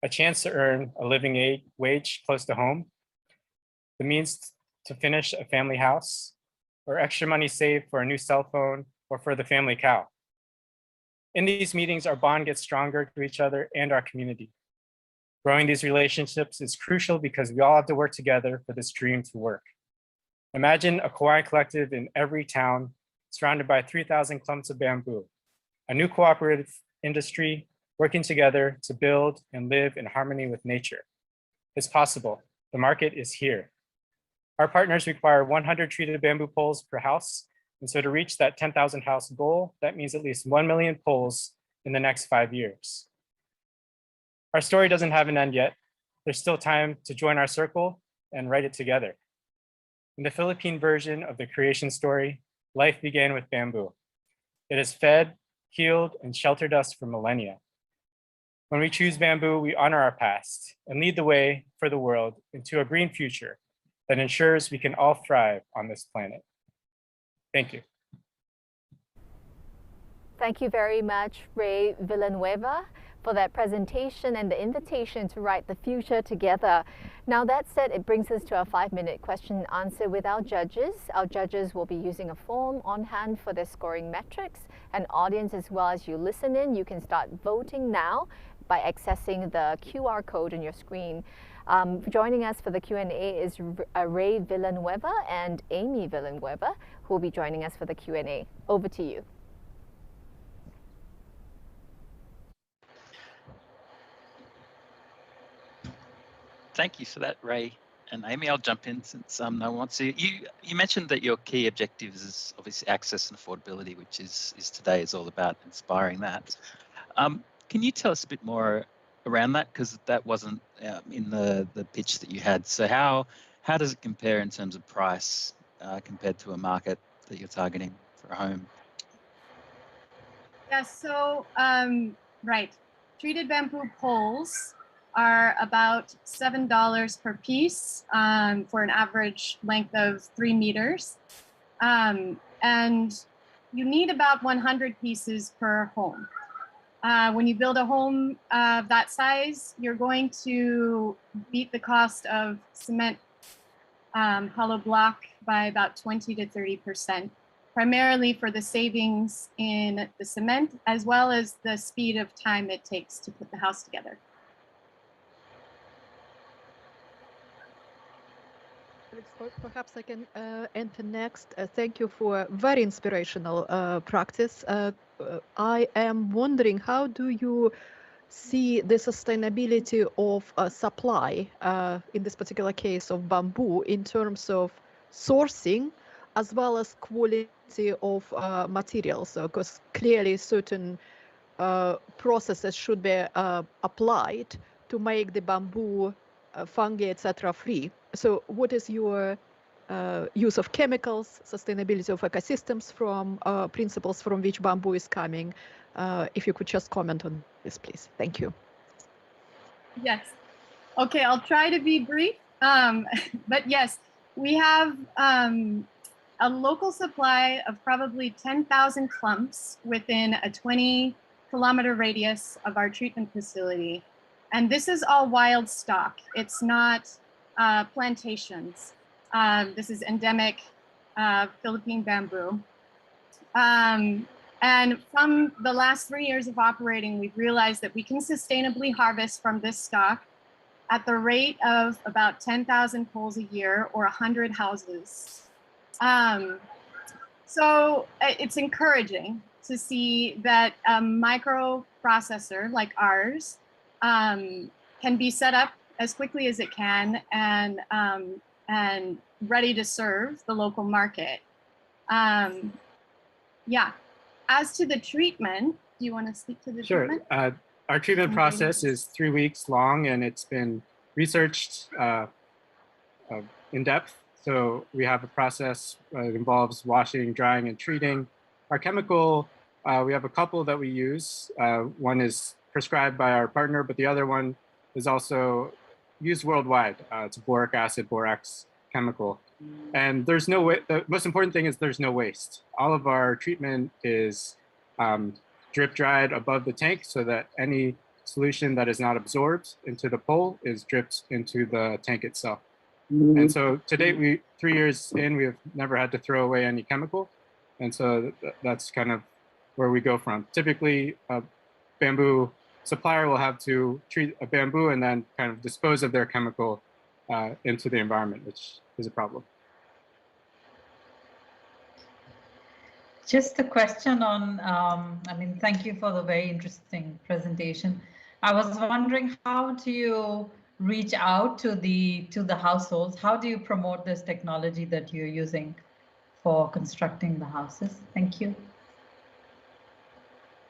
A chance to earn a living wage close to home, the means to finish a family house, or extra money saved for a new cell phone or for the family cow. In these meetings, our bond gets stronger to each other and our community. Growing these relationships is crucial because we all have to work together for this dream to work. Imagine a Kawaii Collective in every town surrounded by 3,000 clumps of bamboo, a new cooperative industry working together to build and live in harmony with nature. It's possible. The market is here. Our partners require 100 treated bamboo poles per house. And so to reach that 10,000 house goal, that means at least 1 million poles in the next 5 years. Our story doesn't have an end yet. There's still time to join our circle and write it together. In the Philippine version of the creation story, life began with bamboo. It has fed, healed, and sheltered us for millennia. When we choose bamboo, we honor our past and lead the way for the world into a green future that ensures we can all thrive on this planet. Thank you. Thank you very much, Ray Villanueva, for that presentation and the invitation to write the future together. Now that said, it brings us to our 5-minute question and answer with our judges. Our judges will be using a form on hand for their scoring metrics. And audience, as well as you listen in, you can start voting now by accessing the QR code on your screen. Joining us for the Q&A is Ray Villanueva and Amy Villanueva, who will be joining us for the Q&A. Over to you. Thank you for that, Ray and Amy. I'll jump in since no one wants to. You mentioned that your key objectives is obviously access and affordability, which is today is all about inspiring that. Can you tell us a bit more around that, because that wasn't in the pitch that you had? So how does it compare in terms of price compared to a market that you're targeting for a home? Yeah, so right, treated bamboo poles are about $7 per piece for an average length of 3 meters, and you need about 100 pieces per home. When you build a home of that size, you're going to beat the cost of cement hollow block by about 20 to 30%, primarily for the savings in the cement, as well as the speed of time it takes to put the house together. Perhaps I can enter next. Thank you for very inspirational practice. I am wondering, how do you see the sustainability of supply, in this particular case of bamboo, in terms of sourcing as well as quality of materials? Because clearly certain processes should be applied to make the bamboo fungi, etc. free. So what is your use of chemicals, sustainability of ecosystems from principles from which bamboo is coming? If you could just comment on this, please. Thank you. Yes. Okay, I'll try to be brief. But yes, we have a local supply of probably 10,000 clumps within a 20-kilometer radius of our treatment facility. And this is all wild stock. It's not plantations. This is endemic Philippine bamboo. And from the last 3 years of operating, we've realized that we can sustainably harvest from this stock at the rate of about 10,000 poles a year or 100 houses. So it's encouraging to see that a microprocessor like ours can be set up as quickly as it can and ready to serve the local market. Yeah. As to the treatment, do you want to speak to the treatment? Sure. Our treatment process is 3 weeks long, and it's been researched in depth. So we have a process that involves washing, drying, and treating. Our chemical, we have a couple that we use. One is prescribed by our partner, but the other one is also used worldwide. It's a boric acid, borax chemical. And there's no way, the most important thing is there's no waste. All of our treatment is drip dried above the tank so that any solution that is not absorbed into the pole is dripped into the tank itself. And so to date, 3 years in, we have never had to throw away any chemical. And so that's kind of where we go from. Typically, a bamboo supplier will have to treat a bamboo and then kind of dispose of their chemical into the environment, which is a problem. Just a question on, thank you for the very interesting presentation. I was wondering, how do you reach out to the households? How do you promote this technology that you're using for constructing the houses? Thank you.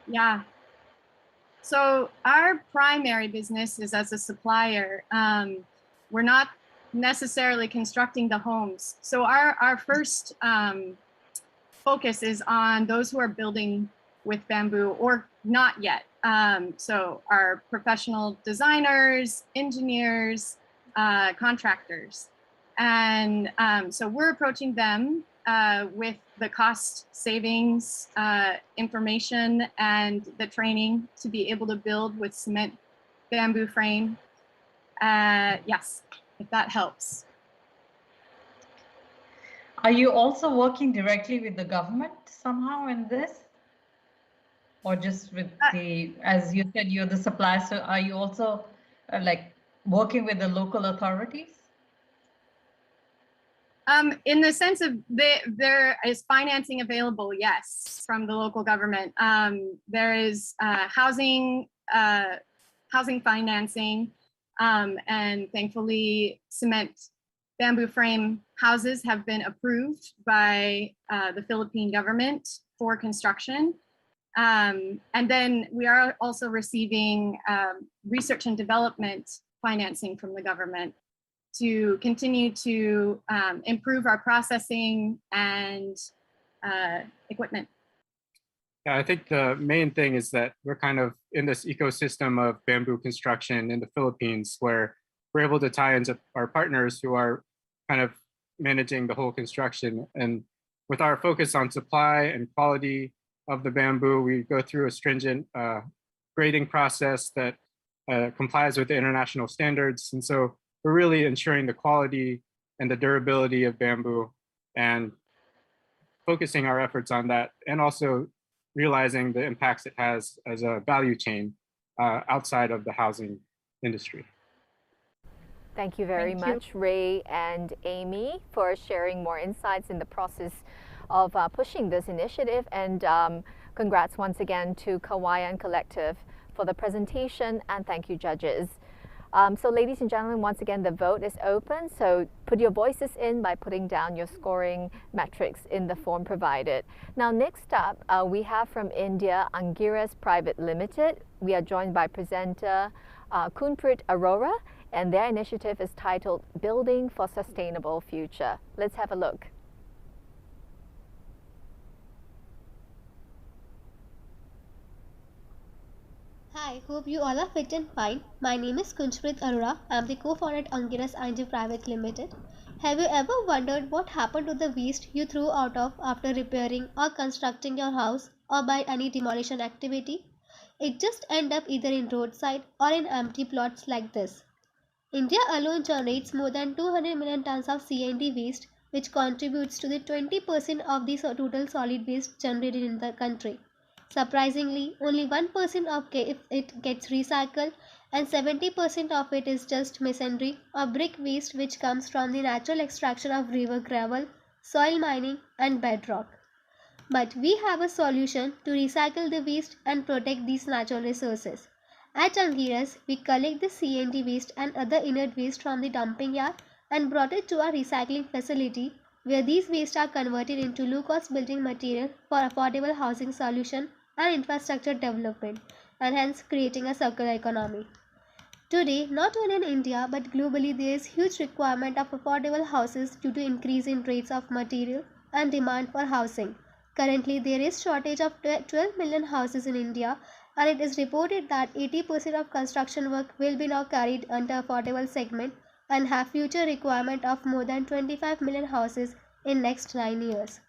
Yeah. So our primary business is as a supplier. We're not necessarily constructing the homes. So our first focus is on those who are building with bamboo or not yet. So our professional designers, engineers, contractors. And so we're approaching them with the cost savings information and the training to be able to build with cement bamboo frame. Yes, if that helps. Are you also working directly with the government somehow in this? Or just with the, as you said, you're the supplier, so are you also like working with the local authorities? In the sense of there is financing available, yes, from the local government. There is housing financing, and thankfully cement bamboo frame houses have been approved by the Philippine government for construction. And then we are also receiving research and development financing from the government to continue to improve our processing and equipment. Yeah, I think the main thing is that we're kind of in this ecosystem of bamboo construction in the Philippines where we're able to tie into our partners who are kind of managing the whole construction. And with our focus on supply and quality of the bamboo, we go through a stringent grading process that complies with the international standards. And so we're really ensuring the quality and the durability of bamboo and focusing our efforts on that, and also realizing the impacts it has as a value chain outside of the housing industry. Thank you very much, Ray and Amy, for sharing more insights in the process of pushing this initiative. And congrats once again to Kawayan Collective for the presentation, and thank you, judges. So ladies and gentlemen, once again, the vote is open. So put your voices in by putting down your scoring metrics in the form provided. Now, next up, we have from India, Angiras Private Limited. We are joined by presenter Kunprit Arora, and their initiative is titled Building for Sustainable Future. Let's have a look. Hi, hope you all are fit and fine. My name is Kunchprit Arora. I am the co-founder at Angiras ING Private Limited. Have you ever wondered what happened to the waste you threw out of after repairing or constructing your house or by any demolition activity? It just end up either in roadside or in empty plots like this. India alone generates more than 200 million tons of C&D waste, which contributes to the 20% of the total solid waste generated in the country. Surprisingly, only 1% of it gets recycled, and 70% of it is just masonry or brick waste, which comes from the natural extraction of river gravel, soil mining, and bedrock. But we have a solution to recycle the waste and protect these natural resources. At Angiras, we collect the C&D waste and other inert waste from the dumping yard and brought it to our recycling facility, where these waste are converted into low-cost building material for affordable housing solution and infrastructure development, and hence creating a circular economy. Today, not only in India but globally, there is huge requirement of affordable houses due to increase in rates of material and demand for housing. Currently, there is shortage of 12 million houses in India, and it is reported that 80% of construction work will be now carried under affordable segment and have future requirement of more than 25 million houses in next 9 years.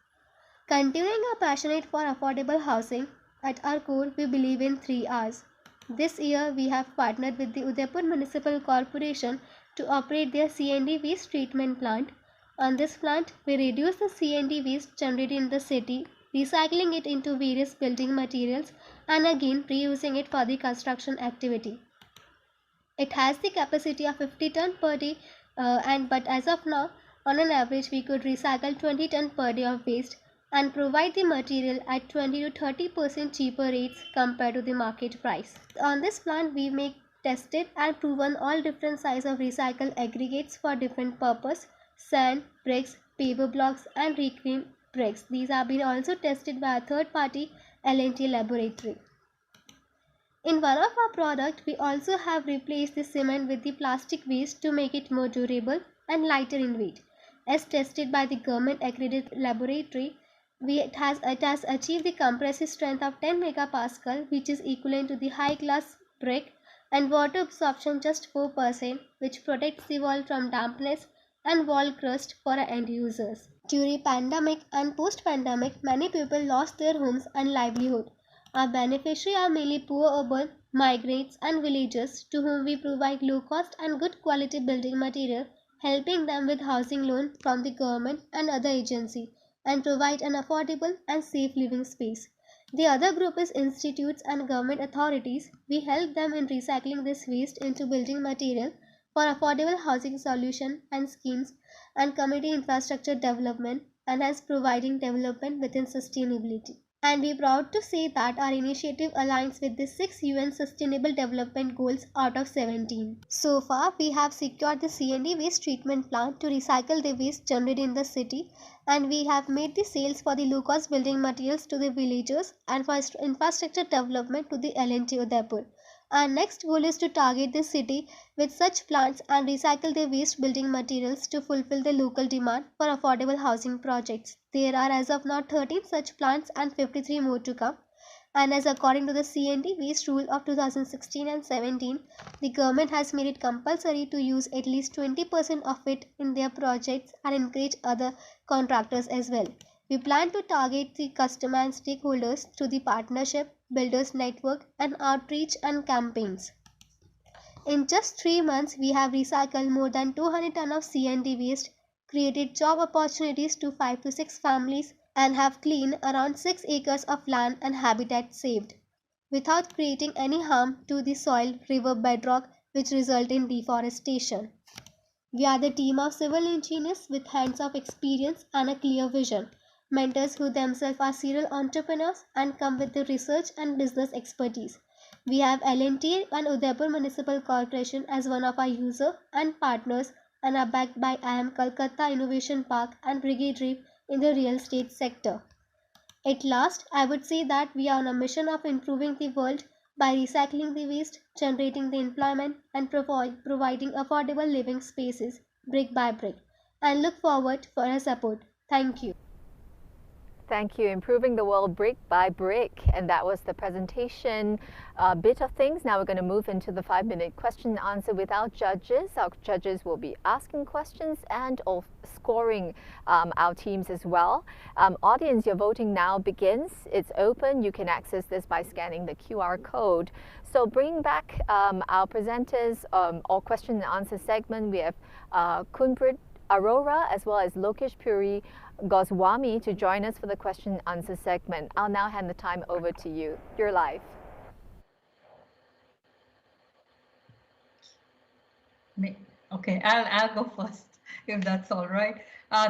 Continuing our passionate for affordable housing, at our core we believe in 3 R's. This year we have partnered with the Udaipur Municipal Corporation to operate their C&D waste treatment plant. On this plant, we reduce the C&D waste generated in the city, recycling it into various building materials and again reusing it for the construction activity. It has the capacity of 50 ton per day, but as of now, on an average, we could recycle 20 ton per day of waste and provide the material at 20 to 30% cheaper rates compared to the market price. On this plant, we make tested and proven all different size of recycled aggregates for different purpose: sand, bricks, paper blocks, and reclaimed bricks. These have been also tested by a third-party L&T laboratory. In one of our products, we also have replaced the cement with the plastic waste to make it more durable and lighter in weight. As tested by the government accredited laboratory, it has achieved the compressive strength of 10 megapascal, which is equivalent to the high-class brick, and water absorption just 4%, which protects the wall from dampness and wall crust for our end users. During pandemic and post-pandemic, many people lost their homes and livelihood. Our beneficiaries are mainly poor urban, migrants and villagers to whom we provide low-cost and good quality building material, helping them with housing loan from the government and other agencies, and provide an affordable and safe living space. The other group is institutes and government authorities. We help them in recycling this waste into building material for affordable housing solution and schemes and community infrastructure development, and as providing development within sustainability. And we are proud to say that our initiative aligns with the 6 UN Sustainable Development Goals out of 17. So far, we have secured the C&D waste treatment plant to recycle the waste generated in the city, and we have made the sales for the low-cost building materials to the villagers and for infrastructure development to the L&T Udaipur. Our next goal is to target the city with such plants and recycle the waste building materials to fulfill the local demand for affordable housing projects. There are as of now 13 such plants and 53 more to come. And as according to the C&D waste rule of 2016 and 17, the government has made it compulsory to use at least 20% of it in their projects and encourage other contractors as well. We plan to target the customer and stakeholders through the partnership, builders network, and outreach and campaigns. In just 3 months, we have recycled more than 200 tons of C&D waste, created job opportunities to 5 to 6 families, and have cleaned around 6 acres of land and habitat saved, without creating any harm to the soil, river bedrock, which result in deforestation. We are the team of civil engineers with hands of experience and a clear vision, mentors who themselves are serial entrepreneurs and come with the research and business expertise. We have L&T and Udaipur Municipal Corporation as one of our users and partners, and are backed by IIM Kolkata Innovation Park and Brigade REAP in the real estate sector. At last, I would say that we are on a mission of improving the world by recycling the waste, generating the employment, and providing affordable living spaces brick by brick, and look forward for your support. Thank you. Thank you. Improving the world brick by brick. And that was the presentation bit of things. Now we're going to move into the 5-minute question and answer without judges. Our judges will be asking questions and scoring our teams as well. Audience, your voting now begins. It's open. You can access this by scanning the QR code. So bring back our presenters or question and answer segment. We have Kunprit Arora as well as Lokesh Puri Goswami to join us for the question and answer segment. I'll now hand the time over to you. You're live. Okay, I'll go first if that's all right.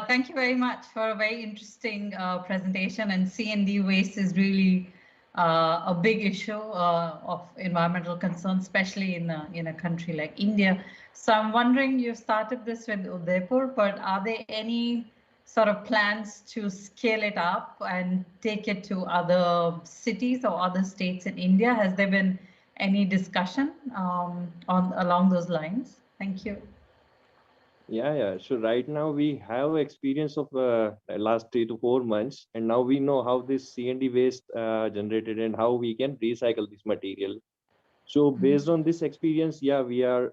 Thank you very much for a very interesting presentation. And C&D waste is really a big issue of environmental concern, especially in a country like India. So I'm wondering, you started this with Udaipur, but are there any sort of plans to scale it up and take it to other cities or other states in India? Has there been any discussion along those lines? Thank you. Yeah. So right now we have experience of last 3 to 4 months, and now we know how this C&D waste generated and how we can recycle this material. So based on this experience, yeah, we are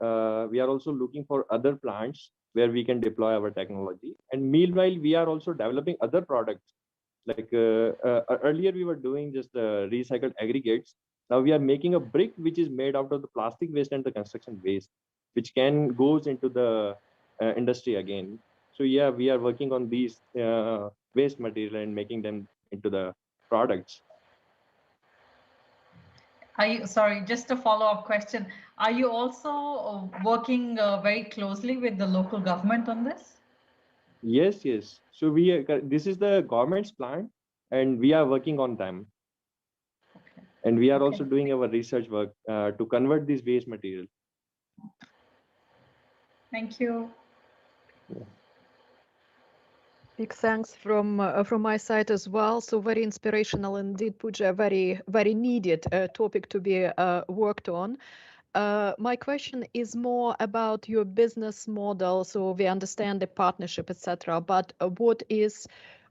also looking for other plants where we can deploy our technology. And meanwhile, we are also developing other products. Like earlier, we were doing just recycled aggregates. Now we are making a brick which is made out of the plastic waste and the construction waste, which goes into the industry again. So yeah, we are working on these waste material and making them into the products. Sorry, just a follow-up question. Are you also working very closely with the local government on this? Yes. So this is the government's plan, and we are working on them. Okay. And we are also doing our research work to convert this waste material. Thank you. Yeah. Big thanks from my side as well. So very inspirational indeed, Pooja. Very needed topic to be worked on. My question is more about your business model. So we understand the partnership, etc. But what is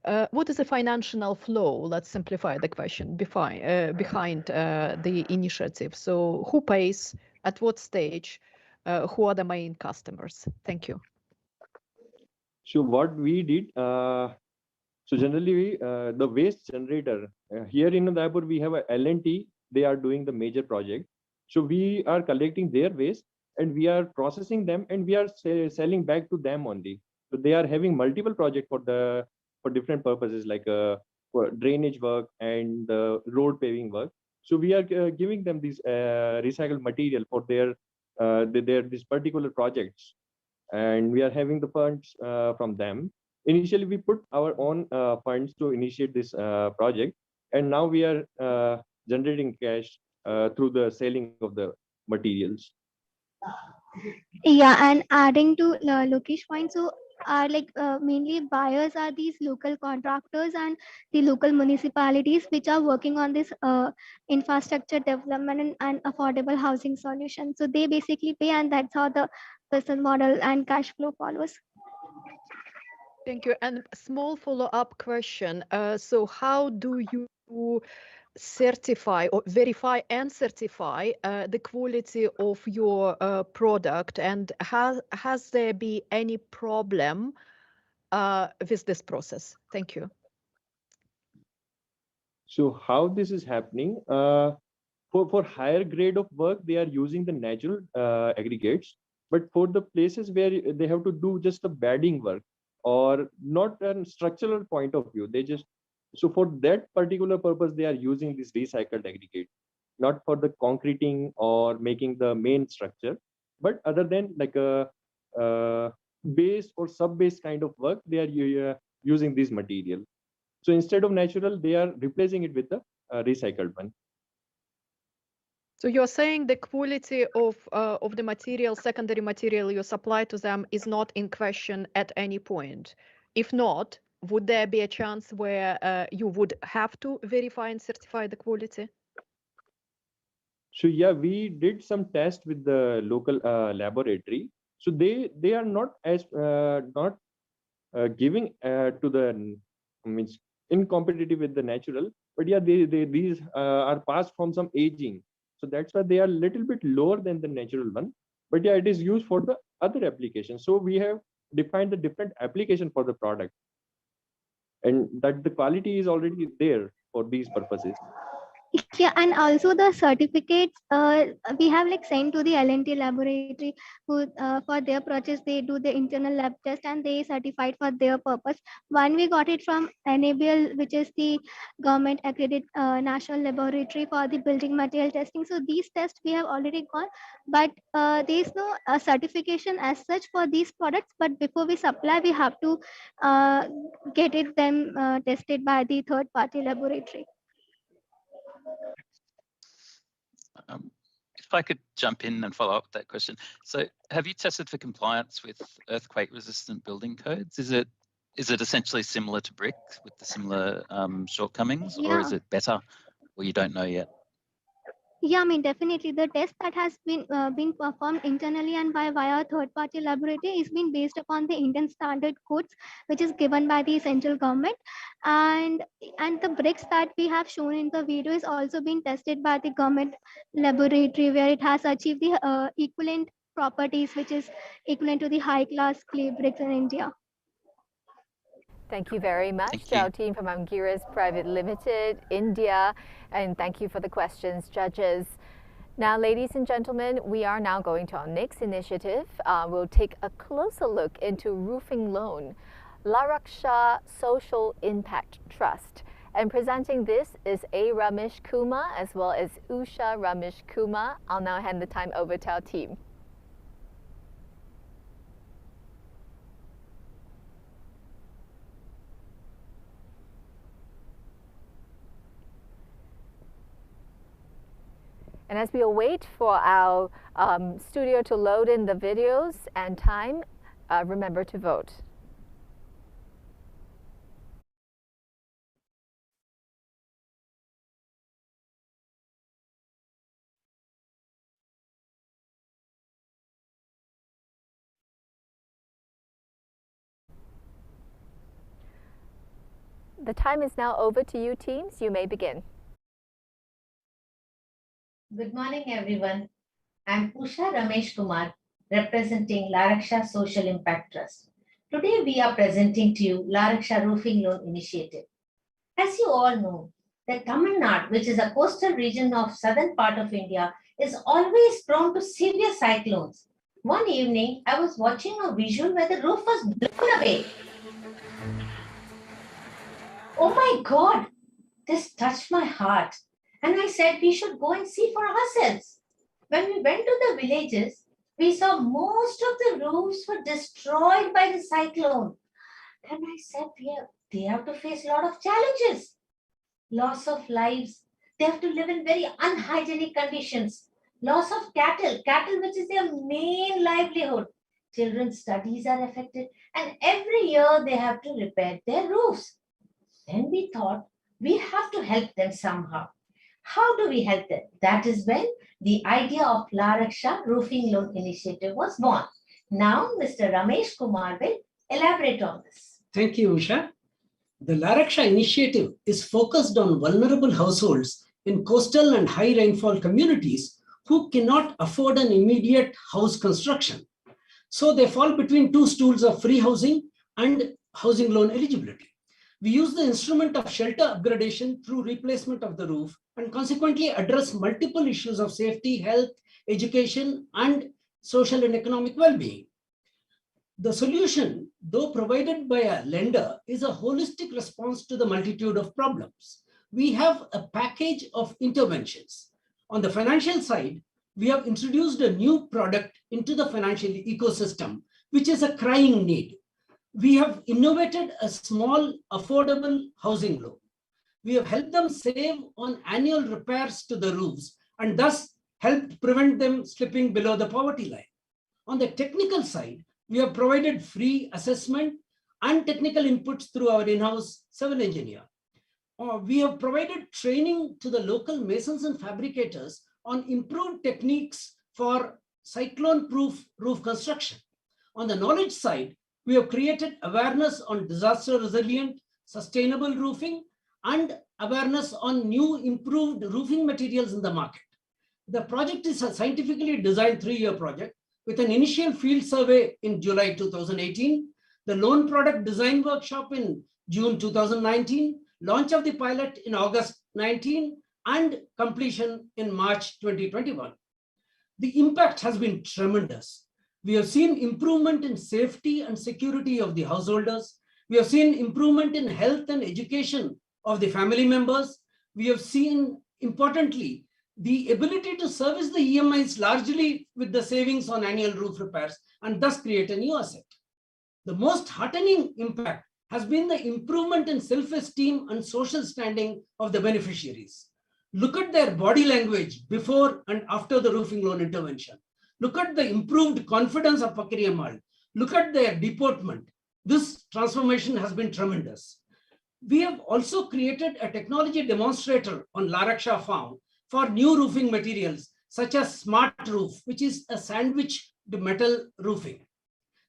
the financial flow? Let's simplify the question behind the initiative. So who pays? At what stage? Who are the main customers? Thank you. So what we did, so generally the waste generator here in Udaipur, we have a L&T. They are doing the major project. So we are collecting their waste and we are processing them and we are selling back to them only. So they are having multiple projects for different purposes, like for drainage work and road paving work. So we are giving them this recycled material for their this particular projects, and we are having the funds from them. Initially, we put our own funds to initiate this project, and now we are generating cash through the selling of the materials. Yeah, and adding to Lokesh point, so are mainly buyers are these local contractors and the local municipalities which are working on this infrastructure development and affordable housing solution. So they basically pay, and that's how the business model and cash flow follows. Thank you. And a small follow-up question. So how do you certify or verify and certify the quality of your product, and has there been any problem with this process? Thank you. So how this is happening, for higher grade of work, they are using the natural aggregates, but for the places where they have to do just a bedding work or not a structural point of view, so for that particular purpose, they are using this recycled aggregate, not for the concreting or making the main structure, but other than like a base or sub-base kind of work, they are using this material. So instead of natural, they are replacing it with the recycled one. So you're saying the quality of the material, secondary material you supply to them is not in question at any point. If not, would there be a chance where you would have to verify and certify the quality? So yeah, we did some tests with the local laboratory. So they are not as not giving to the incompetitive with the natural. But yeah, these are passed from some aging. So that's why they are a little bit lower than the natural one. But yeah, it is used for the other applications. So we have defined the different application for the product, and that the quality is already there for these purposes. Yeah, and also the certificates we have like sent to the L&T laboratory who for their projects they do the internal lab test and they certified for their purpose. One we got it from NABL, which is the government accredited national laboratory for the building material testing. So these tests we have already gone, but there is no certification as such for these products. But before we supply, we have to get it them tested by the third party laboratory. If I could jump in and follow up with that question. So have you tested for compliance with earthquake resistant building codes? Is it essentially similar to brick with the similar shortcomings, or is it better, or you don't know yet? Yeah, I mean, definitely the test that has been performed internally and by via third party laboratory is being based upon the Indian standard codes, which is given by the central government, and the bricks that we have shown in the video is also being tested by the government laboratory, where it has achieved the equivalent properties, which is equivalent to the high class clay bricks in India. Thank you very much to our team from Angiras Private Limited, India, and thank you for the questions, judges. Now, ladies and gentlemen, we are now going to our next initiative. We'll take a closer look into roofing loan, Laraksha Social Impact Trust. And presenting this is A. Ramesh Kumar as well as Usha Ramesh Kumar. I'll now hand the time over to our team. And as we await for our studio to load in the videos and time, remember to vote. The time is now over to you, teams. You may begin. Good morning, everyone. I'm Usha Ramesh Kumar, representing Laraksha Social Impact Trust. Today, we are presenting to you Laraksha Roofing Loan Initiative. As you all know, the Tamil Nadu, which is a coastal region of southern part of India, is always prone to severe cyclones. One evening, I was watching a visual where the roof was blown away. Oh my God, this touched my heart. And I said we should go and see for ourselves. When we went to the villages, we saw most of the roofs were destroyed by the cyclone. Then I said, they have to face a lot of challenges. Loss of lives. They have to live in very unhygienic conditions. Loss of cattle, which is their main livelihood. Children's studies are affected. And every year they have to repair their roofs. Then we thought we have to help them somehow. How do we help them? That is when the idea of Laraksha Roofing Loan Initiative was born. Now, Mr. Ramesh Kumar will elaborate on this. Thank you, Usha. The Laraksha initiative is focused on vulnerable households in coastal and high rainfall communities who cannot afford an immediate house construction. So they fall between two stools of free housing and housing loan eligibility. We use the instrument of shelter upgradation through replacement of the roof and consequently address multiple issues of safety, health, education, and social and economic well-being. The solution, though provided by a lender, is a holistic response to the multitude of problems. We have a package of interventions. On the financial side, we have introduced a new product into the financial ecosystem, which is a crying need. We have innovated a small, affordable housing loan. We have helped them save on annual repairs to the roofs and thus helped prevent them slipping below the poverty line. On the technical side, we have provided free assessment and technical inputs through our in-house civil engineer. We have provided training to the local masons and fabricators on improved techniques for cyclone-proof roof construction. On the knowledge side, we have created awareness on disaster resilient, sustainable roofing, and awareness on new improved roofing materials in the market. The project is a scientifically designed 3-year project with an initial field survey in July 2018, the loan product design workshop in June 2019, launch of the pilot in August 19, and completion in March 2021. The impact has been tremendous. We have seen improvement in safety and security of the householders. We have seen improvement in health and education of the family members. We have seen, importantly, the ability to service the EMIs largely with the savings on annual roof repairs and thus create a new asset. The most heartening impact has been the improvement in self-esteem and social standing of the beneficiaries. Look at their body language before and after the roofing loan intervention. Look at the improved confidence of Pakiriyamal. Look at their deportment. This transformation has been tremendous. We have also created a technology demonstrator on Laraksha farm for new roofing materials such as Smart Roof, which is a sandwich metal roofing.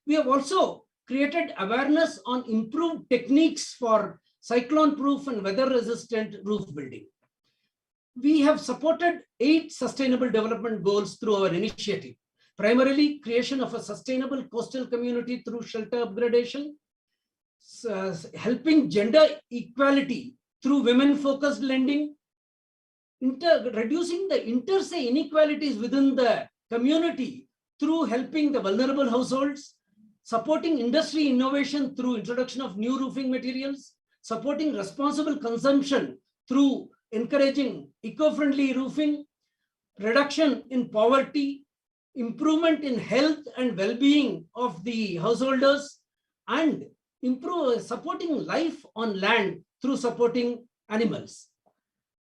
We have also created awareness on improved techniques for cyclone-proof and weather-resistant roof building. We have supported 8 sustainable development goals through our initiative, primarily creation of a sustainable coastal community through shelter upgradation, helping gender equality through women-focused lending, reducing the inter-se inequalities within the community through helping the vulnerable households, supporting industry innovation through introduction of new roofing materials, supporting responsible consumption through encouraging eco-friendly roofing, reduction in poverty, improvement in health and well-being of the householders, and supporting life on land through supporting animals.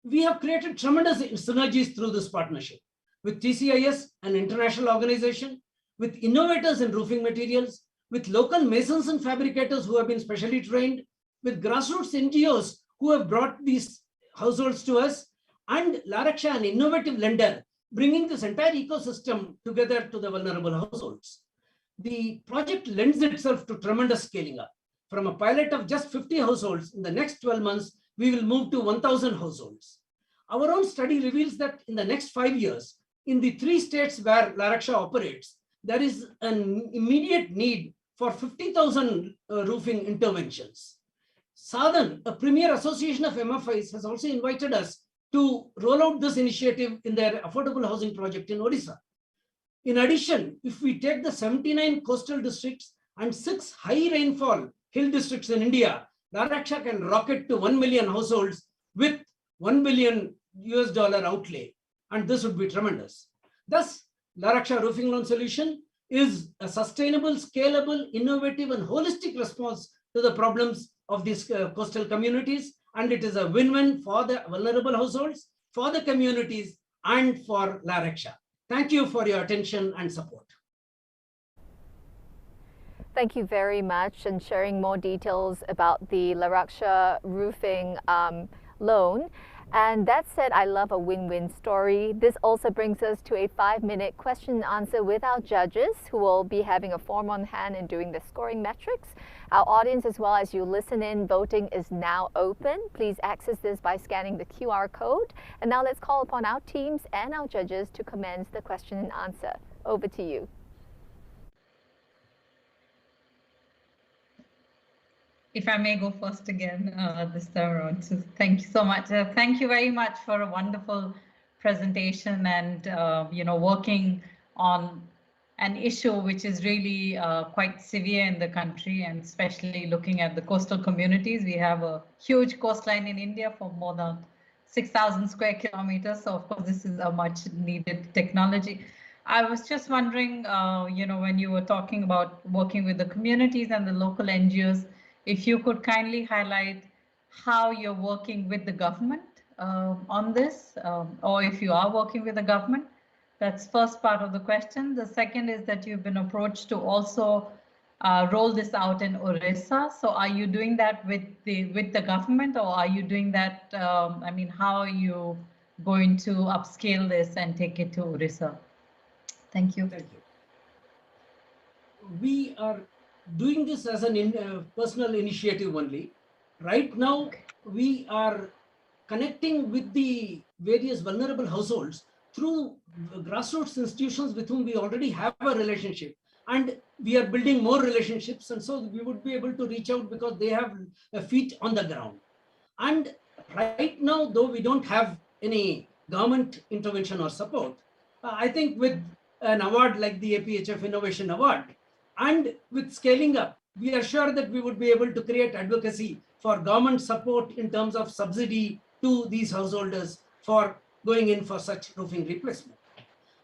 We have created tremendous synergies through this partnership with TCIS, an international organization, with innovators in roofing materials, with local masons and fabricators who have been specially trained, with grassroots NGOs who have brought these households to us, and Laraksha, an innovative lender, bringing this entire ecosystem together to the vulnerable households. The project lends itself to tremendous scaling up. From a pilot of just 50 households, in the next 12 months, we will move to 1,000 households. Our own study reveals that in the next 5 years, in the 3 states where Laraksha operates, there is an immediate need for 50,000 roofing interventions. Sadhan, a premier association of MFIs, has also invited us to roll out this initiative in their affordable housing project in Odisha. In addition, if we take the 79 coastal districts and 6 high rainfall hill districts in India, Laraksha can rocket to 1 million households with $1 billion outlay, and this would be tremendous. Thus, Laraksha Roofing Loan Solution is a sustainable, scalable, innovative, and holistic response to the problems of these coastal communities, and it is a win-win for the vulnerable households, for the communities, and for Laraksha. Thank you for your attention and support. Thank you very much, and sharing more details about the Laraksha roofing loan. And that said, I love a win-win story. This also brings us to a 5-minute question and answer with our judges, who will be having a form on hand and doing the scoring metrics. Our audience, as well as you listen in, voting is now open. Please access this by scanning the QR code. And now let's call upon our teams and our judges to commence the question and answer. Over to you. If I may go first again this time around. So thank you so much. Thank you very much for a wonderful presentation and working on an issue which is really quite severe in the country, and especially looking at the coastal communities. We have a huge coastline in India for more than 6,000 square kilometers. So of course, this is a much needed technology. I was just wondering, when you were talking about working with the communities and the local NGOs, if you could kindly highlight how you're working with the government on this, or if you are working with the government. That's first part of the question. The second is that you've been approached to also roll this out in Orissa. So are you doing that with the government, or are you doing that, how are you going to upscale this and take it to Orissa? Thank you. Thank you. We are doing this as a personal initiative only. Right now, we are connecting with the various vulnerable households through grassroots institutions with whom we already have a relationship. And we are building more relationships. And so we would be able to reach out because they have feet on the ground. And right now, though we don't have any government intervention or support, I think with an award like the APHF Innovation Award and with scaling up, we are sure that we would be able to create advocacy for government support in terms of subsidy to these householders for going in for such roofing replacement.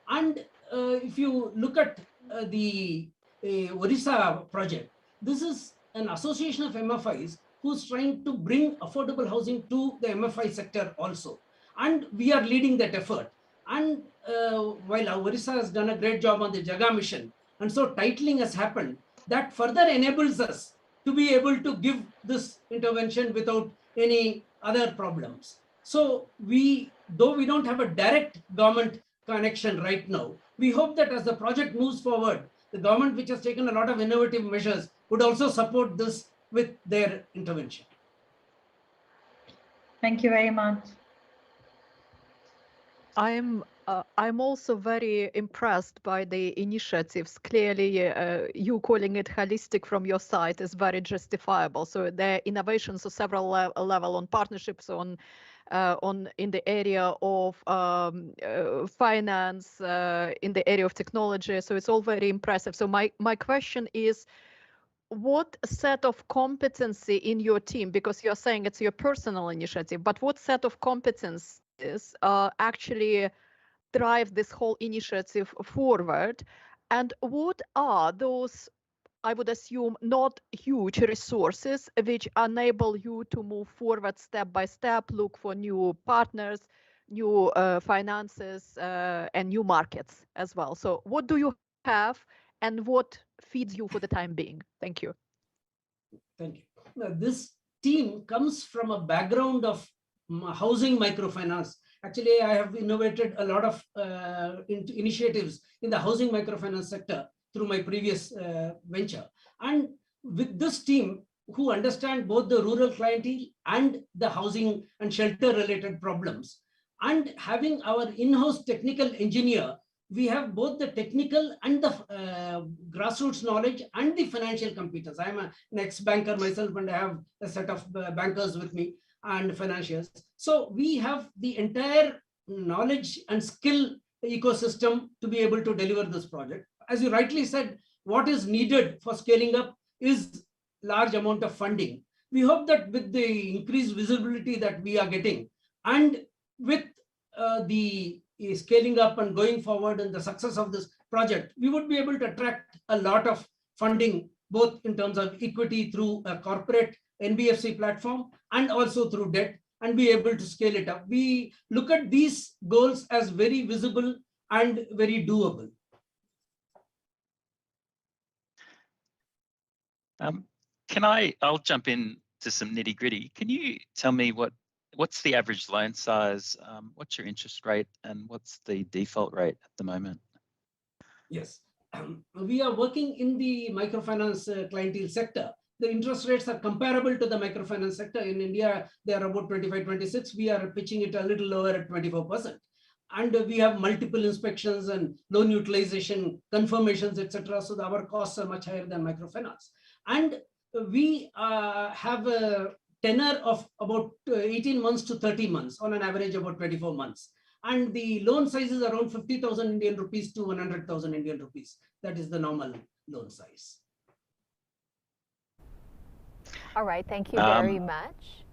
And if you look at the Orissa project, this is an association of MFIs who's trying to bring affordable housing to the MFI sector also. And we are leading that effort. And while Orissa has done a great job on the Jaga mission, and so titling has happened, that further enables us to be able to give this intervention without any other problems. So though we don't have a direct government connection right now, we hope that as the project moves forward, the government, which has taken a lot of innovative measures, would also support this with their intervention. Thank you very much. I'm also very impressed by the initiatives. Clearly, you calling it holistic from your side is very justifiable. So the innovations are several level on partnerships on in the area of finance, in the area of technology. So it's all very impressive. So my question is, what set of competency in your team, because you're saying it's your personal initiative, but what set of competencies actually drive this whole initiative forward? And what are those, I would assume, not huge resources which enable you to move forward step by step, look for new partners, new finances, and new markets as well? So what do you have and what feeds you for the time being? Thank you. Thank you. Now, this team comes from a background of housing microfinance. Actually, I have innovated a lot of initiatives in the housing microfinance sector through my previous venture. And with this team, who understand both the rural clientele and the housing and shelter related problems, and having our in-house technical engineer, we have both the technical and the grassroots knowledge and the financial competence. I'm an ex-banker myself, and I have a set of bankers with me and financiers. So we have the entire knowledge and skill ecosystem to be able to deliver this project. As you rightly said, what is needed for scaling up is large amount of funding. We hope that with the increased visibility that we are getting, and with the scaling up and going forward and the success of this project, we would be able to attract a lot of funding, both in terms of equity through a corporate NBFC platform and also through debt, and be able to scale it up. We look at these goals as very visible and very doable. I'll jump in to some nitty gritty. Can you tell me what's the average loan size, what's your interest rate, and what's the default rate at the moment? Yes, we are working in the microfinance clientele sector. The interest rates are comparable to the microfinance sector. In India, they are about 25, 26. We are pitching it a little lower at 24%. And we have multiple inspections and loan utilization confirmations, etc. So our costs are much higher than microfinance. And we have a tenor of about 18 months to 30 months, on an average about 24 months. And the loan size is around 50,000 Indian rupees to 100,000 Indian rupees. That is the normal loan size. All right, thank you very much.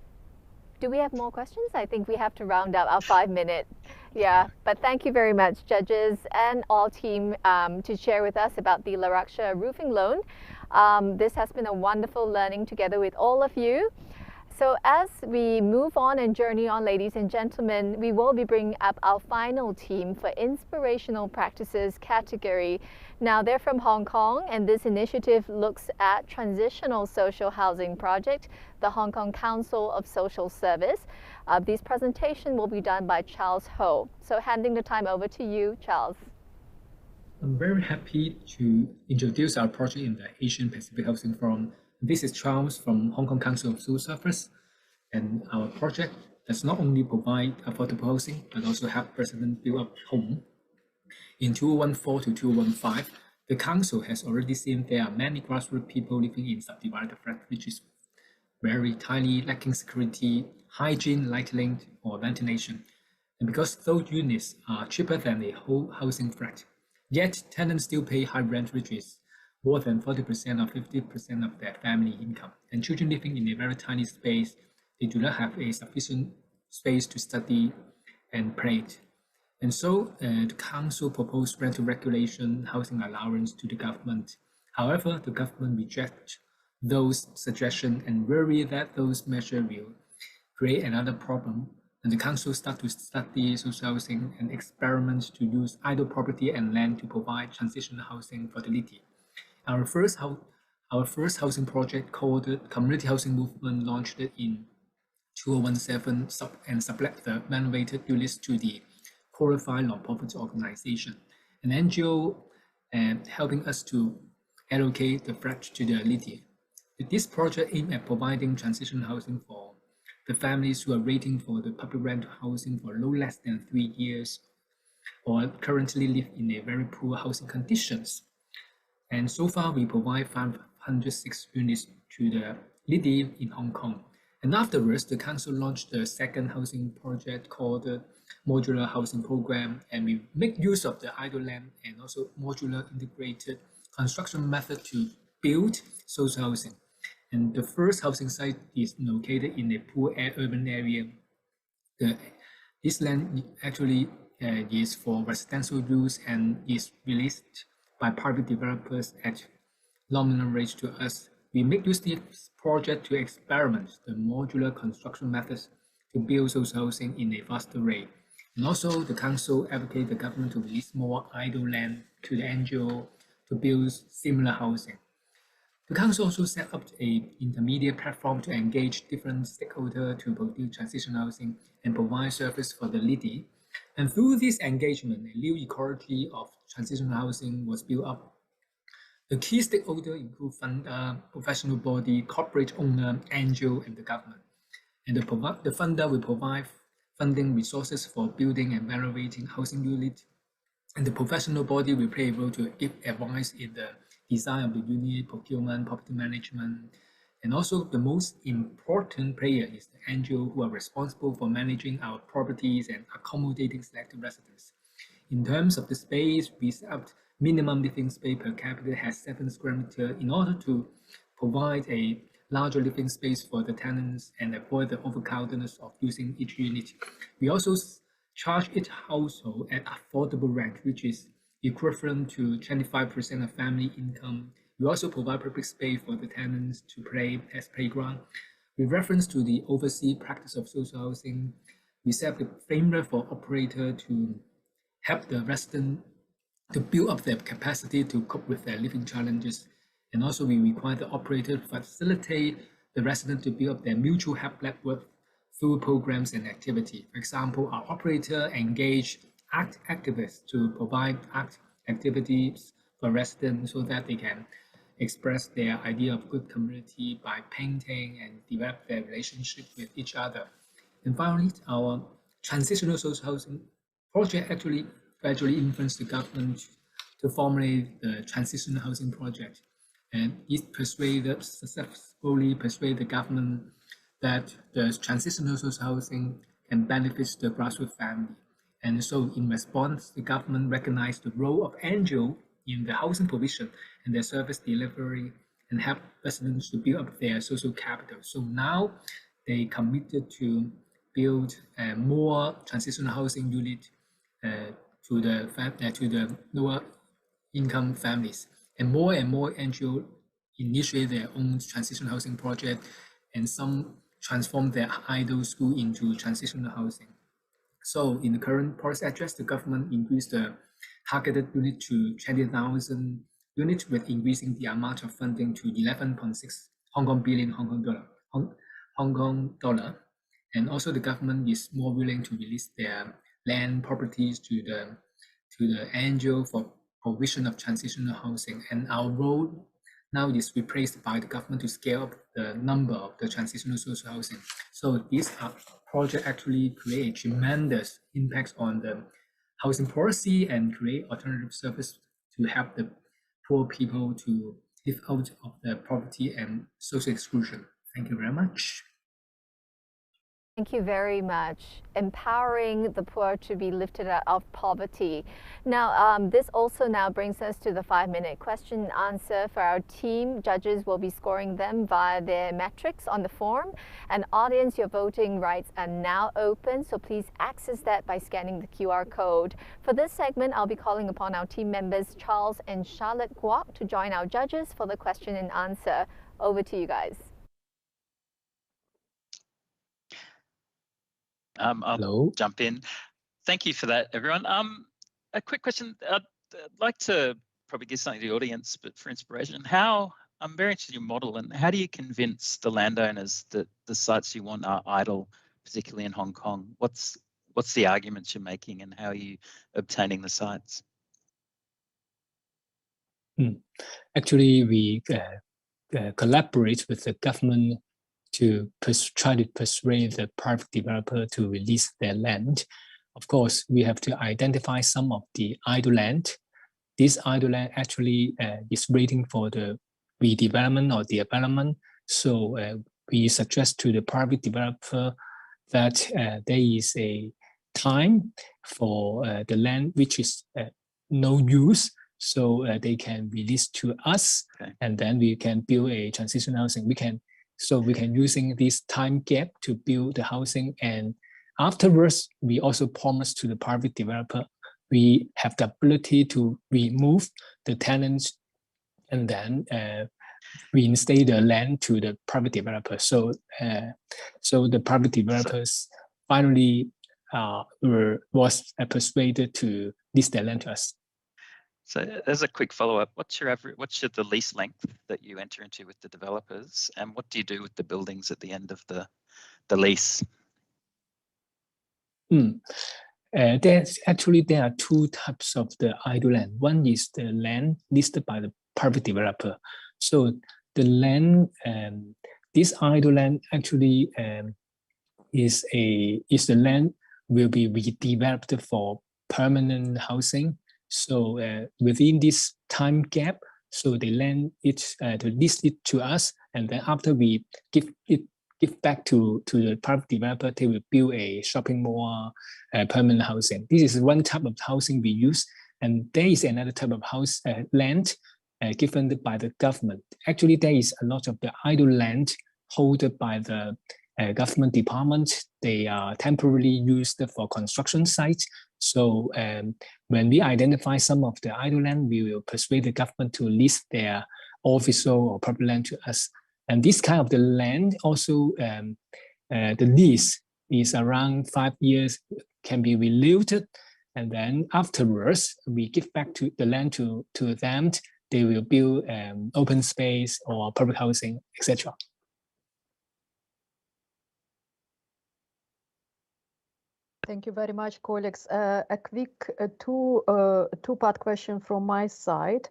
Do we have more questions? I think we have to round up our 5 minute. Yeah, but thank you very much, judges and all team, to share with us about the Laraksha roofing loan. This has been a wonderful learning together with all of you. So as we move on and journey on, ladies and gentlemen, we will be bringing up our final team for inspirational practices category. Now they're from Hong Kong, and this initiative looks at transitional social housing project, the Hong Kong Council of Social Service. This presentation will be done by Charles Ho. So handing the time over to you, Charles. I'm very happy to introduce our project in the Asian Pacific Housing Forum This is Charles from Hong Kong Council of Civil Service, and our project does not only provide affordable housing, but also help residents build up home. In 2014 to 2015, the council has already seen there are many grassroots people living in subdivided flats, which is very tiny, lacking security, hygiene, lighting, or ventilation. And because those units are cheaper than a whole housing flat, yet tenants still pay high rent, which is more than 40% or 50% of their family income. And children living in a very tiny space, they do not have a sufficient space to study and play. And so the council proposed rental regulation housing allowance to the government. However, the government rejected those suggestions and worry that those measures will create another problem. And the council started to study social housing and experiment to use idle property and land to provide transitional housing for the needy. Our first housing project called the Community Housing Movement launched in 2017 and sublet the renovated units to the qualified non-profit organization, an NGO helping us to allocate the flat to the needy. This project aimed at providing transition housing for the families who are waiting for the public rental housing for no less than 3 years or currently live in a very poor housing conditions. And so far, we provide 506 units to the needy in Hong Kong. And afterwards, the council launched the second housing project called the Modular Housing Program, and we make use of the idle land and also modular integrated construction method to build social housing. And the first housing site is located in a poor urban area. This land actually is for residential use and is released by private developers at nominal rates to us. We make use of this project to experiment the modular construction methods to build social housing in a faster rate. And also, the council advocates the government to release more idle land to the NGO to build similar housing. The council also set up an intermediate platform to engage different stakeholders to produce transition housing and provide service for the needy. And through this engagement, a new ecology of transitional housing was built up. The key stakeholders include funder, professional body, corporate owner, NGO, and the government. And the funder will provide funding resources for building and renovating housing units. And the professional body will play a role to give advice in the design of the unit, procurement, property management. And also the most important player is the NGO who are responsible for managing our properties and accommodating selected residents. In terms of the space, we set up minimum living space per capita has 7 square meters in order to provide a larger living space for the tenants and avoid the overcrowdedness of using each unit. We also charge each household at affordable rent, which is equivalent to 25% of family income. We also provide public space for the tenants to play as playground. With reference to the overseas practice of social housing, we set up the framework for operator to help the resident to build up their capacity to cope with their living challenges. And also we require the operator to facilitate the resident to build up their mutual help network through programs and activity. For example, our operator engage art activists to provide art activities for residents so that they can express their idea of good community by painting and develop their relationship with each other. And finally, our transitional social housing project actually gradually influenced the government to formulate the transitional housing project. And it successfully persuaded the government that the transitional social housing can benefit the grassroots family. And so in response, the government recognized the role of NGO in the housing provision and their service delivery and help residents to build up their social capital. So now they committed to build more transitional housing units to the lower income families. And more NGO initiate their own transitional housing project, and some transform their idle school into transitional housing. So in the current policy address, the government increased the targeted unit to 20,000 units, with increasing the amount of funding to 11.6 Hong Kong billion Hong Kong dollar. And also the government is more willing to release their land properties to the NGO for provision of transitional housing. And our role now is replaced by the government to scale up the number of the transitional social housing. So this project actually create tremendous impacts on the housing policy and create alternative service to help the poor people to live out of the poverty and social exclusion. Thank you very much. Thank you very much. Empowering the poor to be lifted out of poverty. Now, this also now brings us to the 5-minute question and answer for our team. Judges will be scoring them via their metrics on the form. And audience, your voting rights are now open, so please access that by scanning the QR code. For this segment, I'll be calling upon our team members, Charles and Charlotte Kwok, to join our judges for the question and answer. Over to you guys. I'll jump in. Thank you for that, everyone. A quick question. I'd like to probably give something to the audience, but for inspiration, I'm very interested in your model, and how do you convince the landowners that the sites you want are idle, particularly in Hong Kong? What's the arguments you're making, and how are you obtaining the sites? Actually, we collaborate with the government to try to persuade the private developer to release their land. Of course, we have to identify some of the idle land. This idle land actually is waiting for the redevelopment or development. So we suggest to the private developer that there is a time for the land which is no use, so they can release to us, and then we can build a transitional housing. We can using this time gap to build the housing, and afterwards we also promise to the private developer we have the ability to remove the tenants and then reinstate the land to the private developer. So the private developers finally was persuaded to lease their land to us. So as a quick follow-up, what's the lease length that you enter into with the developers, and what do you do with the buildings at the end of the lease? There are two types of the idle land. One is the land listed by the private developer. So the land, this idle land actually is the land will be redeveloped for permanent housing. So within this time gap, so the land to list it to us, and then after we give back to the private developer, they will build a shopping mall, permanent housing. This is one type of housing we use, and there is another type of land given by the government. Actually, there is a lot of the idle land held by the government department. They are temporarily used for construction sites. So when we identify some of the idle land, we will persuade the government to lease their official or public land to us. And this kind of the land also, the lease is around 5 years, can be renewed. And then afterwards, we give back to the land to them. They will build open space or public housing, etc. Thank you very much, colleagues. A quick two-part question from my side.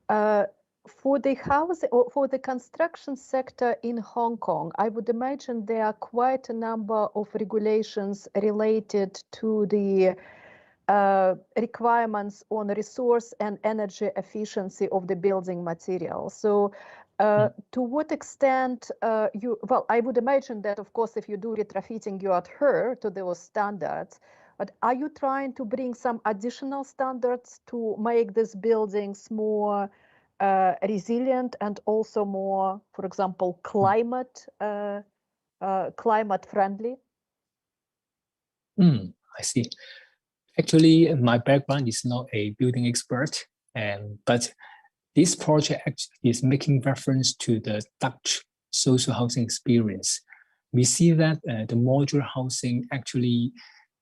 For the housing or for the construction sector in Hong Kong, I would imagine there are quite a number of regulations related to the requirements on resource and energy efficiency of the building material. So to what extent I would imagine that, of course, if you do retrofitting, you adhere to those standards, but are you trying to bring some additional standards to make these buildings more resilient and also more, for example, climate friendly? I see. Actually, my background is not a building expert, but this project is making reference to the Dutch social housing experience. We see that the modular housing actually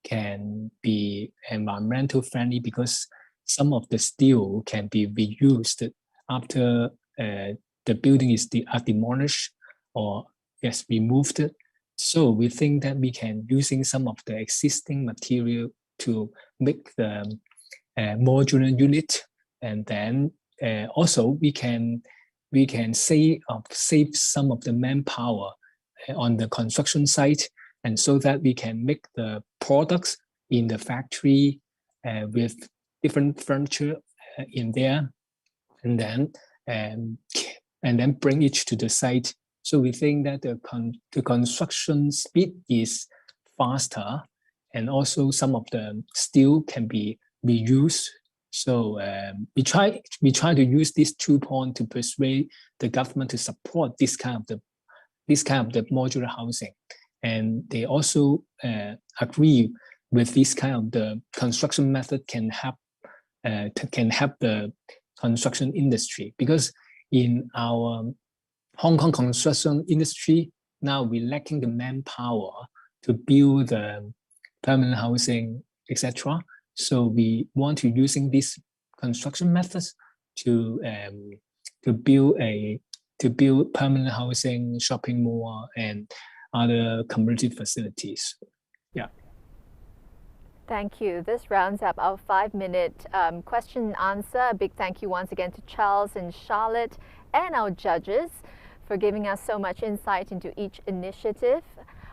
can be environmental friendly because some of the steel can be reused after the building is demolished or removed. So we think that we can using some of the existing material to make the modular unit, and then also we can we can save some of the manpower on the construction site, and so that we can make the products in the factory with different furniture in there, and then bring it to the site. So we think that the construction speed is faster, and also some of the steel can be reused. So we try to use this 2 points to persuade the government to support this kind of the modular housing, and they also agree with this kind of the construction method can help the construction industry, because in our Hong Kong construction industry now we're lacking the manpower to build the permanent housing, etc. So we want to using these construction methods to build permanent housing, shopping mall, and other community facilities. Yeah. Thank you. This rounds up our 5-minute question and answer. A big thank you once again to Charles and Charlotte and our judges for giving us so much insight into each initiative.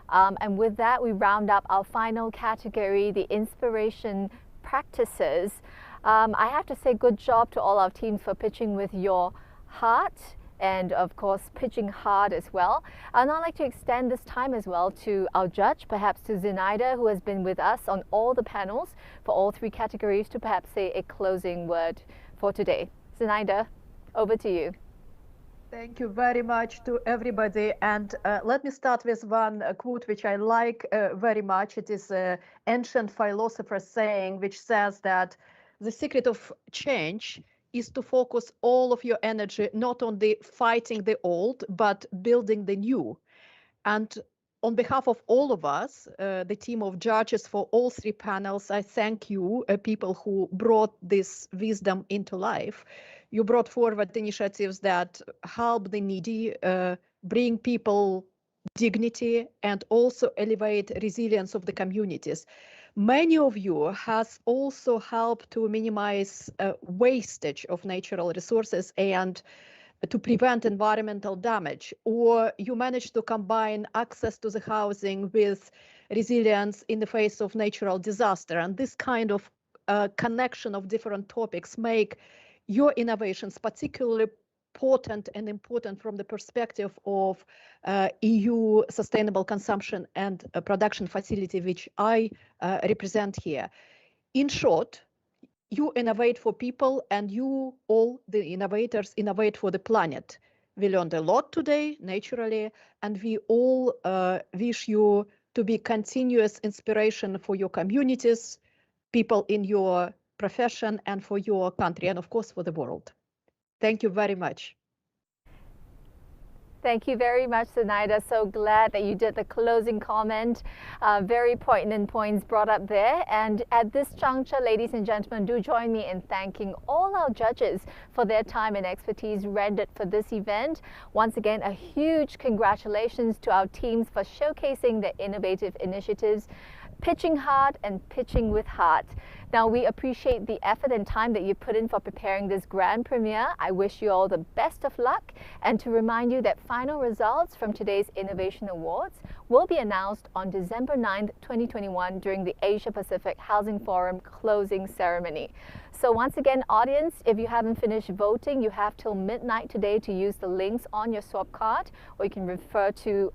And with that, we round up our final category, the inspiration practices. I have to say good job to all our teams for pitching with your heart, and of course pitching hard as well. And I'd like to extend this time as well to our judge, perhaps to Zenaida, who has been with us on all the panels for all 3 categories, to perhaps say a closing word for today. Zenaida, over to you. Thank you very much to everybody. And let me start with one quote which I like very much. It is an ancient philosopher saying, which says that the secret of change is to focus all of your energy not on the fighting the old, but building the new. And on behalf of all of us, the team of judges for all 3 panels, I thank you, people who brought this wisdom into life. You brought forward initiatives that help the needy, bring people dignity, and also elevate resilience of the communities. Many of you has also helped to minimize wastage of natural resources and to prevent environmental damage, or you managed to combine access to the housing with resilience in the face of natural disaster. And this kind of connection of different topics make your innovations particularly potent and important from the perspective of EU sustainable consumption and production facility, which I represent here. In short, you innovate for people, and you, all the innovators, innovate for the planet. We learned a lot today, naturally, and we all wish you to be continuous inspiration for your communities, people in your profession, and for your country, and of course for the world. Thank you very much. Thank you very much, Zenaida. So glad that you did the closing comment. Very poignant points brought up there. And at this juncture, ladies and gentlemen, do join me in thanking all our judges for their time and expertise rendered for this event. Once again, a huge congratulations to our teams for showcasing their innovative initiatives, pitching hard and pitching with heart. Now, we appreciate the effort and time that you put in for preparing this grand premiere. I wish you all the best of luck, and to remind you that final results from today's Innovation Awards will be announced on December 9th, 2021 during the Asia Pacific Housing Forum closing ceremony. So once again, audience, if you haven't finished voting, you have till midnight today to use the links on your swap card, or you can refer to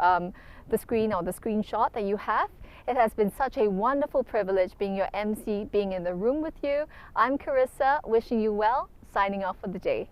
the screen or the screenshot that you have. It has been such a wonderful privilege being your MC, being in the room with you. I'm Carissa, wishing you well, signing off for the day.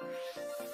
you.